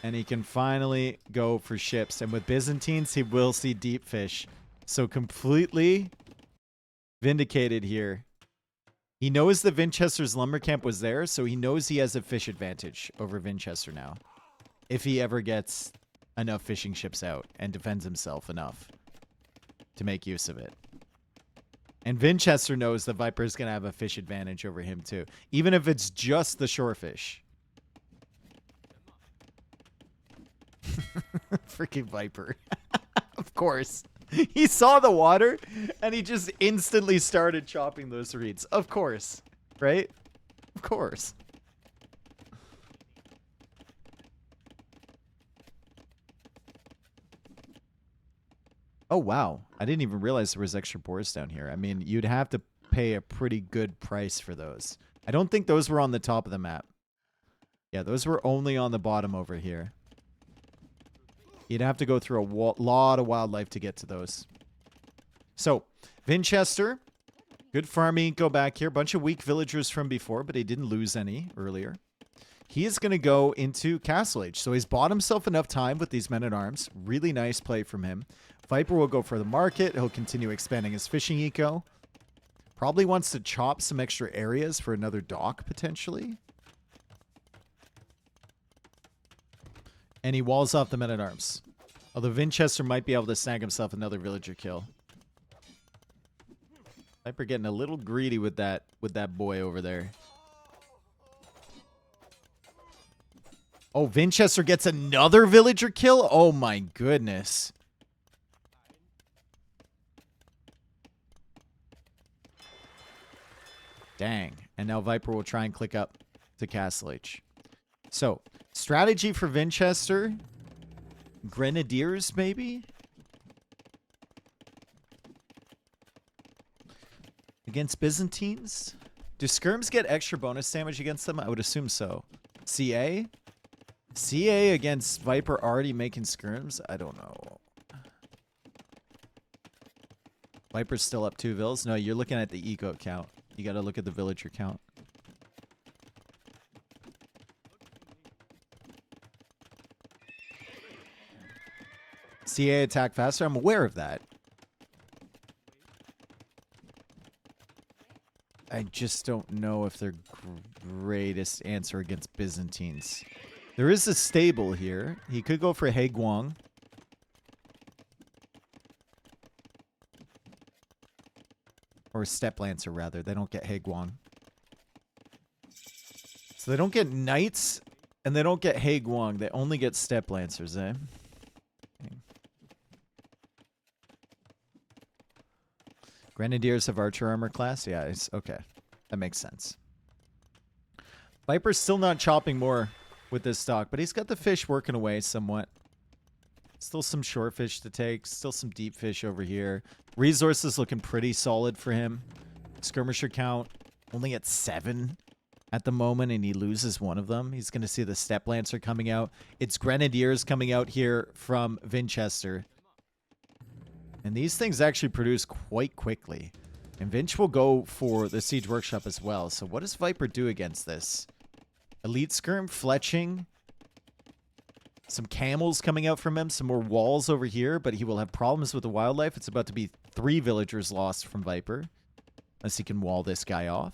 And he can finally go for ships. And with Byzantines, he will see deep fish. So completely vindicated here. He knows that Vinchester's lumber camp was there, so he knows he has a fish advantage over Vinchester now. If he ever gets enough fishing ships out and defends himself enough to make use of it. And Vinchester knows that Viper's going to have a fish advantage over him too. Even if it's just the shorefish. Freaking Viper. Of course. He saw the water, and he just instantly started chopping those reeds. Of course. Right? Of course. Oh, wow. I didn't even realize there was extra boars down here. I mean, you'd have to pay a pretty good price for those. I don't think those were on the top of the map. Yeah, those were only on the bottom over here. You'd have to go through a lot of wildlife to get to those. So, Vinchester, good farming go back here. Bunch of weak villagers from before, but he didn't lose any earlier. He is going to go into Castle Age. So he's bought himself enough time with these men-at-arms. Really nice play from him. Viper will go for the market. He'll continue expanding his fishing eco. Probably wants to chop some extra areas for another dock, potentially. And he walls off the men-at-arms. Although Vinchester might be able to snag himself another villager kill. Viper getting a little greedy with that boy over there. Oh, Vinchester gets another villager kill? Oh my goodness. Dang. And now Viper will try and click up to Castle H. So, strategy for Vinchester. Grenadiers, maybe? Against Byzantines? Do skirms get extra bonus damage against them? I would assume so. CA? CA against Viper already making skirms? I don't know. Viper's still up 2 vills? No, you're looking at the eco count. You gotta look at the villager count. CA attack faster? I'm aware of that. I just don't know if they're greatest answer against Byzantines. There is a stable here. He could go for Haeguang. Or Step Lancer, rather. They don't get Haeguang. So they don't get Knights, and they don't get Haeguang. They only get Step Lancers, eh? Okay. Grenadiers have archer armor class? Yeah, it's okay. That makes sense. Viper's still not chopping more with this stock, but he's got the fish working away somewhat. Still some short fish to take. Still some deep fish over here. Resources looking pretty solid for him. Skirmisher count only at 7 at the moment, and he loses one of them. He's going to see the Step Lancer coming out. It's Grenadiers coming out here from Vinchester. And these things actually produce quite quickly. And Vinch will go for the Siege Workshop as well. So what does Viper do against this? Elite Skirm, Fletching. Some camels coming out from him. Some more walls over here. But he will have problems with the wildlife. It's about to be 3 villagers lost from Viper. Unless he can wall this guy off.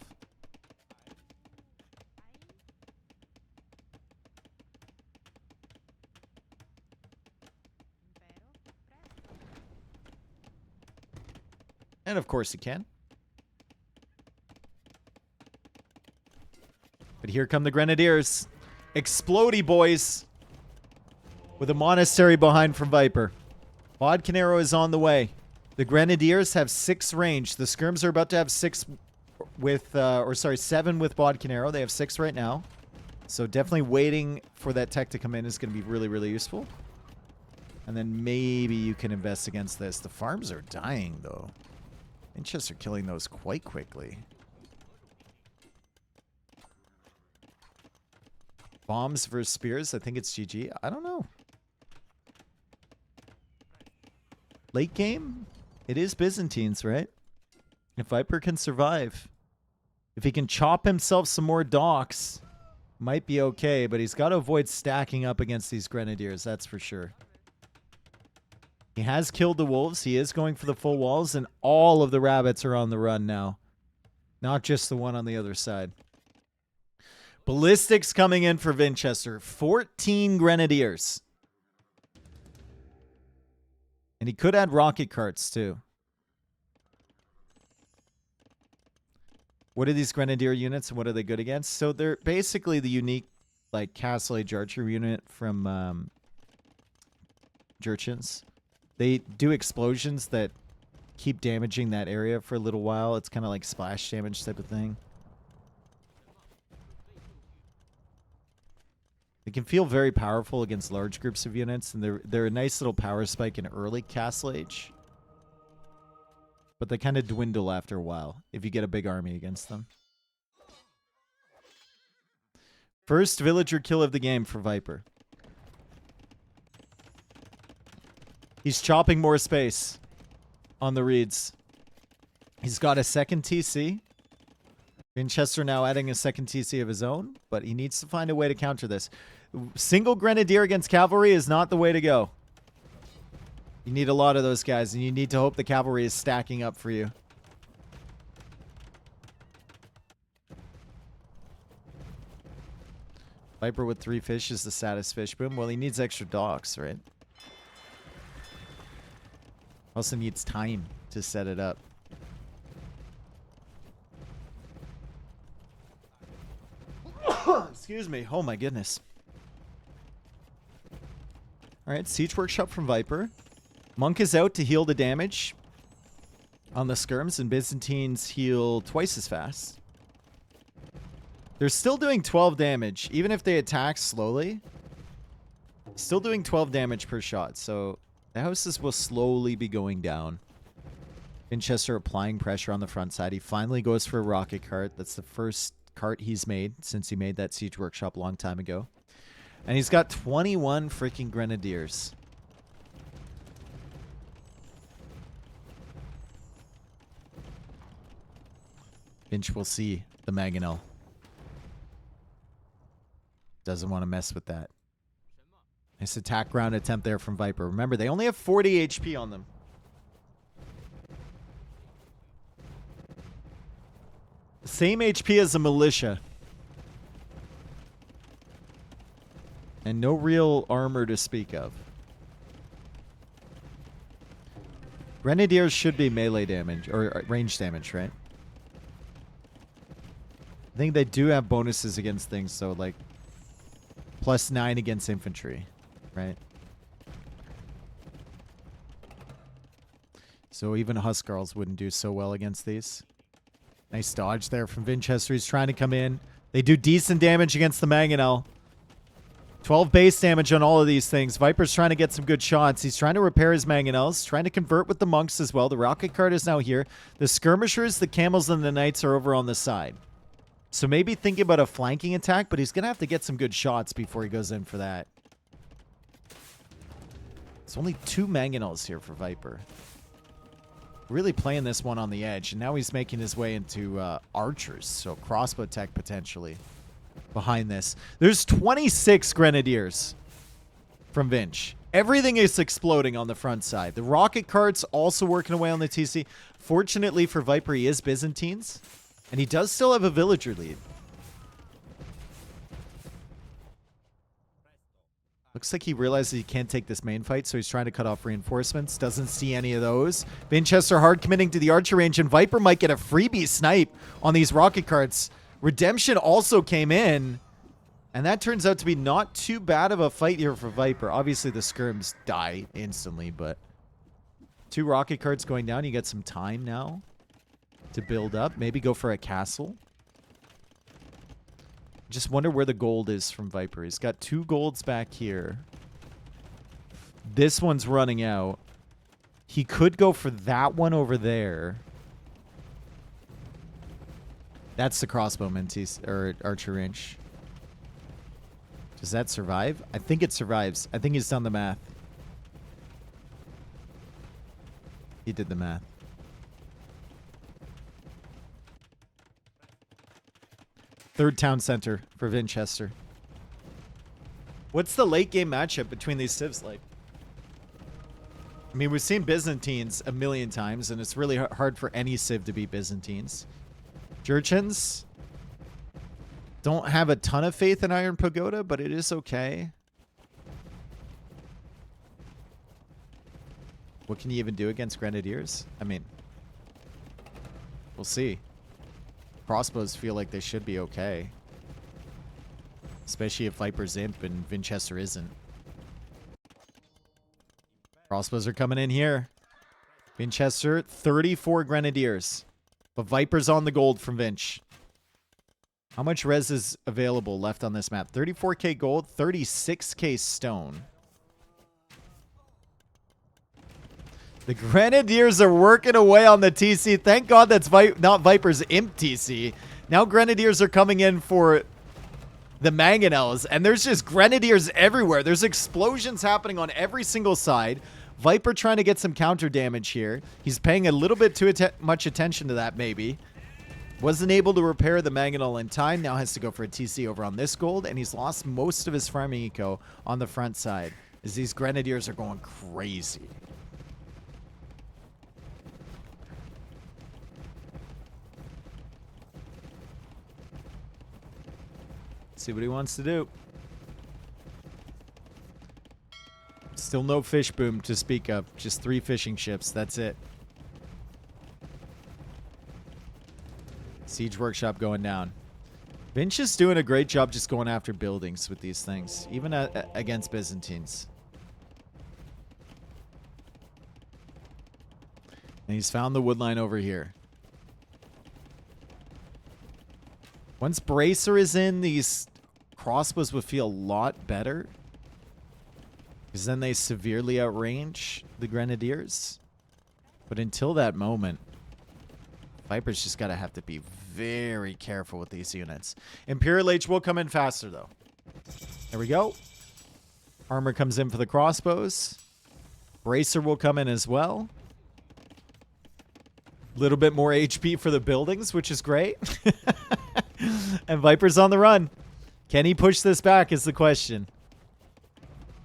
And of course he can. But here come the Grenadiers. Explodey boys. With a monastery behind from Viper. Bodcanero is on the way. The Grenadiers have 6 range. The Skirms are about to have 6 with, 7 with Bodcanero. They have 6 right now. So definitely waiting for that tech to come in is going to be really, really useful. And then maybe you can invest against this. The farms are dying, though. Vinchester killing those quite quickly. Bombs versus spears. I think it's GG. I don't know. Late game, it is Byzantines, right? If Viper can survive. If he can chop himself some more docks, might be okay. But he's got to avoid stacking up against these Grenadiers, that's for sure. He has killed the wolves. He is going for the full walls. And all of the rabbits are on the run now. Not just the one on the other side. Ballistics coming in for Vinchester. 14 Grenadiers. And he could add rocket carts too. What are these Grenadier units and what are they good against? So they're basically the unique like Castle Age Archer unit from Jurchens. They do explosions that keep damaging that area for a little while. It's kind of like splash damage type of thing. They can feel very powerful against large groups of units, and they're a nice little power spike in early Castle Age. But they kind of dwindle after a while if you get a big army against them. First villager kill of the game for Viper. He's chopping more space on the reeds. He's got a second TC. Vinchester now adding a second TC of his own, but he needs to find a way to counter this. Single Grenadier against cavalry is not the way to go. You need a lot of those guys, and you need to hope the cavalry is stacking up for you. Viper with 3 fish is the saddest fish boom. Well, he needs extra docks, right? Also needs time to set it up. Excuse me. Oh my goodness. All right, Siege Workshop from Viper. Monk is out to heal the damage on the skirms, and Byzantines heal twice as fast. They're still doing 12 damage, even if they attack slowly. Still doing 12 damage per shot, so the houses will slowly be going down. Vinchester applying pressure on the front side. He finally goes for a rocket cart. That's the first cart he's made since he made that Siege Workshop a long time ago. And he's got 21 freaking Grenadiers. Vinch will see the Mangonel. Doesn't want to mess with that. Nice attack round attempt there from Viper. Remember, they only have 40 HP on them. Same HP as a militia. And no real armor to speak of. Grenadiers should be melee damage, or range damage, right? I think they do have bonuses against things, so like +9 against infantry, right? So even Huskarls wouldn't do so well against these. Nice dodge there from Vinchester. He's trying to come in. They do decent damage against the Mangonel. 12 base damage on all of these things. Viper's trying to get some good shots. He's trying to repair his Mangonels. Trying to convert with the monks as well. The rocket cart is now here. The skirmishers, the camels, and the knights are over on the side. So maybe thinking about a flanking attack, but he's going to have to get some good shots before he goes in for that. It's only 2 Mangonels here for Viper. Really playing this one on the edge, and now he's making his way into archers, so crossbow tech potentially behind this. There's 26 Grenadiers from Vinch. Everything is exploding on the front side. The rocket cart's also working away on the TC. Fortunately for Viper, he is Byzantines, and he does still have a villager lead. Looks like he realizes he can't take this main fight, so he's trying to cut off reinforcements. Doesn't see any of those. Vinchester hard committing to the archer range, and Viper might get a freebie snipe on these rocket carts. Redemption also came in, and that turns out to be not too bad of a fight here for Viper. Obviously, the skirms die instantly, but 2 rocket carts going down. You get some time now to build up. Maybe go for a castle. Just wonder where the gold is from Viper. He's got 2 golds back here. This one's running out. He could go for that one over there. That's the crossbowman or archer range. Does that survive? I think it survives. I think he's done the math. He did the math. Third town center for Vinchester. What's the late game matchup between these civs like? I mean, we've seen Byzantines a million times, and it's really hard for any civ to beat Byzantines. Jurchens don't have a ton of faith in Iron Pagoda, but it is okay. What can you even do against Grenadiers? I mean, we'll see. Crossbows feel like they should be okay. Especially if Viper's imp and Vinchester isn't. Crossbows are coming in here. Vinchester, 34 Grenadiers. But Viper's on the gold from Vinch. How much res is available left on this map? 34k gold, 36k stone. The Grenadiers are working away on the TC. Thank God that's not Viper's imp TC. Now Grenadiers are coming in for the Mangonels, and there's just Grenadiers everywhere. There's explosions happening on every single side. Viper trying to get some counter damage here. He's paying a little bit too much attention to that, maybe. Wasn't able to repair the Mangonel in time. Now has to go for a TC over on this gold, and he's lost most of his farming eco on the front side as these Grenadiers are going crazy. See what he wants to do. Still no fish boom to speak of. Just 3 fishing ships. That's it. Siege Workshop going down. Vinch is doing a great job just going after buildings with these things. Even against Byzantines. And he's found the wood line over here. Once Bracer is in, these crossbows will feel a lot better. Because then they severely outrange the Grenadiers. But until that moment, Viper's just gotta have to be very careful with these units. Imperial H will come in faster, though. There we go. Armor comes in for the crossbows. Bracer will come in as well. A little bit more HP for the buildings, which is great. And Viper's on the run. Can he push this back is the question.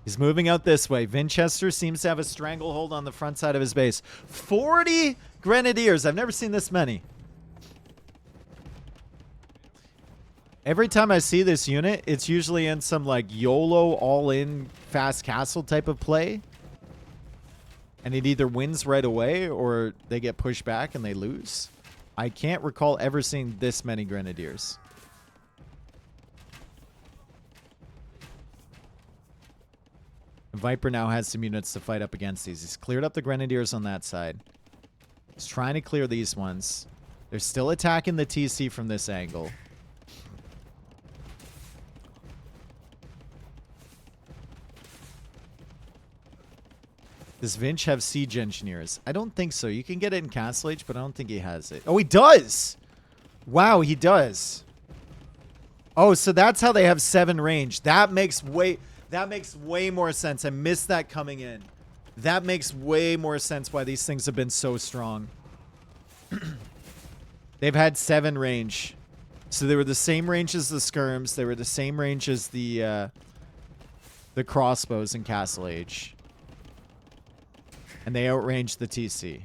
He's moving out this way. Vinchester seems to have a stranglehold on the front side of his base. 40 Grenadiers. I've never seen this many. Every time I see this unit, it's usually in some like YOLO all-in fast castle type of play. And it either wins right away or they get pushed back and they lose. I can't recall ever seeing this many Grenadiers. Viper now has some units to fight up against these. He's cleared up the Grenadiers on that side. He's trying to clear these ones. They're still attacking the TC from this angle. Does Vinch have siege engineers? I don't think so. You can get it in Castle Age, but I don't think he has it. Oh, he does! Wow, he does. Oh, so that's how they have 7 range. That makes way more sense. I missed that coming in. That makes way more sense why these things have been so strong. They've had 7 range. So they were the same range as the skirms. They were the same range as the crossbows in Castle Age. And they outranged the TC.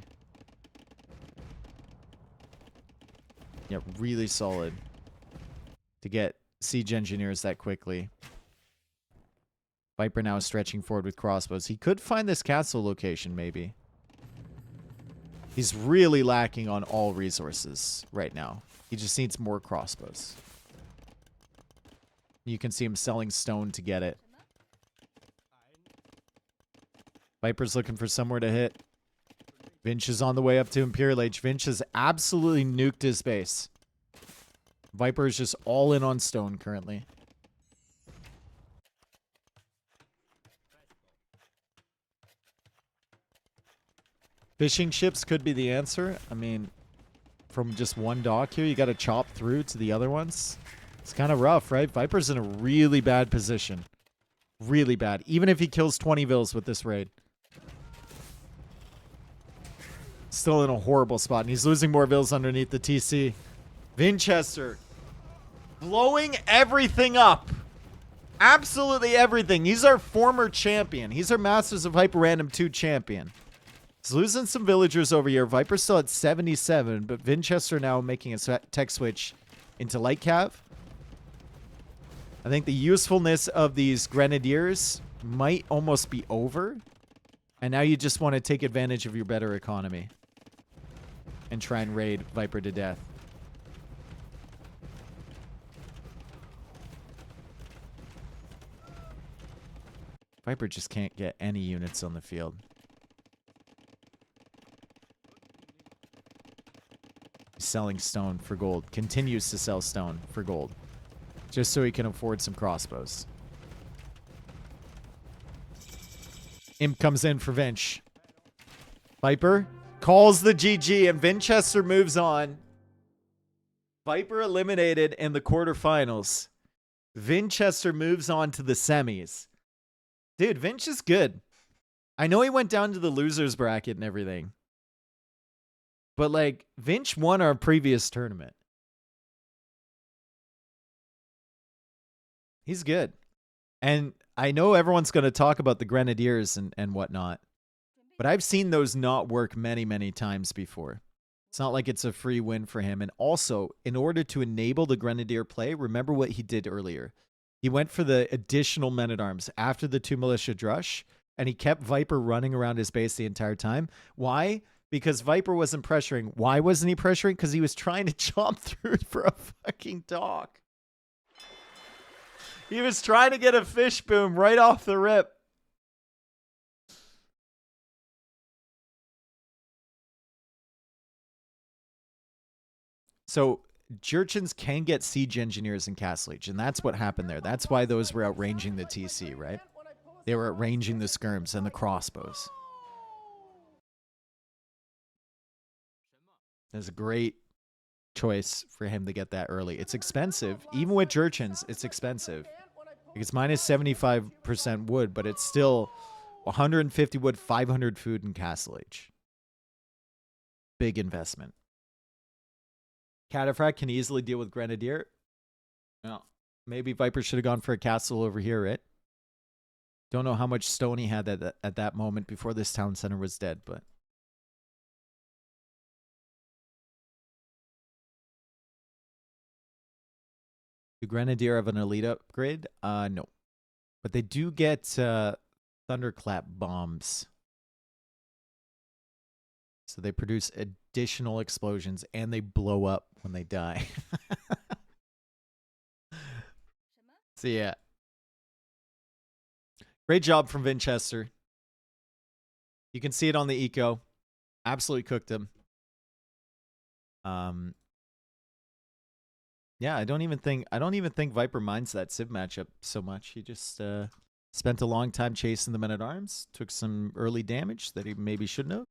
Yeah, really solid to get siege engineers that quickly. Viper now is stretching forward with crossbows. He could find this castle location, maybe. He's really lacking on all resources right now. He just needs more crossbows. You can see him selling stone to get it. Viper's looking for somewhere to hit. Vinch is on the way up to Imperial Age. Vinch has absolutely nuked his base. Viper is just all in on stone currently. Fishing ships could be the answer. I mean, from just one dock here, you got to chop through to the other ones. It's kind of rough, right? Viper's in a really bad position. Really bad. Even if he kills 20 vills with this raid. Still in a horrible spot. And he's losing more vills underneath the TC. Vinchester. Blowing everything up. Absolutely everything. He's our former champion. He's our Masters of HyperRandom 2 champion. He's losing some villagers over here. Viper's still at 77, but Vinchester now making a tech switch into light cav. I think the usefulness of these Grenadiers might almost be over. And now you just want to take advantage of your better economy. And try and raid Viper to death. Viper just can't get any units on the field. He's selling stone for gold. Continues to sell stone for gold. Just so he can afford some crossbows. Imp comes in for Vinch. Viper calls the GG and Vinchester moves on. Viper eliminated in the quarterfinals. Vinchester moves on to the semis. Dude, Vinch is good. I know he went down to the losers bracket and everything. But like, Vinch won our previous tournament. He's good. And I know everyone's going to talk about the Grenadiers and whatnot. But I've seen those not work many, many times before. It's not like it's a free win for him. And also, in order to enable the Grenadier play, remember what he did earlier. He went for the additional men-at-arms after the 2 militia drush, and he kept Viper running around his base the entire time. Why? Because Viper wasn't pressuring. Why wasn't he pressuring? Because he was trying to chomp through for a fucking dock. He was trying to get a fish boom right off the rip. So Jurchens can get siege engineers in Castle Age, and that's what happened there. That's why those were outranging the TC, right? They were outranging the skirms and the crossbows. It's a great choice for him to get that early. It's expensive. Even with Jurchens, it's expensive. It's minus 75% wood, but it's still 150 wood, 500 food in Castle Age. Big investment. Cataphract can easily deal with Grenadier. Well, maybe Viper should have gone for a castle over here, right? Don't know how much stone he had at that moment before this town center was dead, but... Do Grenadier have an elite upgrade? No. But they do get Thunderclap bombs. So they produce additional explosions, and they blow up when they die. So yeah. Great job from Vinchester. You can see it on the eco. Absolutely cooked him. Yeah, I don't even think Viper minds that Civ matchup so much. He just spent a long time chasing the men-at-arms, took some early damage that he maybe shouldn't have.